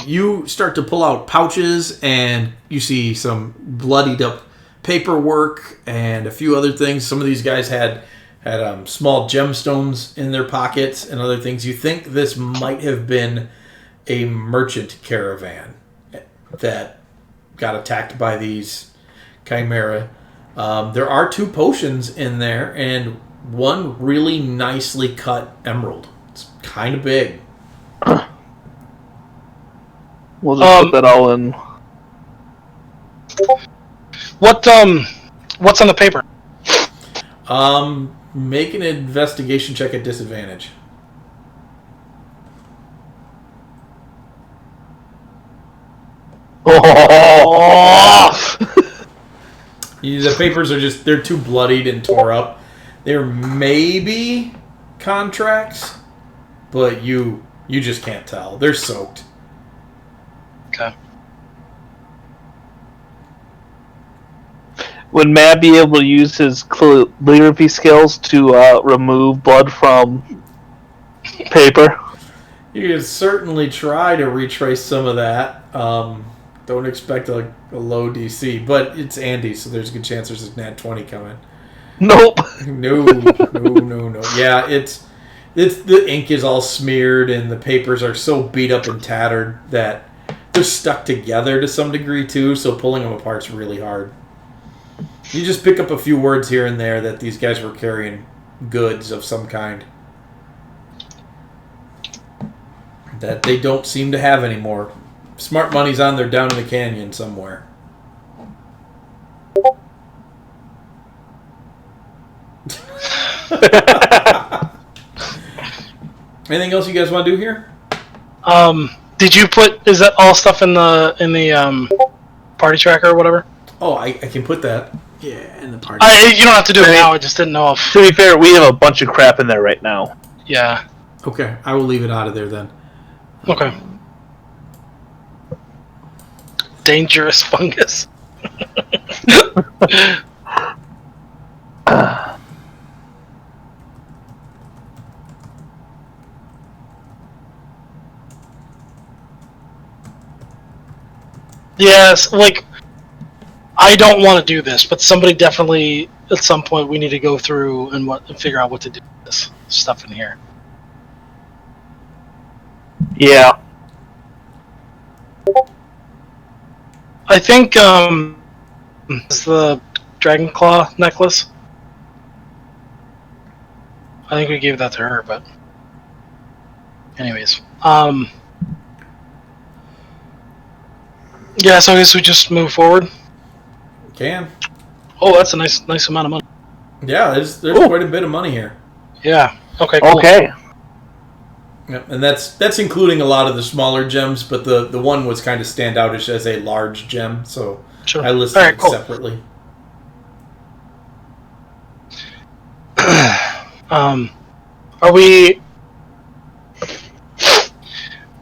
[SPEAKER 2] you start to pull out pouches, and you see some bloodied up paperwork and a few other things. Some of these guys had small gemstones in their pockets and other things. You think this might have been a merchant caravan that got attacked by these chimera. There are 2 potions in there and one really nicely cut emerald. It's kind of big.
[SPEAKER 3] We'll just put that all in.
[SPEAKER 1] What's on the paper?
[SPEAKER 2] Make an investigation check at disadvantage. The papers are they're too bloodied and tore up. There may be contracts, but you just can't tell. They're soaked.
[SPEAKER 1] Okay.
[SPEAKER 3] Would Matt be able to use his calligraphy skills to remove blood from paper?
[SPEAKER 2] You can certainly try to retrace some of that. Don't expect a low DC, but it's Andy, so there's a good chance there's a nat 20 coming.
[SPEAKER 3] Nope.
[SPEAKER 2] No. Yeah, it's the ink is all smeared and the papers are so beat up and tattered that they're stuck together to some degree too. So pulling them apart's really hard. You just pick up a few words here and there that these guys were carrying goods of some kind that they don't seem to have anymore. Smart money's on there down in the canyon somewhere. Anything else you guys want to do here?
[SPEAKER 1] Did you put? Is that all stuff in the party tracker or whatever?
[SPEAKER 2] Oh, I can put that. Yeah, in the party.
[SPEAKER 1] You don't have to do it now. I just didn't know if.
[SPEAKER 3] To be fair, we have a bunch of crap in there right now.
[SPEAKER 1] Yeah.
[SPEAKER 2] Okay, I will leave it out of there then.
[SPEAKER 1] Okay. Dangerous fungus. Yes, like, I don't want to do this, but somebody definitely, at some point, we need to go through and figure out what to do with this stuff in here.
[SPEAKER 3] Yeah.
[SPEAKER 1] I think, is the Dragon Claw necklace? I think we gave that to her, but... Anyways, yeah, so I guess we just move forward.
[SPEAKER 2] Can.
[SPEAKER 1] Oh, that's a nice amount of money.
[SPEAKER 2] Yeah, there's quite a bit of money here.
[SPEAKER 1] Yeah. Okay. Cool.
[SPEAKER 3] Okay.
[SPEAKER 2] Yep, and that's including a lot of the smaller gems, but the one was kind of stand out as a large gem, so
[SPEAKER 1] Sure.
[SPEAKER 2] I listed
[SPEAKER 1] Alright,
[SPEAKER 2] it
[SPEAKER 1] cool.
[SPEAKER 2] separately.
[SPEAKER 1] Are we?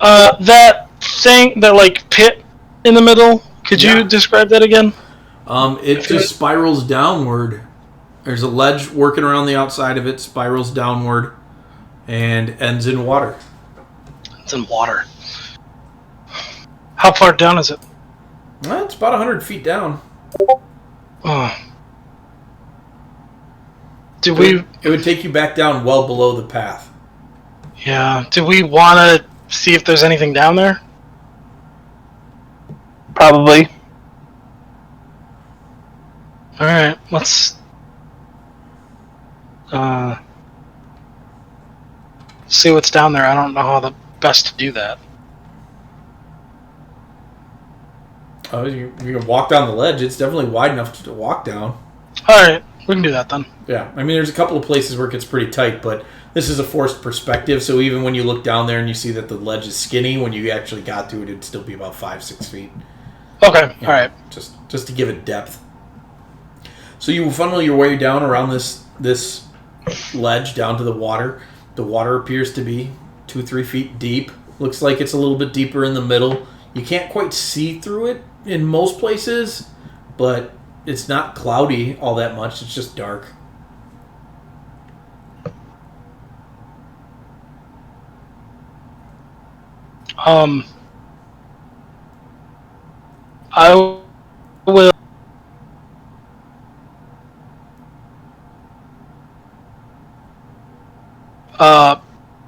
[SPEAKER 1] That thing, that like pit in the middle. Could
[SPEAKER 2] Yeah.
[SPEAKER 1] you describe that again?
[SPEAKER 2] It just spirals downward. There's a ledge working around the outside of it, spirals downward, and ends in water.
[SPEAKER 1] It's in water. How far down is it?
[SPEAKER 2] Well, it's about 100 feet down.
[SPEAKER 1] Oh. Do we?
[SPEAKER 2] It would take you back down well below the path.
[SPEAKER 1] Yeah. Do we want to see if there's anything down there?
[SPEAKER 3] Probably.
[SPEAKER 1] All right. Let's. See what's down there. I don't know how the best to do that.
[SPEAKER 2] Oh, you can walk down the ledge. It's definitely wide enough to walk down.
[SPEAKER 1] All right, we can do that then.
[SPEAKER 2] Yeah, I mean, there's a couple of places where it gets pretty tight, but this is a forced perspective, so even when you look down there and you see that the ledge is skinny, when you actually got to it, it'd still be about 5-6 feet.
[SPEAKER 1] Okay.
[SPEAKER 2] Yeah,
[SPEAKER 1] All right.
[SPEAKER 2] just to give it depth. So you funnel your way down around this ledge down to the water. The water appears to be 2-3 feet deep. Looks like it's a little bit deeper in the middle. You can't quite see through it in most places, but it's not cloudy all that much. It's just dark.
[SPEAKER 1] I will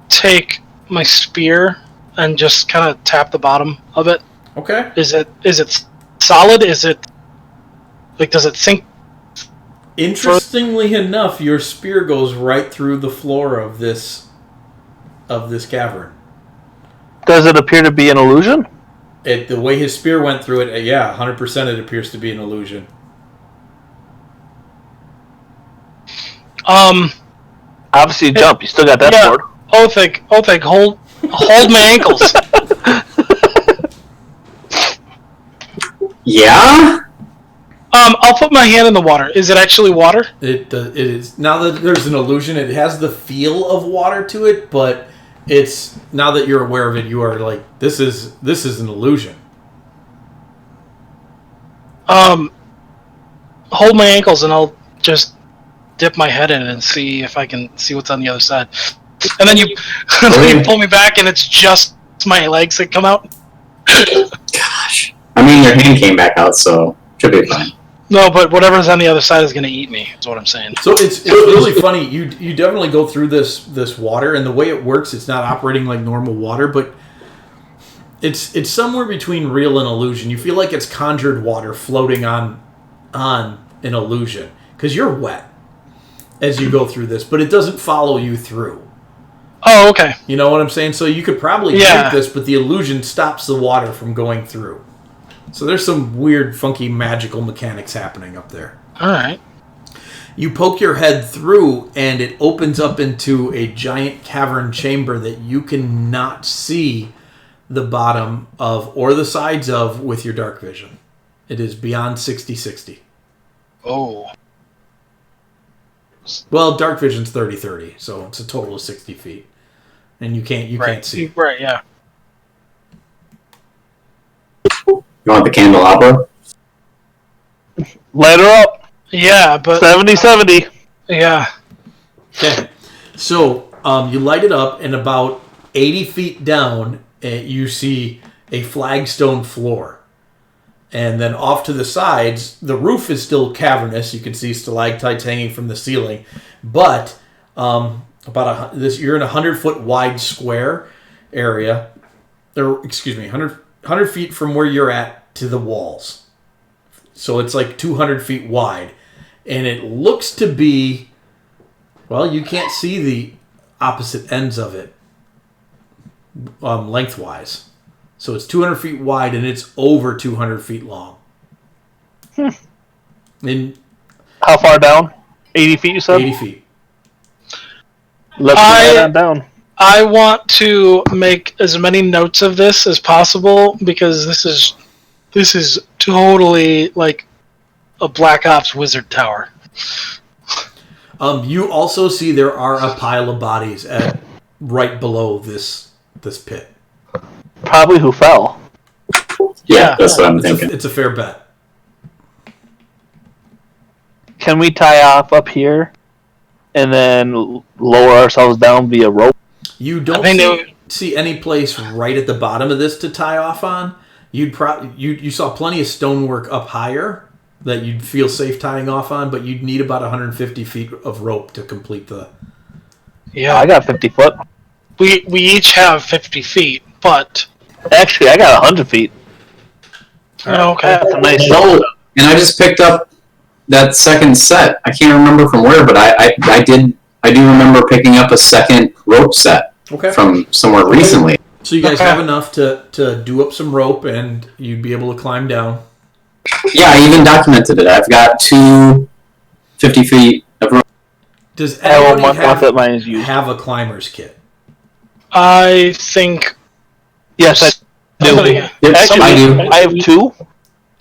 [SPEAKER 1] take my spear and just kind of tap the bottom of it.
[SPEAKER 2] Okay.
[SPEAKER 1] Is it solid? Is it like, does it sink?
[SPEAKER 2] Interestingly enough, your spear goes right through the floor of this cavern.
[SPEAKER 3] Does it appear to be an illusion?
[SPEAKER 2] The way his spear went through it, 100% it appears to be an illusion.
[SPEAKER 3] Obviously, you jump. You still got that sword.
[SPEAKER 1] Otheg, hold my ankles.
[SPEAKER 4] Yeah?
[SPEAKER 1] I'll put my hand in the water. Is it actually water?
[SPEAKER 2] It is. Now that there's an illusion, it has the feel of water to it, but it's, now that you're aware of it, you are like, this is an illusion.
[SPEAKER 1] Hold my ankles and I'll just dip my head in and see if I can see what's on the other side. And then you pull me back and it's just my legs that come out.
[SPEAKER 4] Gosh. I mean, your hand came back out, so should be fine.
[SPEAKER 1] No, but whatever's on the other side is going to eat me, is what I'm saying.
[SPEAKER 2] So it's really funny. You definitely go through this water, and the way it works, it's not operating like normal water, but it's somewhere between real and illusion. You feel like it's conjured water floating on an illusion, because you're wet as you go through this, but it doesn't follow you through.
[SPEAKER 1] Oh, okay.
[SPEAKER 2] You know what I'm saying? So you could probably drink this, but the illusion stops the water from going through. So there's some weird, funky, magical mechanics happening up there.
[SPEAKER 1] All right.
[SPEAKER 2] You poke your head through, and it opens up into a giant cavern chamber that you cannot see the bottom of or the sides of with your dark vision. It is beyond 60-60.
[SPEAKER 1] Oh.
[SPEAKER 2] Well, dark vision's 30-30, so it's a total of 60 feet. And you can't see.
[SPEAKER 1] Right, yeah.
[SPEAKER 4] You want the candelabra?
[SPEAKER 3] Light her up.
[SPEAKER 1] Yeah, but
[SPEAKER 3] 70-70.
[SPEAKER 1] Yeah.
[SPEAKER 2] Okay. So you light it up, and about 80 feet down, you see a flagstone floor. And then off to the sides, the roof is still cavernous. You can see stalactites hanging from the ceiling. But you're in a 100-foot wide square area. Or, excuse me, 100 feet from where you're at to the walls. So it's like 200 feet wide. And it looks to be, well, you can't see the opposite ends of it lengthwise. So it's 200 feet wide and it's over 200 feet long. And
[SPEAKER 3] how far down? 80 feet, you said?
[SPEAKER 2] 80 feet.
[SPEAKER 3] Let's go that down.
[SPEAKER 1] I want to make as many notes of this as possible because this is totally like a Black Ops wizard tower.
[SPEAKER 2] You also see there are a pile of bodies right below this pit.
[SPEAKER 3] Probably who fell.
[SPEAKER 4] Yeah, that's what I'm thinking.
[SPEAKER 2] It's a fair bet.
[SPEAKER 3] Can we tie off up here and then lower ourselves down via rope?
[SPEAKER 2] You don't see any place right at the bottom of this to tie off on. You saw plenty of stonework up higher that you'd feel safe tying off on, but you'd need about 150 feet of rope to complete the...
[SPEAKER 1] Yeah.
[SPEAKER 3] I got 50 foot.
[SPEAKER 1] We each have 50 feet, but...
[SPEAKER 3] Actually, I got 100 feet.
[SPEAKER 1] Oh, okay.
[SPEAKER 3] That's a nice
[SPEAKER 4] No, and I just picked up that second set. I can't remember from where, but I do remember picking up a second rope set from somewhere recently.
[SPEAKER 2] So you guys have enough to do up some rope, and you'd be able to climb down.
[SPEAKER 4] Yeah, I even documented it. I've got 50 feet of rope.
[SPEAKER 2] Does anybody have a climber's kit?
[SPEAKER 1] I think...
[SPEAKER 3] Yes, I do.
[SPEAKER 4] Yes, I do.
[SPEAKER 3] I have two.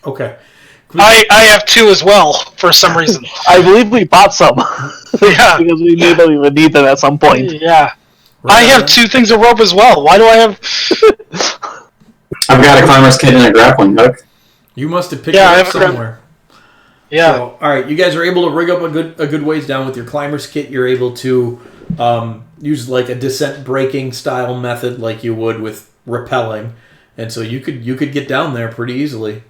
[SPEAKER 2] Okay.
[SPEAKER 1] I have 2 as well for some reason.
[SPEAKER 3] I believe we bought some.
[SPEAKER 1] Yeah.
[SPEAKER 3] Because we may not even need them at some point.
[SPEAKER 1] Yeah.
[SPEAKER 2] Right
[SPEAKER 1] I have
[SPEAKER 2] on.
[SPEAKER 1] 2 things of rope as well. Why do I have...
[SPEAKER 4] I've got a climber's kit and a grappling hook.
[SPEAKER 2] You must have picked
[SPEAKER 1] Yeah, I
[SPEAKER 2] it up
[SPEAKER 1] have a gra-
[SPEAKER 2] somewhere.
[SPEAKER 1] Yeah.
[SPEAKER 2] So, all right, you guys are able to rig up a good ways down with your climber's kit. You're able to use like a descent braking style method, like you would with rappelling, and so you could get down there pretty easily.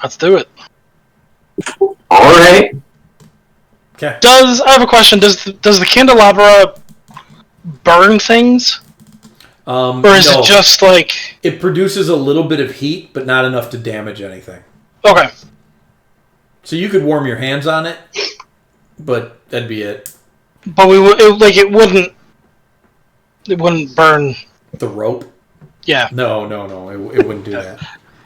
[SPEAKER 1] Let's do it.
[SPEAKER 4] All right.
[SPEAKER 2] Okay.
[SPEAKER 1] I have a question. Does the candelabra burn things? Or is
[SPEAKER 2] No.
[SPEAKER 1] it just like...
[SPEAKER 2] It produces a little bit of heat, but not enough to damage anything.
[SPEAKER 1] Okay.
[SPEAKER 2] So you could warm your hands on it, but that'd be it.
[SPEAKER 1] But it wouldn't burn...
[SPEAKER 2] The rope?
[SPEAKER 1] Yeah.
[SPEAKER 2] No, it wouldn't do that.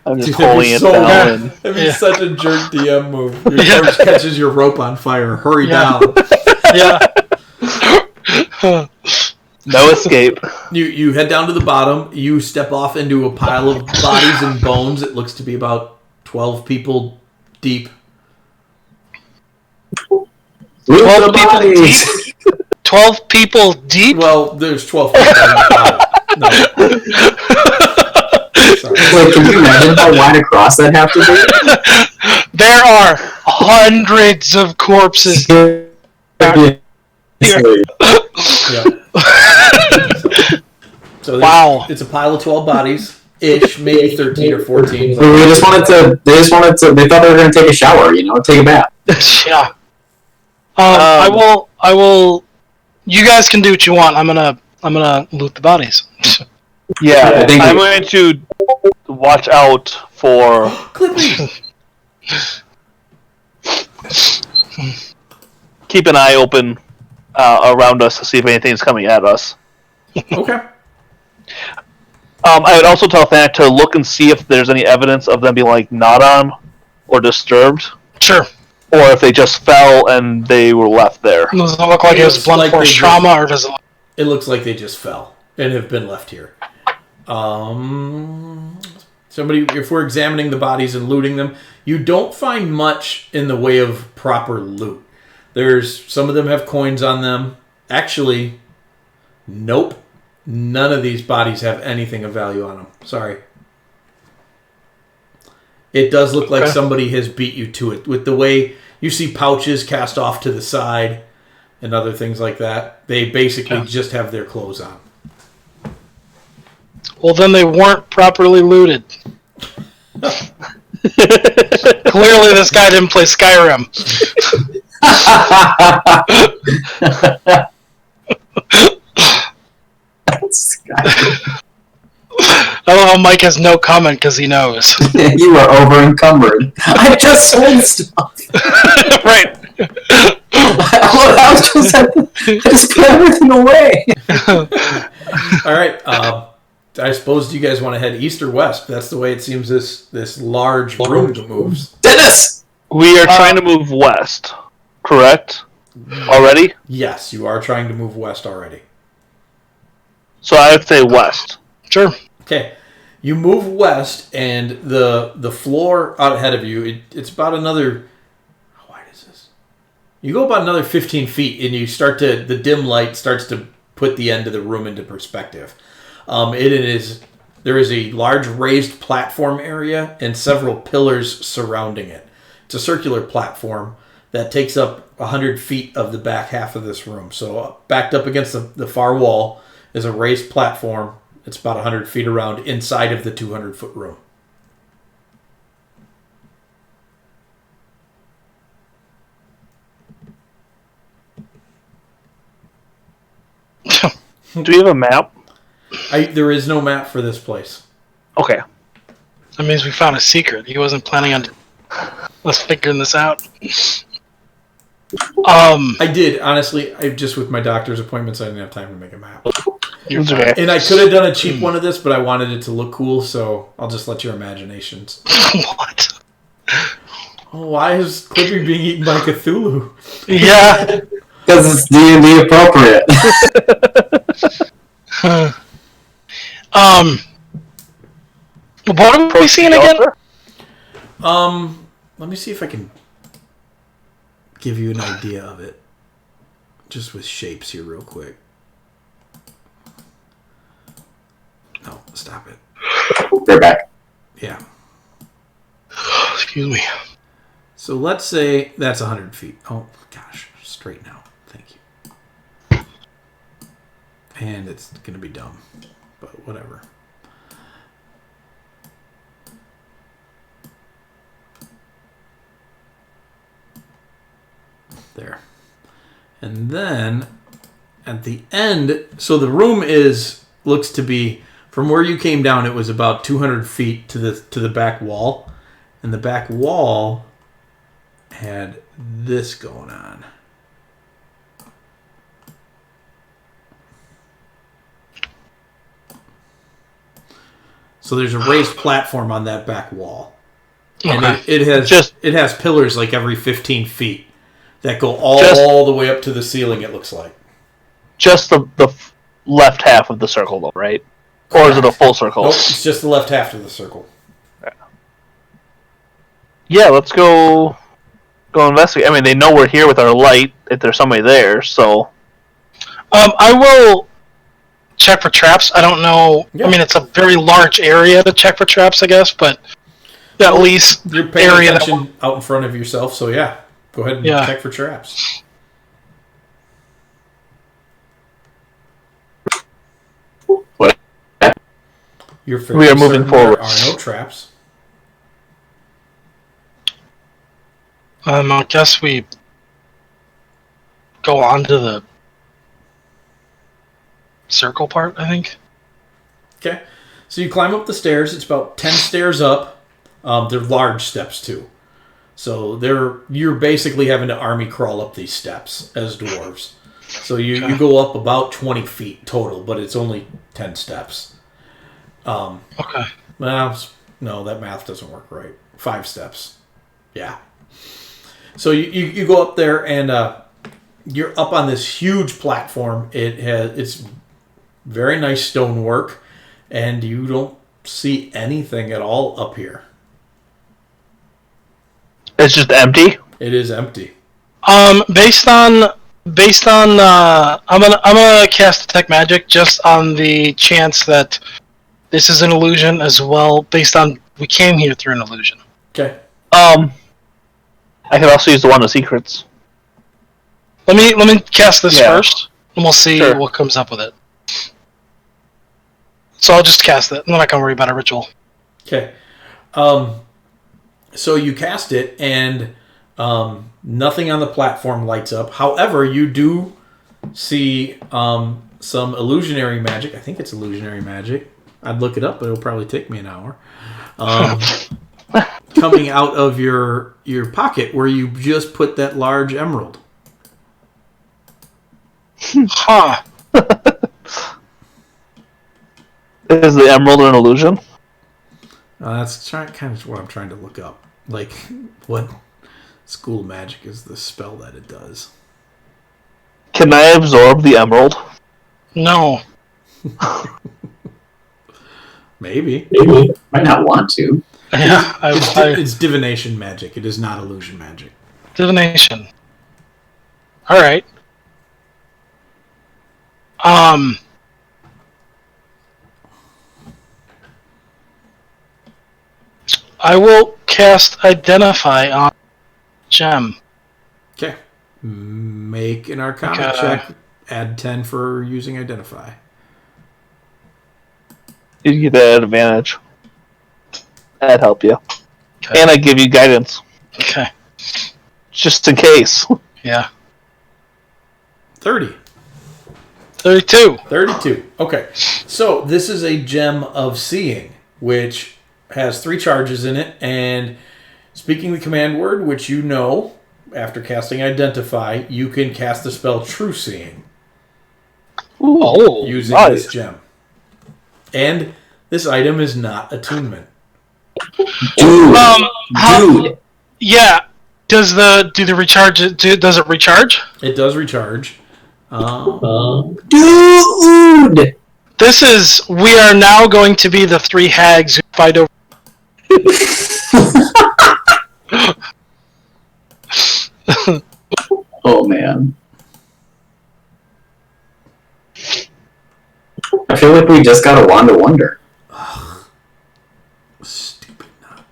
[SPEAKER 3] I'm just
[SPEAKER 2] Dude, that'd
[SPEAKER 3] holding
[SPEAKER 2] be
[SPEAKER 3] it
[SPEAKER 2] so
[SPEAKER 3] down.
[SPEAKER 2] bad.
[SPEAKER 3] And
[SPEAKER 2] That'd be
[SPEAKER 1] Yeah.
[SPEAKER 2] such a jerk DM move. Your
[SPEAKER 1] Yeah.
[SPEAKER 2] coach catches your rope on fire. Hurry
[SPEAKER 1] Yeah.
[SPEAKER 2] down.
[SPEAKER 1] Yeah.
[SPEAKER 3] no escape.
[SPEAKER 2] You head down to the bottom. You step off into a pile of bodies and bones. It looks to be about 12 people deep.
[SPEAKER 1] 12 people deep? 12 people deep?
[SPEAKER 2] Well, there's 12 people on the bottom. No. Sorry.
[SPEAKER 4] Wait, can you imagine how wide across that have to be?
[SPEAKER 1] There are hundreds of corpses.
[SPEAKER 2] Yeah. So
[SPEAKER 1] Wow.
[SPEAKER 2] it's a pile of 12 bodies ish, maybe 13 or 14.
[SPEAKER 4] They thought they were going to take a shower, take a bath.
[SPEAKER 1] Yeah. I will. You guys can do what you want. I'm gonna loot the bodies.
[SPEAKER 3] Yeah,
[SPEAKER 4] I think
[SPEAKER 3] I'm going to watch out for...
[SPEAKER 2] Clippy!
[SPEAKER 3] Keep an eye open around us to see if anything's coming at us.
[SPEAKER 2] Okay.
[SPEAKER 3] I would also tell Thanac to look and see if there's any evidence of them being like gnawed on or disturbed,
[SPEAKER 1] Sure.
[SPEAKER 3] or if they just fell and they were left there.
[SPEAKER 1] Does it look like it was
[SPEAKER 2] Looks
[SPEAKER 1] blunt
[SPEAKER 2] like
[SPEAKER 1] force
[SPEAKER 2] they
[SPEAKER 1] trauma, or does it?
[SPEAKER 2] It looks like they just fell and have been left here. Somebody, if we're examining the bodies and looting them, you don't find much in the way of proper loot. Some of them have coins on them. Actually, nope. None of these bodies have anything of value on them. Sorry. It does look like somebody has beat you to it. With the way you see pouches cast off to the side and other things like that, they basically just have their clothes on.
[SPEAKER 1] Well, then they weren't properly looted. Clearly, this guy didn't play Skyrim. I love how Mike has no comment because he knows.
[SPEAKER 4] You are over encumbered. I just sold stuff.
[SPEAKER 1] Right.
[SPEAKER 4] I just put everything away.
[SPEAKER 2] All right. I suppose you guys want to head east or west. That's the way it seems this large room moves.
[SPEAKER 4] Dennis!
[SPEAKER 3] We are trying to move west, correct? Already?
[SPEAKER 2] Yes, you are trying to move west already.
[SPEAKER 3] So I would say west.
[SPEAKER 1] Sure.
[SPEAKER 2] Okay. You move west, and the floor out ahead of you, it's about another... How wide is this? You go about another 15 feet, and the dim light starts to put the end of the room into perspective. There is a large raised platform area and several pillars surrounding it. It's a circular platform that takes up 100 feet of the back half of this room. So backed up against the far wall is a raised platform. It's about 100 feet around inside of the 200-foot room.
[SPEAKER 3] Do you have a map?
[SPEAKER 2] There is no map for this place.
[SPEAKER 3] Okay.
[SPEAKER 1] That means we found a secret. He wasn't planning on us figuring this out.
[SPEAKER 2] I did, honestly. Just with my doctor's appointments, I didn't have time to make a map.
[SPEAKER 1] You're
[SPEAKER 3] It's
[SPEAKER 1] fine.
[SPEAKER 3] okay.
[SPEAKER 2] And I could have done a cheap one of this, but I wanted it to look cool, so I'll just let your imaginations.
[SPEAKER 1] What?
[SPEAKER 2] Oh, why is Clippy being eaten by Cthulhu?
[SPEAKER 1] Yeah.
[SPEAKER 4] Because it's D&D appropriate.
[SPEAKER 1] What are we seeing again?
[SPEAKER 2] Let me see if I can give you an idea of it. Just with shapes here real quick. No, stop it.
[SPEAKER 4] They're back.
[SPEAKER 2] Yeah.
[SPEAKER 1] Excuse me.
[SPEAKER 2] So let's say that's 100 feet. Oh, gosh. Straight now. Thank you. And it's going to be dumb. But whatever. There. And then at the end, so the room looks to be, from where you came down, it was about 200 feet to the back wall. And the back wall had this going on. So there's a raised platform on that back wall. And
[SPEAKER 1] Okay.
[SPEAKER 2] it has pillars like every 15 feet that go all the way up to the ceiling, it looks like.
[SPEAKER 3] Just the left half of the circle, though, right? Or is it a full circle?
[SPEAKER 2] Nope, it's just the left half of the circle.
[SPEAKER 3] Yeah, let's go investigate. I mean, they know we're here with our light if there's somebody there, so...
[SPEAKER 1] I will check for traps. I don't know.
[SPEAKER 2] Yeah.
[SPEAKER 1] I mean, it's a very large area to check for traps, I guess, but at least
[SPEAKER 2] You're paying
[SPEAKER 1] area
[SPEAKER 2] attention out in front of yourself, so yeah. Go ahead and check for traps.
[SPEAKER 4] What?
[SPEAKER 2] You're
[SPEAKER 3] We are moving forward.
[SPEAKER 2] There are no traps.
[SPEAKER 1] I guess we go on to the circle part, I think.
[SPEAKER 2] Okay. So you climb up the stairs. It's about 10 stairs up. They're large steps, too. So you're basically having to army crawl up these steps as dwarves. So you go up about 20 feet total, but it's only 10 steps.
[SPEAKER 1] Okay.
[SPEAKER 2] Well, no, that math doesn't work right. 5 steps. Yeah. So you go up there and you're up on this huge platform. It's very nice stonework, and you don't see anything at all up here.
[SPEAKER 3] It's just empty?
[SPEAKER 2] It is empty.
[SPEAKER 1] Based on I'm gonna cast detect magic just on the chance that this is an illusion as well, based on we came here through an illusion.
[SPEAKER 2] Okay.
[SPEAKER 3] I could also use the wand of secrets.
[SPEAKER 1] Let me cast this
[SPEAKER 3] Yeah.
[SPEAKER 1] first, and we'll see
[SPEAKER 3] Sure.
[SPEAKER 1] what comes up with it. So I'll just cast it, and then I can worry about a ritual.
[SPEAKER 2] Okay. So you cast it, and nothing on the platform lights up. However, you do see some illusionary magic. I think it's illusionary magic. I'd look it up, but it'll probably take me an hour. Coming out of your pocket where you just put that large emerald.
[SPEAKER 1] Huh.
[SPEAKER 3] Is the emerald an illusion?
[SPEAKER 2] That's kind of what I'm trying to look up. Like, what school magic is the spell that it does?
[SPEAKER 3] Can I absorb the emerald?
[SPEAKER 1] No.
[SPEAKER 2] Maybe.
[SPEAKER 4] Might not want to.
[SPEAKER 1] Yeah.
[SPEAKER 2] It's divination magic. It is not illusion magic.
[SPEAKER 1] Divination. All right. I will cast Identify on Gem.
[SPEAKER 2] Okay. Make an Arcana
[SPEAKER 1] Okay.
[SPEAKER 2] check. Add 10 for using Identify.
[SPEAKER 3] You get that advantage. That'd help you.
[SPEAKER 1] Okay.
[SPEAKER 3] And I give you guidance.
[SPEAKER 1] Okay.
[SPEAKER 3] Just in case.
[SPEAKER 1] Yeah.
[SPEAKER 2] 30.
[SPEAKER 1] 32.
[SPEAKER 2] 32. Okay. So this is a gem of seeing, which has 3 charges in it, and speaking the command word, which you know, after casting Identify, you can cast the spell True Seeing
[SPEAKER 1] Oh.
[SPEAKER 2] using
[SPEAKER 3] nice.
[SPEAKER 2] this gem. And this item is not attunement.
[SPEAKER 4] Dude. Dude.
[SPEAKER 1] Yeah. Does the recharge? Does it recharge?
[SPEAKER 2] It does recharge.
[SPEAKER 4] Dude.
[SPEAKER 1] We are now going to be the 3 hags who fight over
[SPEAKER 4] Oh man. I feel like we just got a Wand of Wonder.
[SPEAKER 2] Stupid knot.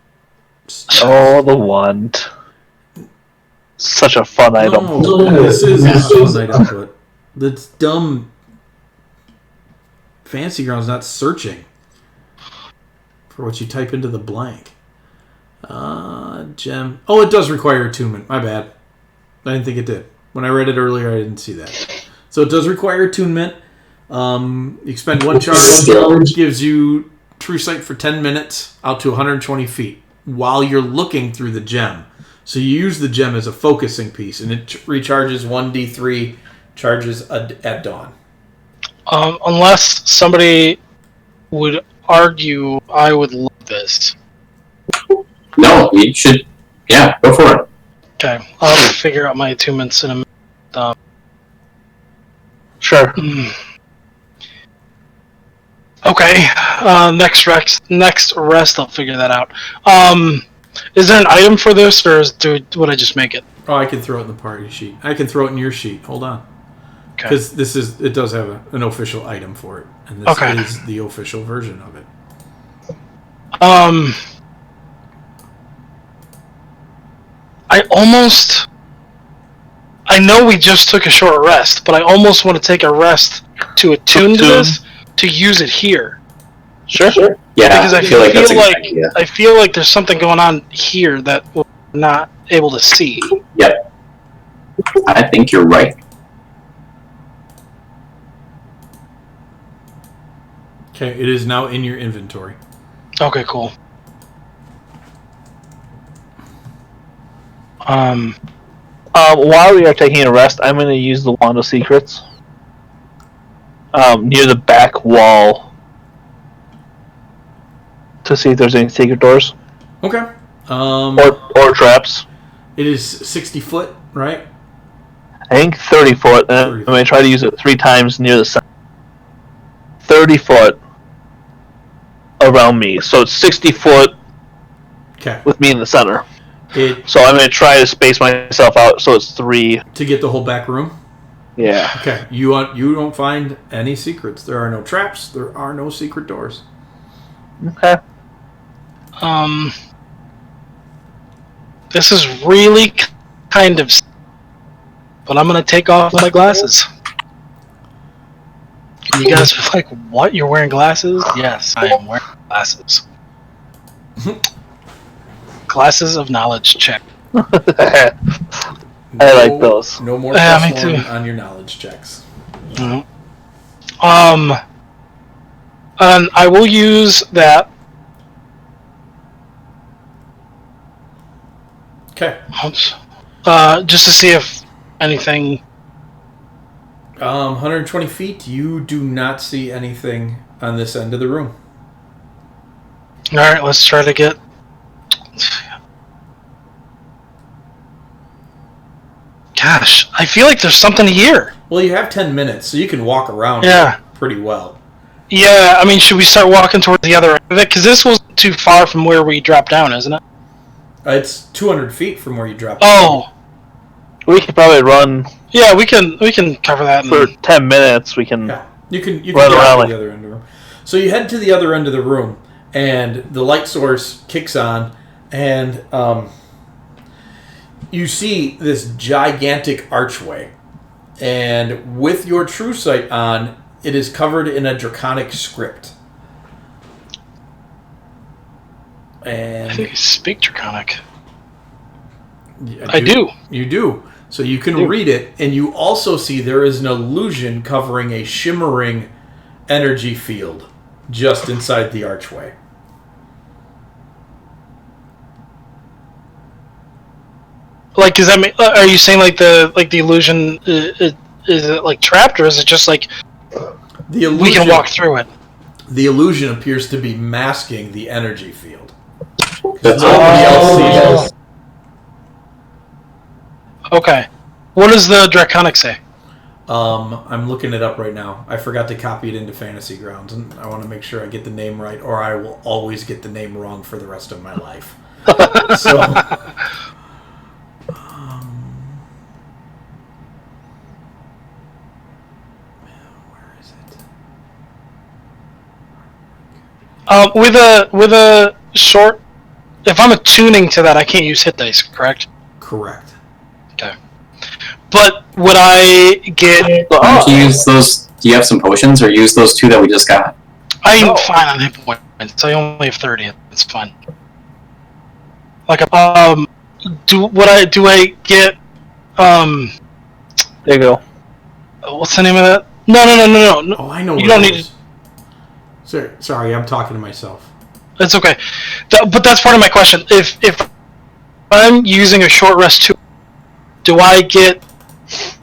[SPEAKER 3] Oh, the wand. Such a fun item.
[SPEAKER 2] No, this is a fun item, but that's dumb. Fancy Ground's not searching for what you type into the blank. Gem. Oh, it does require attunement. My bad. I didn't think it did. When I read it earlier, I didn't see that. So it does require attunement. You expend 1 charge, gives you true sight for 10 minutes out to 120 feet while you're looking through the gem. So you use the gem as a focusing piece, and it recharges 1d3 charges at dawn.
[SPEAKER 1] Unless somebody would argue, I would love this.
[SPEAKER 4] No, you should. Yeah, go for it.
[SPEAKER 1] Okay, I'll have to figure out my attunements in a minute.
[SPEAKER 3] Sure.
[SPEAKER 1] Okay, next rest, I'll figure that out. Is there an item for this, or would I just make it?
[SPEAKER 2] Oh, I can throw it in the party sheet. I can throw it in your sheet. Hold on.
[SPEAKER 1] Okay.
[SPEAKER 2] Because it does have an official item for it, and this is the official version of it.
[SPEAKER 1] I know we just took a short rest, but I almost want to take a rest to attune to this, to use it here.
[SPEAKER 3] Sure.
[SPEAKER 4] Yeah,
[SPEAKER 1] Because I feel
[SPEAKER 4] like that's a good
[SPEAKER 1] like
[SPEAKER 4] idea.
[SPEAKER 1] I feel like there's something going on here that we're not able to see.
[SPEAKER 4] Yep. I think you're right.
[SPEAKER 2] Okay, it is now in your inventory.
[SPEAKER 1] Okay, cool.
[SPEAKER 3] While we are taking a rest, I'm going to use the Wand of Secrets near the back wall to see if there's any secret doors
[SPEAKER 2] Okay.
[SPEAKER 3] or traps.
[SPEAKER 2] It is 60 foot, right?
[SPEAKER 3] I think 30 foot, and
[SPEAKER 2] 30
[SPEAKER 3] I'm going to try to use it 3 times near the center. 30 foot around me, so it's 60 foot
[SPEAKER 2] Okay.
[SPEAKER 3] with me in the center.
[SPEAKER 2] It
[SPEAKER 3] So I'm going to try to space myself out so it's 3.
[SPEAKER 2] to get the whole back room.
[SPEAKER 3] Yeah.
[SPEAKER 2] Okay. You don't find any secrets. There are no traps. There are no secret doors.
[SPEAKER 3] Okay.
[SPEAKER 1] This is really kind of, but I'm gonna take off my glasses. And you guys are like, "What? You're wearing glasses?" Yes, I am wearing glasses. Glasses of knowledge check.
[SPEAKER 3] I like those.
[SPEAKER 2] No more
[SPEAKER 1] Yeah,
[SPEAKER 2] plus
[SPEAKER 1] me
[SPEAKER 2] one
[SPEAKER 1] too.
[SPEAKER 2] on your knowledge checks.
[SPEAKER 1] Mhm. And I will use that.
[SPEAKER 2] Okay.
[SPEAKER 1] Oops. Just to see if anything.
[SPEAKER 2] 120 feet. You do not see anything on this end of the room.
[SPEAKER 1] All right, let's try to get. Gosh, I feel like there's something here.
[SPEAKER 2] Well, you have 10 minutes, so you can walk around
[SPEAKER 1] Yeah.
[SPEAKER 2] pretty well.
[SPEAKER 1] Yeah, I mean, should we start walking towards the other end of it? Because this wasn't too far from where we dropped down, isn't it?
[SPEAKER 2] It's 200 feet from where you dropped.
[SPEAKER 1] Oh,
[SPEAKER 3] We could probably run
[SPEAKER 1] yeah, we can cover that.
[SPEAKER 3] for 10 minutes. We can.
[SPEAKER 2] Yeah, you can
[SPEAKER 3] Run
[SPEAKER 2] get out
[SPEAKER 3] around
[SPEAKER 2] to the other end of the room. So you head to the other end of the room, and the light source kicks on, and you see this gigantic archway. And with your true sight on, it is covered in a draconic script.
[SPEAKER 1] I
[SPEAKER 2] And
[SPEAKER 1] think I speak Draconic.
[SPEAKER 2] Yeah,
[SPEAKER 1] I do.
[SPEAKER 2] You do. So you can read it, and you also see there is an illusion covering a shimmering energy field just inside the archway.
[SPEAKER 1] Like, does that mean? Are you saying like the illusion is it like trapped, or is it just like
[SPEAKER 2] The illusion,
[SPEAKER 1] we can walk through it?
[SPEAKER 2] The illusion appears to be masking the energy field.
[SPEAKER 4] That's
[SPEAKER 2] Nobody else sees it.
[SPEAKER 1] Okay. What does the Draconic say?
[SPEAKER 2] I'm looking it up right now. I forgot to copy it into Fantasy Grounds, and I want to make sure I get the name right, or I will always get the name wrong for the rest of my life. So, where is it?
[SPEAKER 1] With a short, if I'm attuning to that, I can't use hit dice, correct?
[SPEAKER 2] Correct.
[SPEAKER 1] Okay. But would I get?
[SPEAKER 4] Why don't you use those? Do you have some potions, or use those 2 that we just got?
[SPEAKER 1] I'm fine on hit points. I only have 30. It's fine. Like, do I get?
[SPEAKER 3] There you go.
[SPEAKER 1] What's the name of that? No.
[SPEAKER 2] Oh, I know.
[SPEAKER 1] You don't need.
[SPEAKER 2] Sorry, I'm talking to myself.
[SPEAKER 1] It's okay. But that's part of my question. If I'm using a short rest too, do I get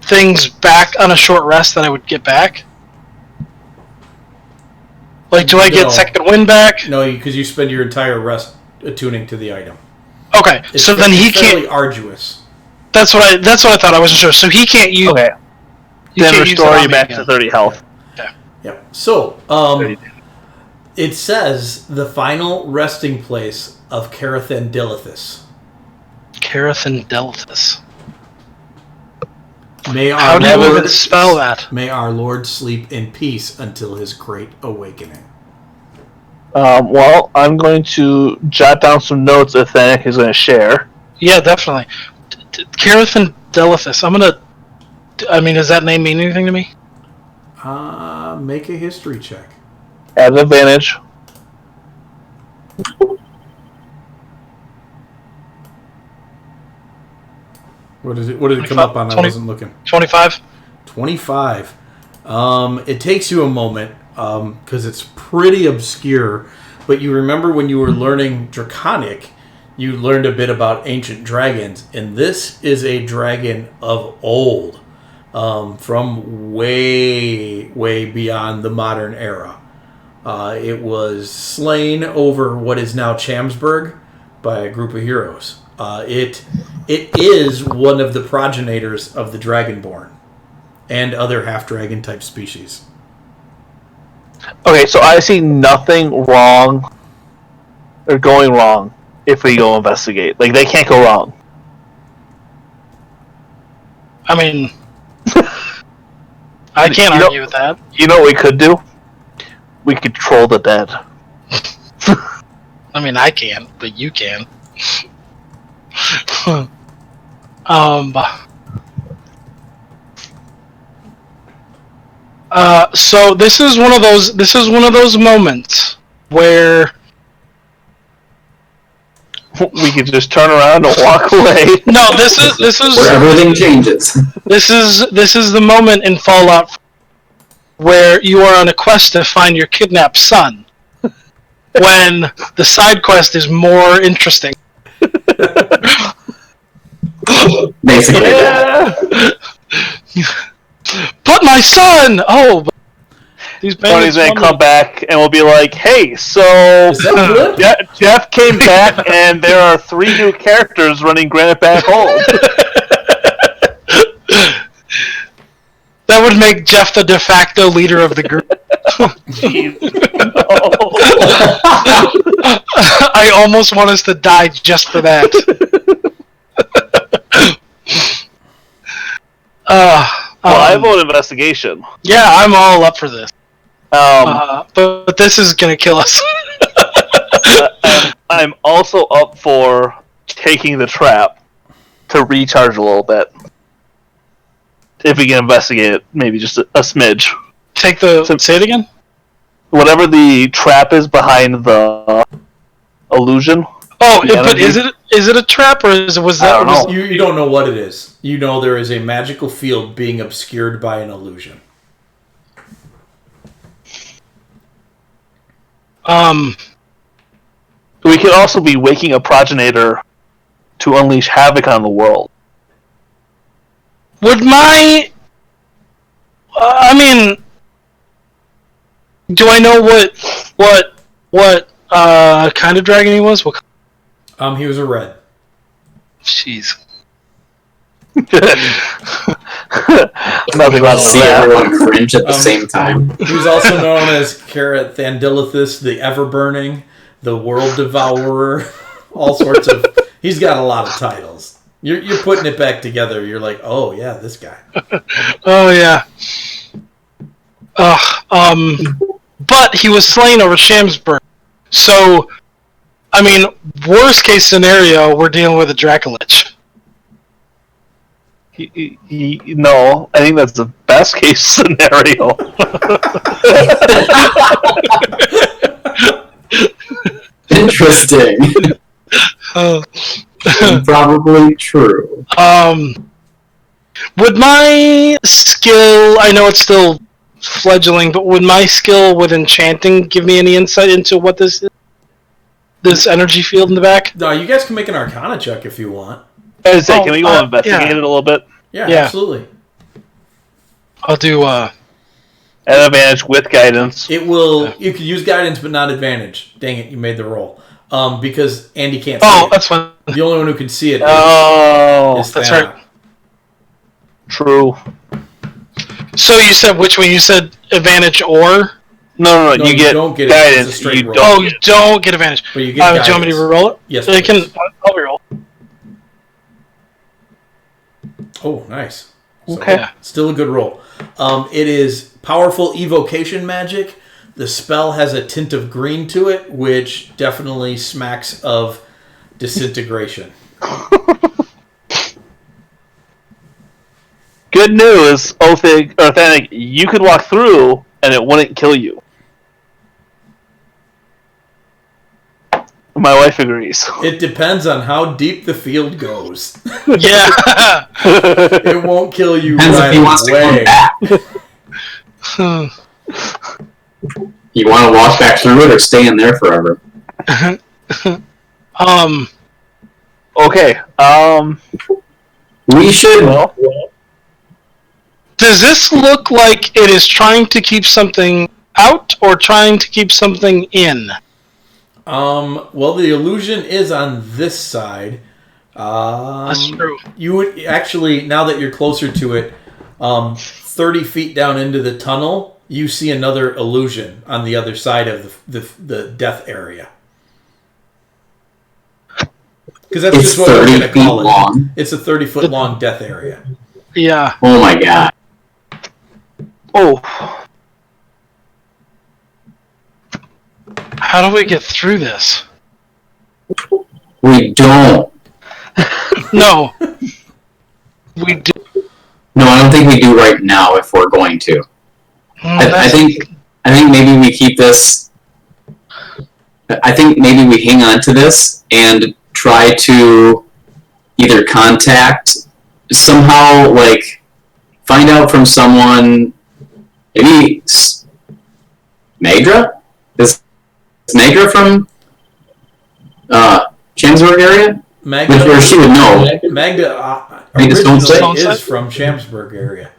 [SPEAKER 1] things back on a short rest that I would get back? Like, do I get second wind back?
[SPEAKER 2] No, because you spend your entire rest attuning to the item.
[SPEAKER 1] Okay, so then he can't.
[SPEAKER 2] Fairly arduous.
[SPEAKER 1] That's what I thought. I wasn't sure. So he can't use.
[SPEAKER 3] Okay. Then
[SPEAKER 1] can't use
[SPEAKER 3] restore
[SPEAKER 1] that on
[SPEAKER 3] you
[SPEAKER 1] me
[SPEAKER 3] back
[SPEAKER 1] again.
[SPEAKER 3] to 30 health.
[SPEAKER 2] Yep. So, it says the final resting place of Carathan Dilithus.
[SPEAKER 1] Carathan Delithus.
[SPEAKER 2] May our
[SPEAKER 1] How do you
[SPEAKER 2] Lord
[SPEAKER 1] even spell that?
[SPEAKER 2] May our Lord sleep in peace until his great awakening.
[SPEAKER 3] Well, I'm going to jot down some notes if Thanik is going to share.
[SPEAKER 1] Yeah, definitely. Carathan Delithus. I mean, does that name mean anything to me?
[SPEAKER 2] Make a history check.
[SPEAKER 3] At an advantage.
[SPEAKER 2] What did it come up on? I wasn't looking.
[SPEAKER 1] 25.
[SPEAKER 2] 25. It takes you a moment because it's pretty obscure, but you remember when you were learning Draconic, you learned a bit about ancient dragons, and this is a dragon of old, from way, way beyond the modern era. It was slain over what is now Chamsburg by a group of heroes. It is one of the progenitors of the Dragonborn and other half-dragon type species.
[SPEAKER 3] Okay, so I see nothing wrong or going wrong if we go investigate. Like, they can't go wrong.
[SPEAKER 1] I mean, I can't argue with that.
[SPEAKER 3] You know what we could do? We could troll the dead.
[SPEAKER 1] I mean, I can't, but you can. So this is one of those moments where
[SPEAKER 3] we could just turn around and walk away.
[SPEAKER 1] no, this is
[SPEAKER 4] Where everything changes.
[SPEAKER 1] This is the moment in Fallout where you are on a quest to find your kidnapped son. When the side quest is more interesting.
[SPEAKER 4] Basically.
[SPEAKER 3] Yeah.
[SPEAKER 1] But my son! Oh, but these
[SPEAKER 3] Tony's
[SPEAKER 1] bandits
[SPEAKER 3] gonna
[SPEAKER 1] want
[SPEAKER 3] come
[SPEAKER 1] me.
[SPEAKER 3] back and we'll be like, hey, so
[SPEAKER 2] Is that good?
[SPEAKER 3] Jeff came back and there are 3 new characters running Granite back home.
[SPEAKER 1] That would make Jeff the de facto leader of the group.
[SPEAKER 3] Jeez.
[SPEAKER 1] I almost want us to die just for that.
[SPEAKER 3] Well, I vote investigation.
[SPEAKER 1] Yeah, I'm all up for this. But this is gonna kill us.
[SPEAKER 3] I'm also up for taking the trap to recharge a little bit. If we can investigate it, maybe just a smidge.
[SPEAKER 1] Say it again?
[SPEAKER 3] Whatever the trap is behind the illusion.
[SPEAKER 1] Oh,
[SPEAKER 3] the
[SPEAKER 1] but
[SPEAKER 3] energy.
[SPEAKER 1] is it a trap or was that?
[SPEAKER 3] I don't know.
[SPEAKER 2] You don't know what it is. You know there is a magical field being obscured by an illusion.
[SPEAKER 3] We could also be waking a progenitor to unleash havoc on the world.
[SPEAKER 1] Would my? I mean, do I know what kind of dragon he was? What?
[SPEAKER 2] He was a red.
[SPEAKER 1] Jeez.
[SPEAKER 3] Nothing wrong with
[SPEAKER 4] See
[SPEAKER 3] that.
[SPEAKER 4] everyone cringe at the same time.
[SPEAKER 2] He's also known as Carrot Thandilithus, the Ever-Burning, the World Devourer, all sorts of... He's got a lot of titles. You're putting it back together. You're like, oh, yeah, this guy.
[SPEAKER 1] Oh, yeah. But he was slain over Shamsburg. So, I mean, worst case scenario, we're dealing with a Dracolich.
[SPEAKER 3] No, I think that's the best case scenario.
[SPEAKER 4] Interesting. Probably true.
[SPEAKER 1] Would my skill, I know it's still fledgling, but would my skill with enchanting give me any insight into what this is? This energy field in the back?
[SPEAKER 2] No, you guys can make an Arcana check if you want.
[SPEAKER 3] I was saying, can we go investigate
[SPEAKER 1] yeah.
[SPEAKER 3] it a little bit?
[SPEAKER 2] Yeah,
[SPEAKER 1] Yeah.
[SPEAKER 2] absolutely.
[SPEAKER 1] I'll do,
[SPEAKER 3] At advantage with guidance.
[SPEAKER 2] It will. You can use guidance, but not advantage. Dang it, you made the roll. Because Andy can't see
[SPEAKER 1] oh,
[SPEAKER 2] it.
[SPEAKER 1] that's fine.
[SPEAKER 2] The only one who can see it
[SPEAKER 3] Oh,
[SPEAKER 2] is
[SPEAKER 1] that's
[SPEAKER 2] Thana.
[SPEAKER 1] right.
[SPEAKER 3] true.
[SPEAKER 1] So you said which one? You said advantage or?
[SPEAKER 3] No,
[SPEAKER 2] No,
[SPEAKER 3] you
[SPEAKER 2] you
[SPEAKER 3] get
[SPEAKER 2] don't get it. It's a
[SPEAKER 3] guidance.
[SPEAKER 2] straight
[SPEAKER 3] You
[SPEAKER 2] roll.
[SPEAKER 3] don't.
[SPEAKER 1] Oh, you don't get advantage.
[SPEAKER 2] But you get
[SPEAKER 1] Do you want me to
[SPEAKER 2] guidance.
[SPEAKER 1] reroll it?
[SPEAKER 2] Yes,
[SPEAKER 1] I can.
[SPEAKER 2] please.
[SPEAKER 1] I'll reroll.
[SPEAKER 2] Oh, nice. So,
[SPEAKER 3] Okay.
[SPEAKER 1] Yeah.
[SPEAKER 2] Still a good roll. It is powerful evocation magic. The spell has a tint of green to it, which definitely smacks of disintegration.
[SPEAKER 3] Good news, Thanic, you could walk through and it wouldn't kill you. My wife agrees.
[SPEAKER 2] It depends on how deep the field goes.
[SPEAKER 1] Yeah.
[SPEAKER 2] It won't kill you
[SPEAKER 4] Depends
[SPEAKER 2] right
[SPEAKER 4] if he wants to come
[SPEAKER 2] away.
[SPEAKER 4] back. You want to walk back through it or stay in there forever?
[SPEAKER 3] Okay.
[SPEAKER 4] We should.
[SPEAKER 3] Well,
[SPEAKER 1] Does this look like it is trying to keep something out or trying to keep something in?
[SPEAKER 2] Well, the illusion is on this side.
[SPEAKER 1] That's true.
[SPEAKER 2] You would actually, now that you're closer to it, 30 feet down into the tunnel, you see another illusion on the other side of the death area. Because that's
[SPEAKER 4] It's
[SPEAKER 2] just what we're
[SPEAKER 4] 30
[SPEAKER 2] going to
[SPEAKER 4] feet
[SPEAKER 2] call it.
[SPEAKER 4] long.
[SPEAKER 2] It's a 30-foot long death area.
[SPEAKER 1] Yeah.
[SPEAKER 4] Oh my god.
[SPEAKER 3] oh,
[SPEAKER 1] How do we get through this?
[SPEAKER 4] We don't.
[SPEAKER 1] No. We do.
[SPEAKER 4] No, I don't think we do right now if we're going to. I think maybe we keep this. I think maybe we hang on to this and try to either contact somehow, like find out from someone, maybe Magra? Is Magra from Chamsburg area? Or she would know.
[SPEAKER 2] Magda
[SPEAKER 4] They just don't say.
[SPEAKER 2] originally is from Chamsburg area.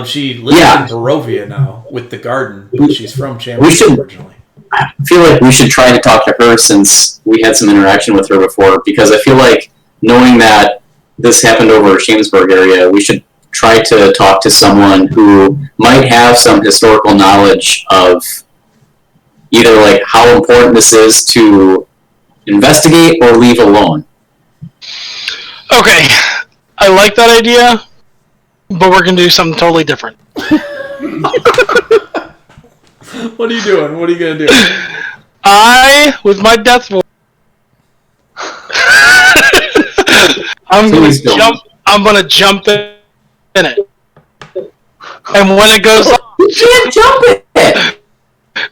[SPEAKER 2] She lives
[SPEAKER 4] Yeah.
[SPEAKER 2] in Barovia now with the garden, but she's from
[SPEAKER 4] We
[SPEAKER 2] Chamsburg
[SPEAKER 4] should-
[SPEAKER 2] originally.
[SPEAKER 4] I feel like we should try to talk to her since we had some interaction with her before, because I feel like knowing that this happened over Shamsburg area, we should try to talk to someone who might have some historical knowledge of either like how important this is to investigate or leave alone.
[SPEAKER 1] Okay. I like that idea, but we're going to do something totally different.
[SPEAKER 2] What are you doing? What are you going to do?
[SPEAKER 1] With my death voice, I'm
[SPEAKER 4] Please don't.
[SPEAKER 1] going to jump in it. And when it goes off,
[SPEAKER 4] You can't jump it!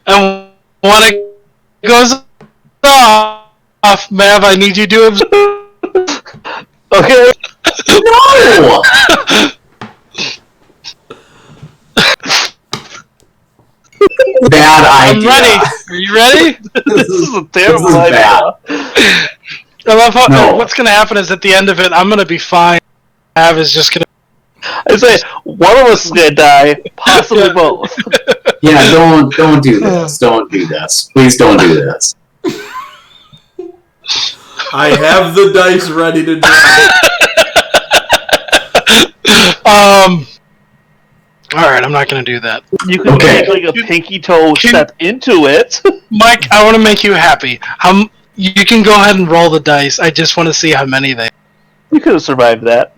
[SPEAKER 1] and when it goes off, Mav, I need you to observe.
[SPEAKER 3] okay.
[SPEAKER 4] No! Bad
[SPEAKER 1] I'm
[SPEAKER 4] idea.
[SPEAKER 1] ready. Are you ready?
[SPEAKER 3] This is a terrible
[SPEAKER 4] This is
[SPEAKER 3] idea.
[SPEAKER 4] bad.
[SPEAKER 1] I love how,
[SPEAKER 4] No.
[SPEAKER 1] what's going to happen is at the end of it, I'm going to be fine. Mav is just going to...
[SPEAKER 3] I say one of us is gonna die, possibly
[SPEAKER 1] Yeah.
[SPEAKER 3] both.
[SPEAKER 4] Yeah, don't do this. Don't do this. Please don't do this.
[SPEAKER 2] I have the dice ready to drop.
[SPEAKER 1] All right, I'm not going to do that.
[SPEAKER 3] You can
[SPEAKER 4] Okay.
[SPEAKER 3] take like a pinky toe step into it.
[SPEAKER 1] Mike, I want to make you happy. You can go ahead and roll the dice. I just want to see how many they.
[SPEAKER 3] You could have survived that.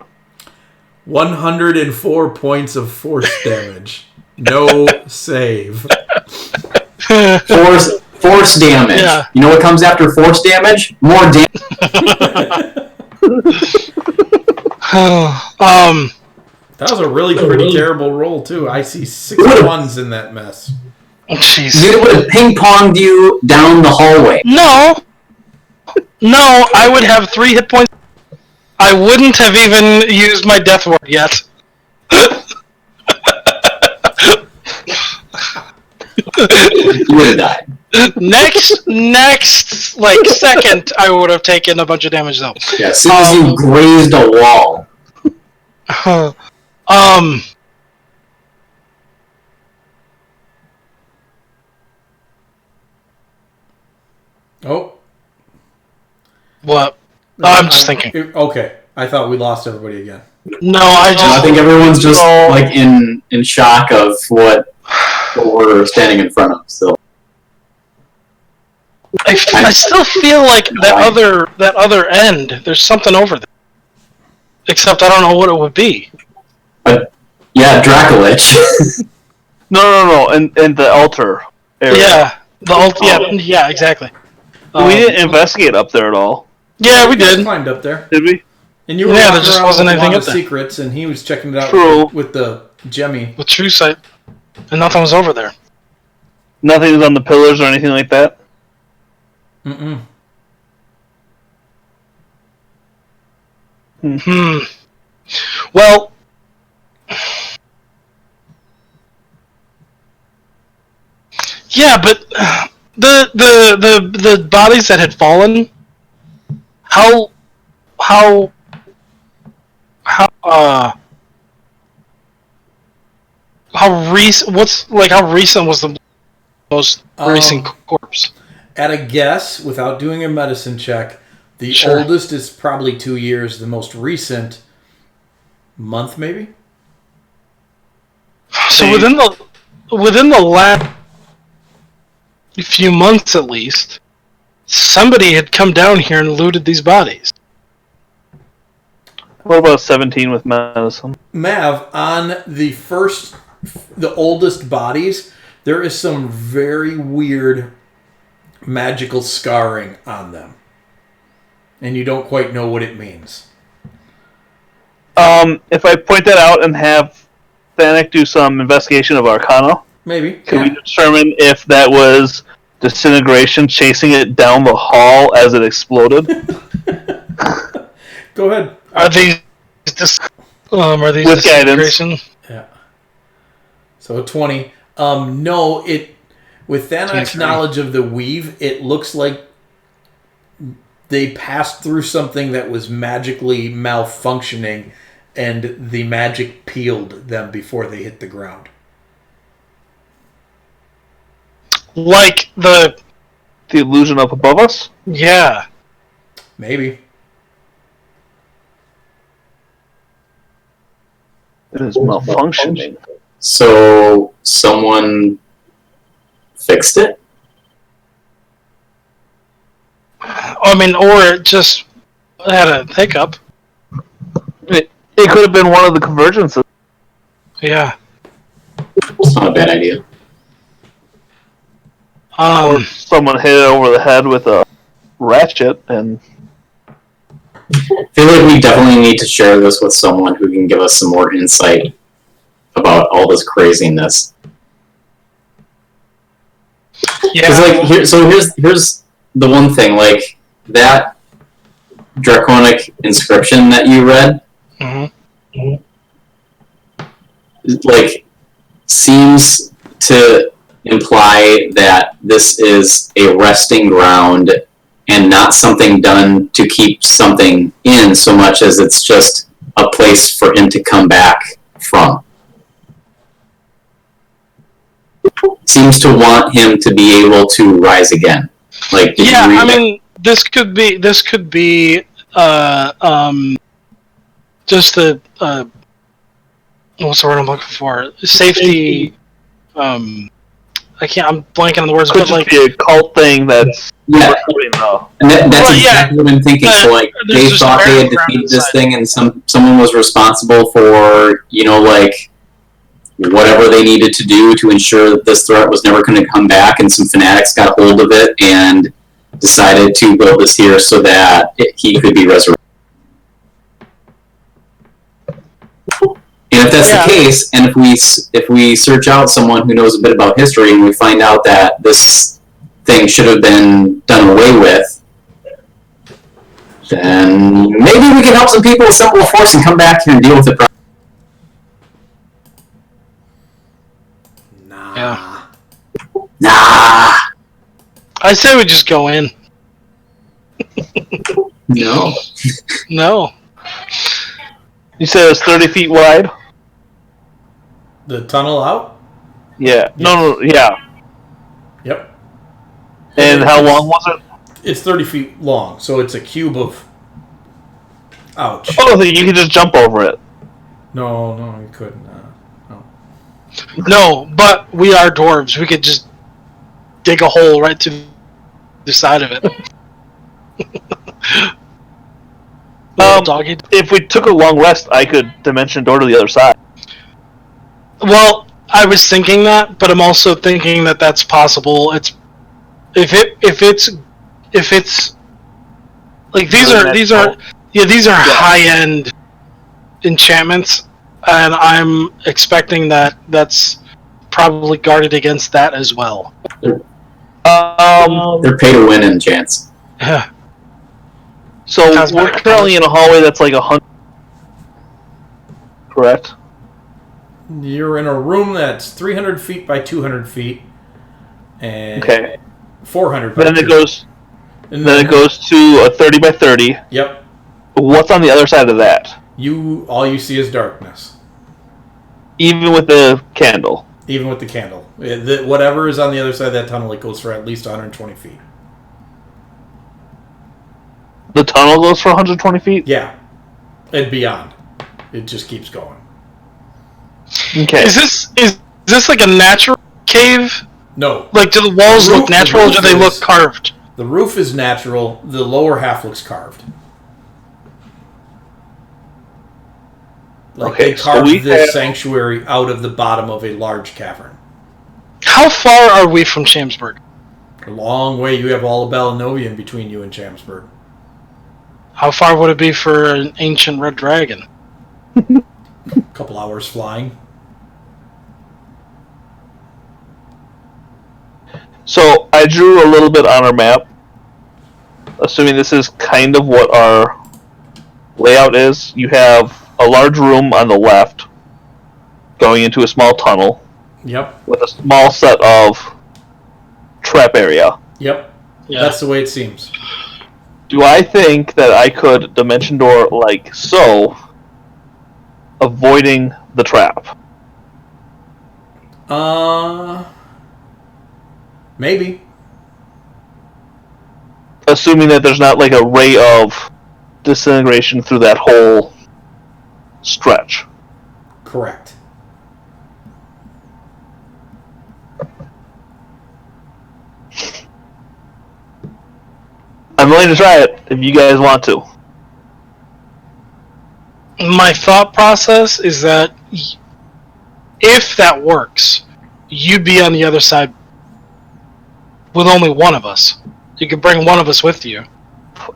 [SPEAKER 2] 104 points of force damage. No save.
[SPEAKER 4] Force damage.
[SPEAKER 1] Yeah.
[SPEAKER 4] You know what comes after force damage? More damage.
[SPEAKER 2] That was a really pretty terrible roll, too. I see 6 ones in that mess.
[SPEAKER 1] Jeez.
[SPEAKER 4] It would have ping-ponged you down the hallway.
[SPEAKER 1] No, I would have 3 hit points. I wouldn't have even used my death ward yet.
[SPEAKER 4] You would have died.
[SPEAKER 1] next, like second, I would have taken a bunch of damage though.
[SPEAKER 4] Yeah, as soon as you grazed a wall.
[SPEAKER 2] Oh.
[SPEAKER 1] What? I'm just thinking.
[SPEAKER 2] Okay. I thought we lost everybody again.
[SPEAKER 1] No, I
[SPEAKER 4] think everyone's just like in shock of what we're standing in front of. So
[SPEAKER 1] I still feel like that other end. There's something over there. Except I don't know what it would be.
[SPEAKER 4] yeah, Dracolich.
[SPEAKER 3] No, and the altar area.
[SPEAKER 1] Yeah, yeah, exactly.
[SPEAKER 3] We didn't investigate up there at all.
[SPEAKER 1] Yeah, we
[SPEAKER 2] You guys
[SPEAKER 1] did.
[SPEAKER 2] climbed up there.
[SPEAKER 3] Did we?
[SPEAKER 2] And you were
[SPEAKER 1] Yeah, there
[SPEAKER 2] walking
[SPEAKER 1] just
[SPEAKER 2] around
[SPEAKER 1] wasn't
[SPEAKER 2] with
[SPEAKER 1] anything
[SPEAKER 2] Wand
[SPEAKER 1] up
[SPEAKER 2] of
[SPEAKER 1] there.
[SPEAKER 2] Secrets, and he was checking it out
[SPEAKER 3] True.
[SPEAKER 2] with the Jemmy.
[SPEAKER 1] With true sight, and nothing was over there.
[SPEAKER 3] Nothing's on the pillars or anything like that?
[SPEAKER 2] Mm-mm.
[SPEAKER 1] Well, yeah, but the bodies that had fallen, how recent? How recent was the most recent corpse?
[SPEAKER 2] At a guess, without doing a medicine check, the
[SPEAKER 1] Sure.
[SPEAKER 2] oldest is probably 2 years. The most recent, month maybe?
[SPEAKER 1] So within the last few months, at least, somebody had come down here and looted these bodies.
[SPEAKER 3] What about 17 with medicine?
[SPEAKER 2] Mav, on the oldest bodies, there is some very weird magical scarring on them. And you don't quite know what it means.
[SPEAKER 3] If I point that out and have Thanik do some investigation of Arcana,
[SPEAKER 2] Maybe.
[SPEAKER 3] can we determine if that was disintegration chasing it down the hall as it exploded?
[SPEAKER 2] Go ahead.
[SPEAKER 1] Are these
[SPEAKER 3] With guidance.
[SPEAKER 1] disintegration?
[SPEAKER 2] Yeah. So 20. No, with Thanik's
[SPEAKER 1] 23.
[SPEAKER 2] knowledge of the weave, it looks like they passed through something that was magically malfunctioning, and the magic peeled them before they hit the ground.
[SPEAKER 1] Like
[SPEAKER 3] The illusion up above us?
[SPEAKER 1] yeah.
[SPEAKER 2] Maybe.
[SPEAKER 3] It is malfunctioning.
[SPEAKER 4] So someone fixed it?
[SPEAKER 1] I mean, or it just had a hiccup.
[SPEAKER 3] It could have been one of the convergences.
[SPEAKER 1] Yeah.
[SPEAKER 4] It's not a bad idea.
[SPEAKER 3] Someone hit it over the head with a ratchet, and
[SPEAKER 4] I feel like we definitely need to share this with someone who can give us some more insight about all this craziness.
[SPEAKER 1] Yeah.
[SPEAKER 4] Because here's the one thing, like that draconic inscription that you read,
[SPEAKER 1] Mhm.
[SPEAKER 4] like seems to imply that this is a resting ground and not something done to keep something in so much as it's just a place for him to come back from. Seems to want him to be able to rise again. Like, did
[SPEAKER 1] Yeah,
[SPEAKER 4] you read
[SPEAKER 1] I
[SPEAKER 4] that?
[SPEAKER 1] mean, this could be just what's the word I'm looking for? Safety. I'm blanking on the words,
[SPEAKER 3] Could
[SPEAKER 1] but
[SPEAKER 3] just
[SPEAKER 1] like,
[SPEAKER 3] be a cult thing that's
[SPEAKER 4] Yeah,
[SPEAKER 3] recruiting though.
[SPEAKER 4] and that's
[SPEAKER 1] Well, yeah.
[SPEAKER 4] exactly what I'm thinking. So like
[SPEAKER 1] There's
[SPEAKER 4] they
[SPEAKER 1] just
[SPEAKER 4] thought they had
[SPEAKER 1] aircraft
[SPEAKER 4] defeated this
[SPEAKER 1] inside.
[SPEAKER 4] thing, and someone was responsible for like whatever they needed to do to ensure that this threat was never going to come back, and some fanatics got hold of it and decided to build this here so that he could be resurrected. And if that's the case, and if we search out someone who knows a bit about history, and we find out that this thing should have been done away with, then maybe we can help some people assemble a force and come back here and deal with it.
[SPEAKER 2] Nah.
[SPEAKER 4] Nah.
[SPEAKER 1] I say we just go in.
[SPEAKER 4] No.
[SPEAKER 1] No.
[SPEAKER 3] You said it's 30 feet wide?
[SPEAKER 2] The tunnel out?
[SPEAKER 3] Yeah. No, yeah.
[SPEAKER 2] Yep.
[SPEAKER 3] And how long was it?
[SPEAKER 2] It's 30 feet long, so it's a cube of... Ouch.
[SPEAKER 3] Oh, you can just jump over it.
[SPEAKER 2] No, you couldn't. No.
[SPEAKER 1] No, but we are dwarves. We could just dig a hole right to the side of it. Doggy.
[SPEAKER 3] If we took a long rest, I could dimension door to the other side.
[SPEAKER 1] Well, I was thinking that, but I'm also thinking that that's possible. It's if it's like these are high end enchantments, and I'm expecting that that's probably guarded against that as well.
[SPEAKER 4] They're pay to win enchants.
[SPEAKER 1] Yeah.
[SPEAKER 3] So we're currently in a hallway that's like 100. Correct.
[SPEAKER 2] You're in a room that's 300 feet by 200 feet, and 400.
[SPEAKER 3] Then it goes. Then it goes to a 30 by 30.
[SPEAKER 2] Yep.
[SPEAKER 3] What's on the other side of that?
[SPEAKER 2] All you see is darkness.
[SPEAKER 3] Even with the candle.
[SPEAKER 2] Even with the candle. Whatever is on the other side of that tunnel, it goes for at least 120 feet.
[SPEAKER 3] The tunnel goes for 120 feet?
[SPEAKER 2] Yeah. And beyond. It just keeps going.
[SPEAKER 3] Okay.
[SPEAKER 1] Is this like a natural cave?
[SPEAKER 2] No.
[SPEAKER 1] Like, do the walls look natural, or do they look carved?
[SPEAKER 2] The roof is natural. The lower half looks carved. Like they carved this sanctuary out of the bottom of a large cavern.
[SPEAKER 1] How far are we from Shamsburg?
[SPEAKER 2] A long way. You have all of Balanovian between you and Shamsburg.
[SPEAKER 1] How far would it be for an ancient red dragon?
[SPEAKER 2] A couple hours flying.
[SPEAKER 3] So I drew a little bit on our map, assuming this is kind of what our layout is. You have a large room on the left going into a small tunnel.
[SPEAKER 2] Yep.
[SPEAKER 3] With a small set of trap area.
[SPEAKER 2] Yep.
[SPEAKER 1] Yeah.
[SPEAKER 2] That's the way it seems.
[SPEAKER 3] Do I think that I could dimension door like so, avoiding the trap?
[SPEAKER 2] Maybe.
[SPEAKER 3] Assuming that there's not like a ray of disintegration through that whole stretch.
[SPEAKER 2] Correct.
[SPEAKER 3] I'm willing to try it if you guys want to.
[SPEAKER 1] My thought process is that if that works, you'd be on the other side with only one of us. You could bring one of us with you.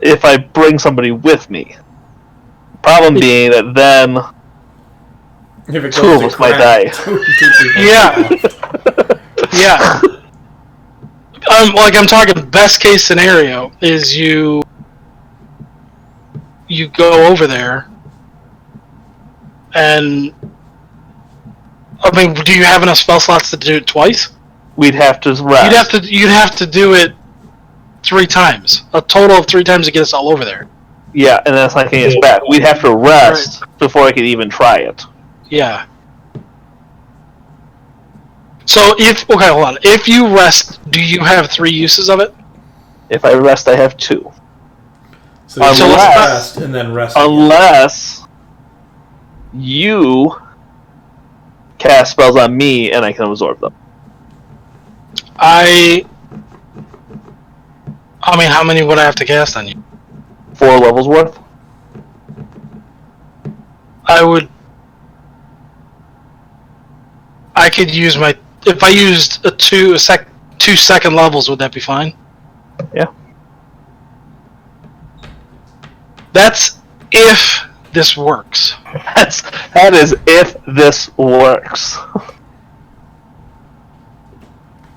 [SPEAKER 3] If I bring somebody with me. Problem being that then
[SPEAKER 2] If it
[SPEAKER 3] two
[SPEAKER 2] goes
[SPEAKER 3] of
[SPEAKER 2] to
[SPEAKER 3] us might
[SPEAKER 2] crap,
[SPEAKER 3] die.
[SPEAKER 2] two people
[SPEAKER 1] Yeah. Yeah. Like I'm talking best case scenario is you go over there and I mean, do you have enough spell slots to do it twice?
[SPEAKER 3] We'd have to rest.
[SPEAKER 1] You'd have to do it 3 times. A total of 3 times to get us all over there.
[SPEAKER 3] Yeah, and that's not getting us back. We'd have to rest before I could even try it.
[SPEAKER 1] Yeah. So hold on. If you rest, do you have 3 uses of it?
[SPEAKER 3] If I rest, I have 2.
[SPEAKER 2] So you
[SPEAKER 3] Unless-
[SPEAKER 2] rest and then rest.
[SPEAKER 3] Unless you cast spells on me, and I can absorb them.
[SPEAKER 1] I mean, how many would I have to cast on you?
[SPEAKER 3] 4 levels worth.
[SPEAKER 1] I could use my. If I used a 2 second levels, would that be fine?
[SPEAKER 3] Yeah.
[SPEAKER 1] That's if this works.
[SPEAKER 3] That is if this works.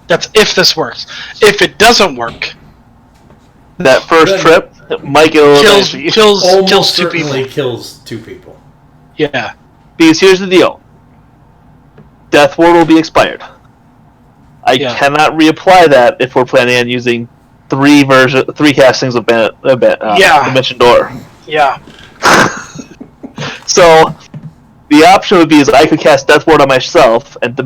[SPEAKER 1] That's if this works. If it doesn't work,
[SPEAKER 3] That first trip might get a little dicey.
[SPEAKER 1] kills
[SPEAKER 2] Almost
[SPEAKER 1] 2 people.
[SPEAKER 2] certainly kills 2 people.
[SPEAKER 1] Yeah.
[SPEAKER 3] Because here's the deal. Death Ward will be expired. I
[SPEAKER 1] Yeah.
[SPEAKER 3] cannot reapply that if we're planning on using 3 castings of Dimension Door.
[SPEAKER 1] Yeah.
[SPEAKER 3] So the option would be is I could cast Death Ward on myself and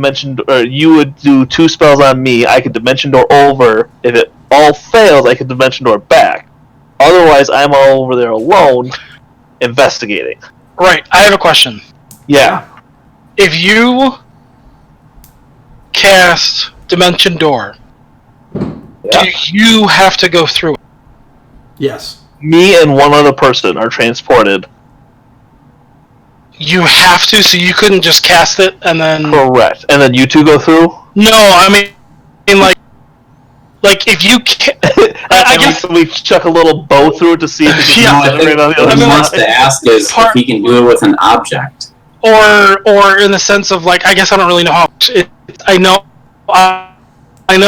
[SPEAKER 3] you would do 2 spells on me. I could Dimension Door over. If it all fails, I could Dimension Door back. Otherwise, I'm all over there alone, investigating.
[SPEAKER 1] Right. I have a question.
[SPEAKER 3] Yeah.
[SPEAKER 1] If you cast Dimension Door,
[SPEAKER 3] Yeah.
[SPEAKER 1] do you have to go through it?
[SPEAKER 2] Yes.
[SPEAKER 3] Me and one other person are transported.
[SPEAKER 1] You have to, so you couldn't just cast it and then.
[SPEAKER 3] Correct. And then you 2 go through?
[SPEAKER 1] No, I mean, like if you. I guess
[SPEAKER 3] we chuck a little bow through it to see if it can
[SPEAKER 1] Yeah.
[SPEAKER 3] generate on the
[SPEAKER 4] What
[SPEAKER 3] other
[SPEAKER 4] he
[SPEAKER 1] mean,
[SPEAKER 4] wants
[SPEAKER 3] side.
[SPEAKER 4] to ask is if he can do it with an object.
[SPEAKER 1] or in the sense of like, I guess I don't really know how I know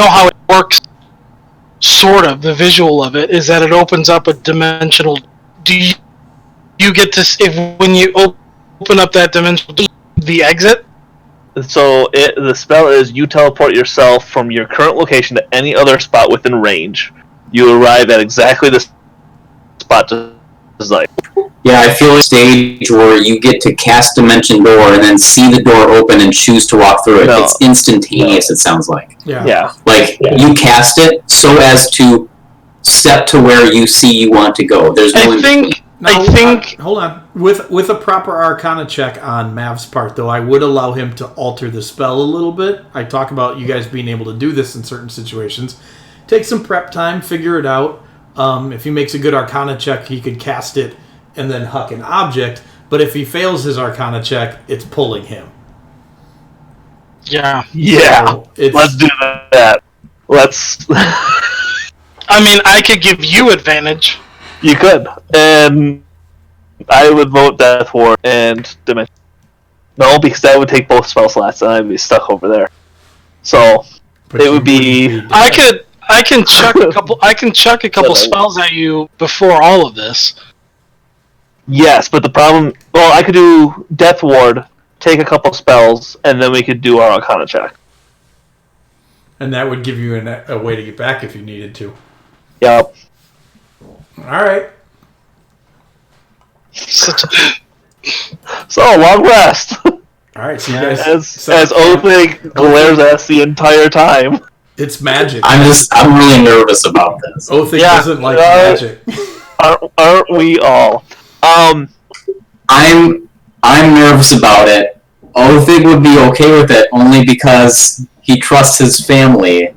[SPEAKER 1] how it works. Sort of the visual of it is that it opens up a dimensional. Do you get to if when you open up that dimensional the exit?
[SPEAKER 3] So the spell is you teleport yourself from your current location to any other spot within range. You arrive at exactly the spot desired.
[SPEAKER 4] Yeah, I feel a stage where you get to cast Dimension Door and then see the door open and choose to walk through it.
[SPEAKER 3] No.
[SPEAKER 4] It's instantaneous, it sounds like.
[SPEAKER 2] Yeah.
[SPEAKER 4] Like, you cast it so as to step to where you see you want to go. There's no
[SPEAKER 1] I think.
[SPEAKER 2] Now,
[SPEAKER 1] I think.
[SPEAKER 2] hold on. With a proper Arcana check on Mav's part, though, I would allow him to alter the spell a little bit. I talk about you guys being able to do this in certain situations. Take some prep time, figure it out. If he makes a good Arcana check, he could cast it and then huck an object. But if he fails his Arcana check, it's pulling him.
[SPEAKER 1] Yeah.
[SPEAKER 3] Yeah.
[SPEAKER 2] So it's,
[SPEAKER 3] Let's do that. Let's.
[SPEAKER 1] I mean, I could give you advantage.
[SPEAKER 3] You could. And I would vote Death Ward and Dimension. No, because that would take both spell slots and I'd be stuck over there. So
[SPEAKER 2] but
[SPEAKER 3] it
[SPEAKER 2] you
[SPEAKER 3] would be.
[SPEAKER 2] wouldn't
[SPEAKER 1] I can chuck a couple. I can chuck a couple spells at you before all of this.
[SPEAKER 3] Yes, but the problem. Well, I could do Death Ward, take a couple spells, and then we could do our Arcana check.
[SPEAKER 2] And that would give you a way to get back if you needed to.
[SPEAKER 3] Yep.
[SPEAKER 2] All right.
[SPEAKER 3] So long rest.
[SPEAKER 2] All right. So you guys.
[SPEAKER 3] as Othig glares at us the entire time.
[SPEAKER 2] It's magic.
[SPEAKER 4] I'm really nervous about this.
[SPEAKER 2] Othig
[SPEAKER 3] Yeah.
[SPEAKER 2] doesn't like magic.
[SPEAKER 3] Aren't we all?
[SPEAKER 4] I'm nervous about it. Othig would be okay with it only because he trusts his family,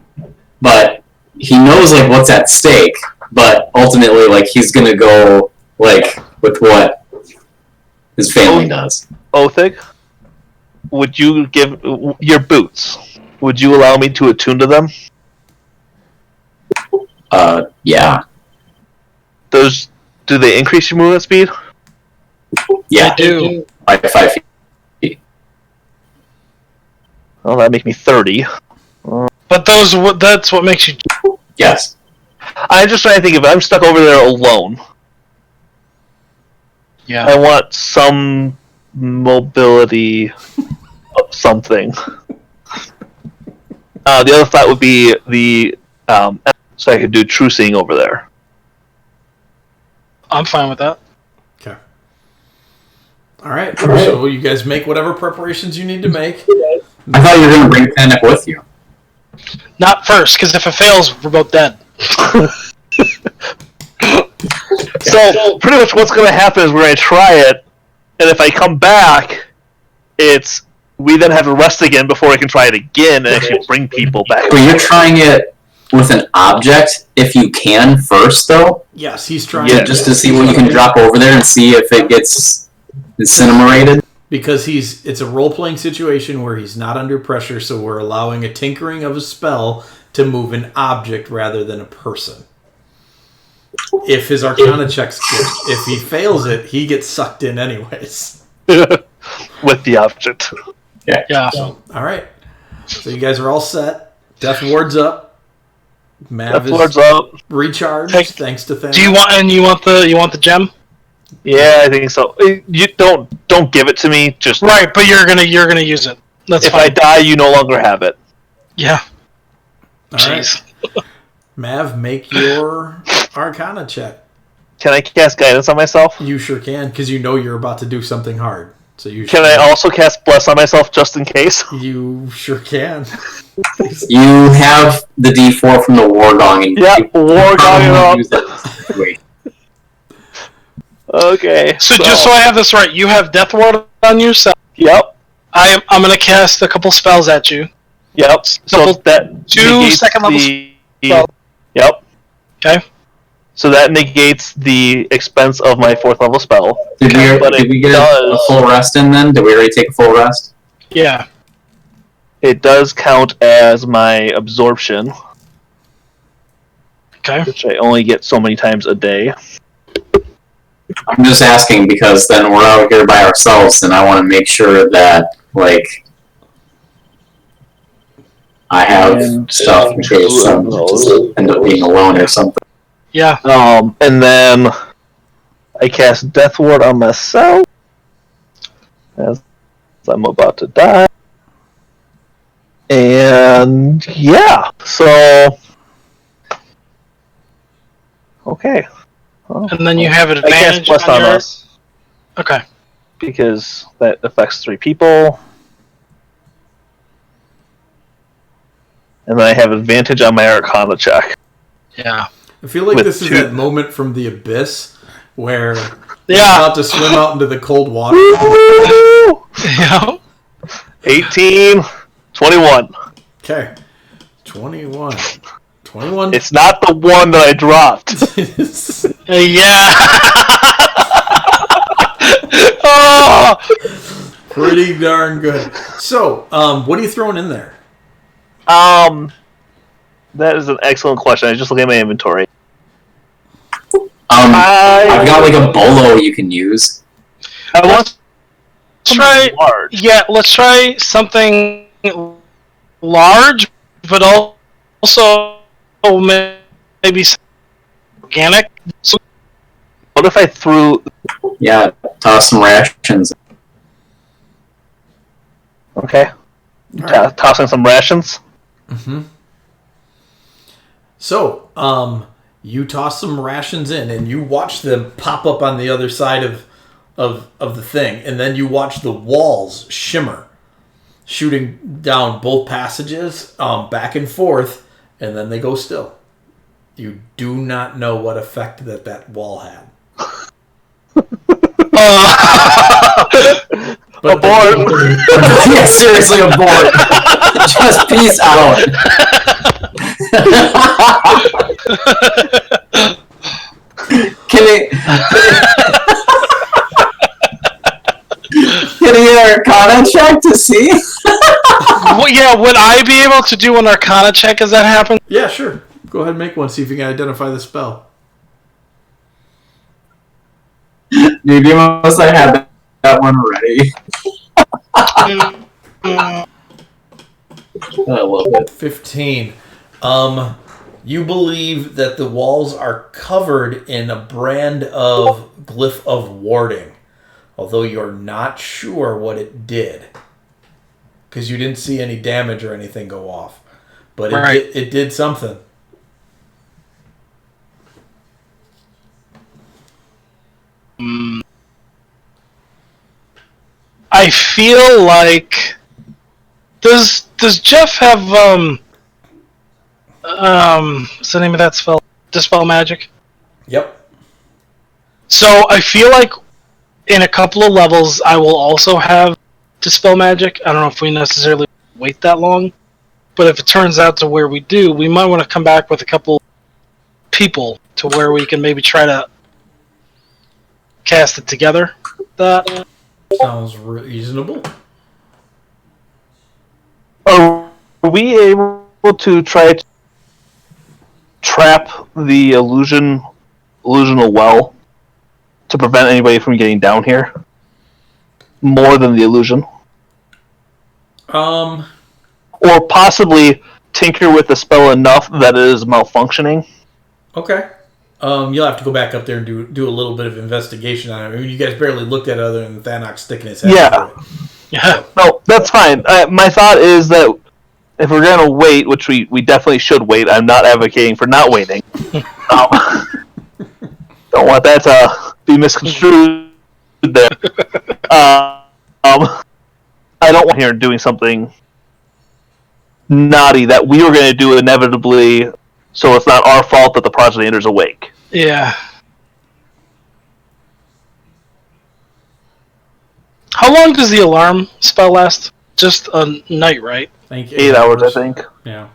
[SPEAKER 4] but he knows like what's at stake. But ultimately, like he's gonna go like with what his family does.
[SPEAKER 3] Othig, would you give your boots? Would you allow me to attune to them?
[SPEAKER 4] Yeah,
[SPEAKER 3] Do they increase your movement speed?
[SPEAKER 4] yeah,
[SPEAKER 1] I do.
[SPEAKER 4] by 5 feet.
[SPEAKER 3] Well, that'd make me 30.
[SPEAKER 1] But that's what makes you.
[SPEAKER 4] Yes.
[SPEAKER 3] I'm just trying to think if I'm stuck over there alone.
[SPEAKER 1] Yeah.
[SPEAKER 3] I want some mobility of something. The other thought would be so I could do true seeing over there.
[SPEAKER 1] I'm fine with that.
[SPEAKER 2] Okay. All right. So you guys make whatever preparations you need to make.
[SPEAKER 4] I thought you were gonna bring Panic with you.
[SPEAKER 1] Not first, because if it fails, we're both dead.
[SPEAKER 3] So pretty much what's going to happen is we're going to try it, and if I come back, it's we then have to rest again before I can try it again and actually bring people back.
[SPEAKER 4] But you're trying it with an object, if you can, first, though?
[SPEAKER 2] Yes, he's trying
[SPEAKER 4] Just to see what you can drop over there and see if it gets incinerated?
[SPEAKER 2] Because it's a role-playing situation where he's not under pressure, so we're allowing a tinkering of a spell to move an object rather than a person. If his Arcana check's good, if he fails it, he gets sucked in anyways.
[SPEAKER 3] With the object.
[SPEAKER 1] Yeah.
[SPEAKER 2] So, all right. So you guys are all set. Death Ward's up. Mav
[SPEAKER 3] Death Ward's
[SPEAKER 2] is
[SPEAKER 3] up.
[SPEAKER 2] recharged,
[SPEAKER 1] Hey,
[SPEAKER 2] thanks to Thanos.
[SPEAKER 1] Do you want the gem?
[SPEAKER 3] Yeah, I think so. You don't give it to me. Just
[SPEAKER 1] Right, but you're gonna use it. That's
[SPEAKER 3] if
[SPEAKER 1] fine.
[SPEAKER 3] I die, you no longer have it.
[SPEAKER 1] Yeah.
[SPEAKER 2] All right.
[SPEAKER 1] Jeez.
[SPEAKER 2] Mav, make your Arcana check.
[SPEAKER 3] Can I cast guidance on myself?
[SPEAKER 2] You sure can, because you know you're about to do something hard. So you
[SPEAKER 3] Can I also cast bless on myself just in case?
[SPEAKER 2] You sure can.
[SPEAKER 4] You have the D4 from the War Gong. And
[SPEAKER 3] Yeah,
[SPEAKER 4] you
[SPEAKER 3] War
[SPEAKER 4] probably
[SPEAKER 3] Gong
[SPEAKER 4] use
[SPEAKER 3] it up.
[SPEAKER 4] that. Wait.
[SPEAKER 3] Okay.
[SPEAKER 1] So just so I have this right, you have Death Ward on yourself.
[SPEAKER 3] Yep.
[SPEAKER 1] I'm gonna cast a couple spells at you.
[SPEAKER 3] Yep. So
[SPEAKER 1] Couple-
[SPEAKER 3] that
[SPEAKER 1] 2
[SPEAKER 3] negates
[SPEAKER 1] second level spells.
[SPEAKER 3] Yep.
[SPEAKER 1] Okay.
[SPEAKER 3] So that negates the expense of my 4th level spell.
[SPEAKER 4] Did we get a full rest in then? Did we already take a full rest?
[SPEAKER 1] Yeah.
[SPEAKER 3] It does count as my absorption,
[SPEAKER 1] Okay.
[SPEAKER 3] which I only get so many times a day.
[SPEAKER 4] I'm just asking because then we're out here by ourselves, and I want to make sure that, like, I have
[SPEAKER 3] And-
[SPEAKER 4] stuff in case I just end up being alone or something.
[SPEAKER 1] Yeah.
[SPEAKER 3] And then I cast Death Ward on myself as I'm about to die. And yeah, so okay. Well,
[SPEAKER 1] And then you have
[SPEAKER 3] I cast
[SPEAKER 1] advantage
[SPEAKER 3] Blessed
[SPEAKER 1] on
[SPEAKER 3] on
[SPEAKER 1] your...
[SPEAKER 3] us
[SPEAKER 1] Okay.
[SPEAKER 3] because that affects 3 people. And then I have advantage on my Arcana check.
[SPEAKER 1] Yeah.
[SPEAKER 2] I feel like
[SPEAKER 3] With
[SPEAKER 2] this is
[SPEAKER 3] 2.
[SPEAKER 2] that moment from The Abyss where
[SPEAKER 1] Yeah.
[SPEAKER 2] you're about to swim out into the cold water.
[SPEAKER 3] Woo!
[SPEAKER 1] Yeah.
[SPEAKER 3] 18, 21.
[SPEAKER 2] Okay. 21. 21.
[SPEAKER 3] It's not the one that I dropped.
[SPEAKER 1] Yeah. Oh!
[SPEAKER 2] Pretty darn good. So, what are you throwing in there?
[SPEAKER 3] That is an excellent question. I just looked at my inventory.
[SPEAKER 4] I've got like a bolo you can use.
[SPEAKER 3] I want
[SPEAKER 1] Try.
[SPEAKER 3] large.
[SPEAKER 1] Yeah. Let's try something large, but also maybe organic. So
[SPEAKER 3] What if I threw?
[SPEAKER 4] Yeah, toss some rations.
[SPEAKER 3] Okay, tossing some rations.
[SPEAKER 2] Mm-hmm. So, you toss some rations in, and you watch them pop up on the other side of the thing, and then you watch the walls shimmer, shooting down both passages, back and forth, and then they go still. You do not know what effect that wall had. But
[SPEAKER 3] Abort.
[SPEAKER 4] Yeah, seriously, abort. Just peace out. Can he get an Arcana check to see?
[SPEAKER 1] well, yeah, would I be able to do an Arcana check as that happens?
[SPEAKER 2] yeah, sure. Go ahead and make one. See if you can identify the spell.
[SPEAKER 4] Dude, you must have had that one ready. I love it.
[SPEAKER 2] 15. You believe that the walls are covered in a brand of glyph of warding, although you're not sure what it did, because you didn't see any damage or anything go off, but it did something.
[SPEAKER 1] I feel like does Jeff have what's the name of that spell? Dispel Magic.
[SPEAKER 2] Yep.
[SPEAKER 1] So I feel like in a couple of levels I will also have dispel magic. I don't know if we necessarily wait that long, but if it turns out to where we do, we might want to come back with a couple people to where we can maybe try to cast it together. That
[SPEAKER 2] Sounds reasonable.
[SPEAKER 3] Are we able to try to trap the illusional well to prevent anybody from getting down here? More than the illusion? Or possibly tinker with the spell enough that it is malfunctioning?
[SPEAKER 2] Okay. You'll have to go back up there and do a little bit of investigation on it. I mean, you guys barely looked at it other than Thanok sticking his head
[SPEAKER 3] Yeah.
[SPEAKER 2] through it.
[SPEAKER 1] yeah.
[SPEAKER 3] No, that's fine. My thought is that if we're going to wait, which we definitely should wait, I'm not advocating for not waiting. Don't want that to be misconstrued there. I don't want here doing something naughty that we were going to do inevitably, so it's not our fault that the progenitor's awake.
[SPEAKER 1] Yeah. How long does the alarm spell last? Just a night, right?
[SPEAKER 2] I think
[SPEAKER 3] 8 hours, I think.
[SPEAKER 2] Yeah.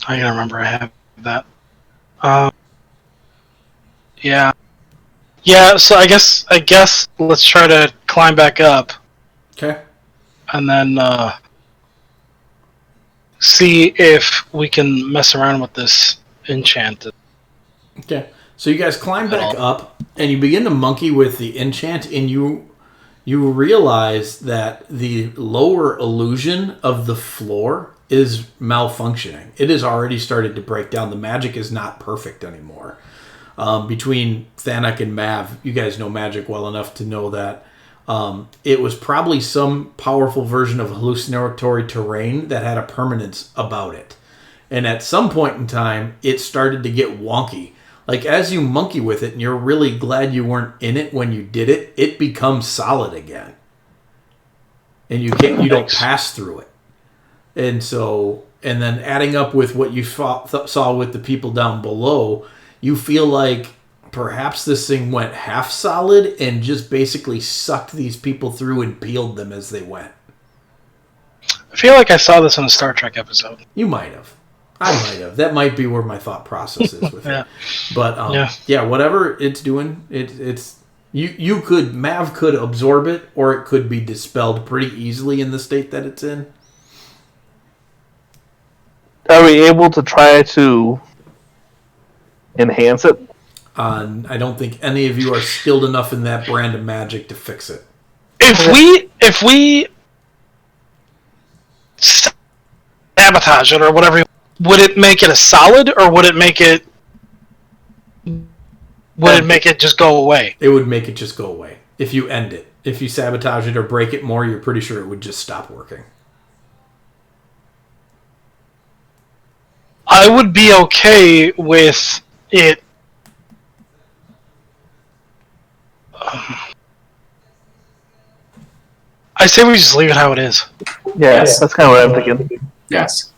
[SPEAKER 1] I gotta remember I have that. Yeah. Yeah, so I guess let's try to climb back up
[SPEAKER 2] Okay.
[SPEAKER 1] and then see if we can mess around with this enchant.
[SPEAKER 2] Okay. So you guys climb back up and you begin to monkey with the enchant, and you realize that the lower illusion of the floor is malfunctioning. It has already started to break down. The magic is not perfect anymore. Between Thanok and Mav, you guys know magic well enough to know that it was probably some powerful version of hallucinatory terrain that had a permanence about it. And at some point in time, it started to get wonky. Like, as you monkey with it and you're really glad you weren't in it when you did it, it becomes solid again. And you don't pass through it. And so, and then adding up with what you saw with the people down below, you feel like perhaps this thing went half solid and just basically sucked these people through and peeled them as they went.
[SPEAKER 1] I feel like I saw this in a Star Trek episode.
[SPEAKER 2] You might have. I might have. That might be where my thought process is with
[SPEAKER 1] Yeah.
[SPEAKER 2] it. But yeah, whatever it's doing, it's Mav could absorb it, or it could be dispelled pretty easily in the state that it's in.
[SPEAKER 3] Are we able to try to enhance it?
[SPEAKER 2] I don't think any of you are skilled enough in that brand of magic to fix it.
[SPEAKER 1] If we sabotage it or whatever, would it make it a solid, or would it make it just go away?
[SPEAKER 2] It would make it just go away if you end it. If you sabotage it or break it more, you're pretty sure it would just stop working.
[SPEAKER 1] I would be okay with it. I say we just leave it how it is.
[SPEAKER 3] Yeah,
[SPEAKER 4] Yes.
[SPEAKER 3] that's kind of what I'm thinking.
[SPEAKER 4] Yes.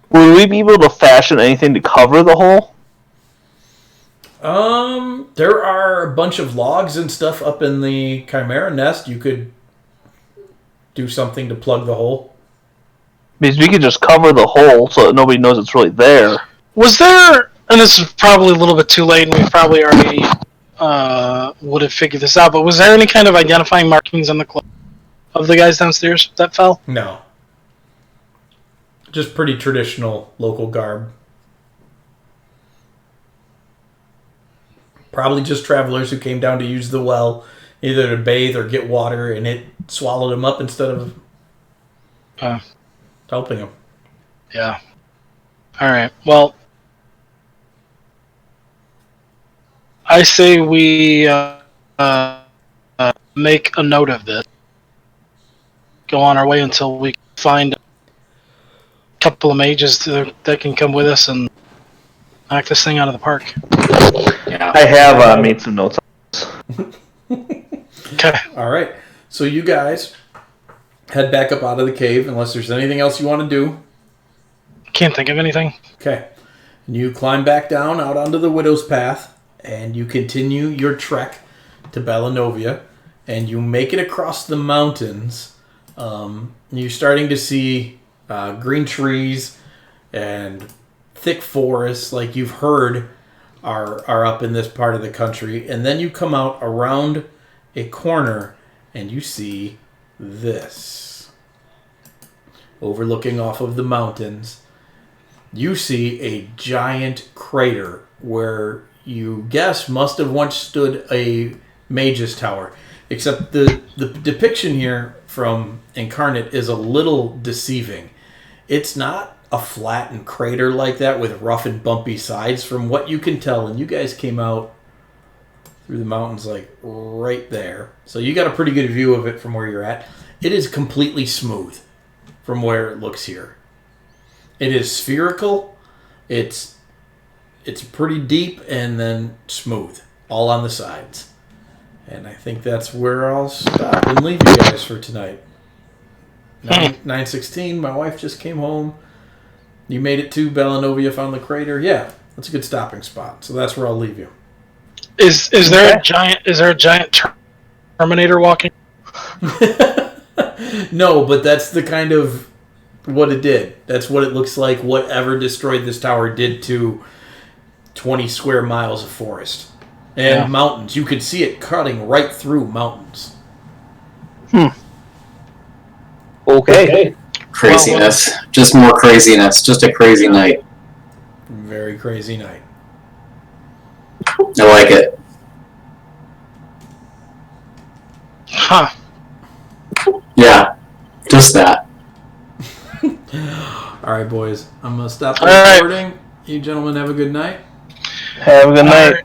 [SPEAKER 3] Would we be able to fashion anything to cover the hole?
[SPEAKER 2] There are a bunch of logs and stuff up in the Chimera nest. You could do something to plug the hole.
[SPEAKER 3] Because we could just cover the hole so that nobody knows it's really there.
[SPEAKER 1] Was there, and this is probably a little bit too late, and we probably already would have figured this out, but was there any kind of identifying markings on the clothes of the guys downstairs that fell?
[SPEAKER 2] No. Just pretty traditional local garb. Probably just travelers who came down to use the well, either to bathe or get water, and it swallowed them up instead of helping them.
[SPEAKER 1] Yeah. All right. Well, I say we make a note of this. Go on our way until we find a couple of mages that can come with us and knock this thing out of the park.
[SPEAKER 4] Yeah.
[SPEAKER 3] I have made some notes.
[SPEAKER 1] Okay.
[SPEAKER 2] All right. So you guys head back up out of the cave unless there's anything else you want to do.
[SPEAKER 1] Can't think of anything.
[SPEAKER 2] Okay. You climb back down out onto the Widow's Path, and you continue your trek to Bellanovia, and you make it across the mountains. You're starting to see green trees and thick forests, like you've heard are up in this part of the country. And then you come out around a corner, and you see this. Overlooking off of the mountains, you see a giant crater where you guess must have once stood a mage's tower. Except the depiction here from Incarnate is a little deceiving. It's not a flattened crater like that with rough and bumpy sides from what you can tell. And you guys came out through the mountains like right there. So you got a pretty good view of it from where you're at. It is completely smooth from where it looks here. It is spherical. It's pretty deep and then smooth, all on the sides. And I think that's where I'll stop and leave you guys for tonight. 9:16. My wife just came home. You made it to Bellanovia, found the crater. Yeah, that's a good stopping spot. So that's where I'll leave you.
[SPEAKER 1] Is there a giant Terminator walking?
[SPEAKER 2] No, but that's the kind of what it did. That's what it looks like. Whatever destroyed this tower did to 20 square miles of forest and mountains. You could see it cutting right through mountains.
[SPEAKER 3] Okay.
[SPEAKER 4] Craziness. Just more craziness. Just a crazy night.
[SPEAKER 2] Very crazy night.
[SPEAKER 4] I like it.
[SPEAKER 1] Huh.
[SPEAKER 2] Yeah,
[SPEAKER 4] just that.
[SPEAKER 2] All right, boys. I'm going to stop
[SPEAKER 1] All right.
[SPEAKER 2] recording. You gentlemen have a good night.
[SPEAKER 3] Have a good night.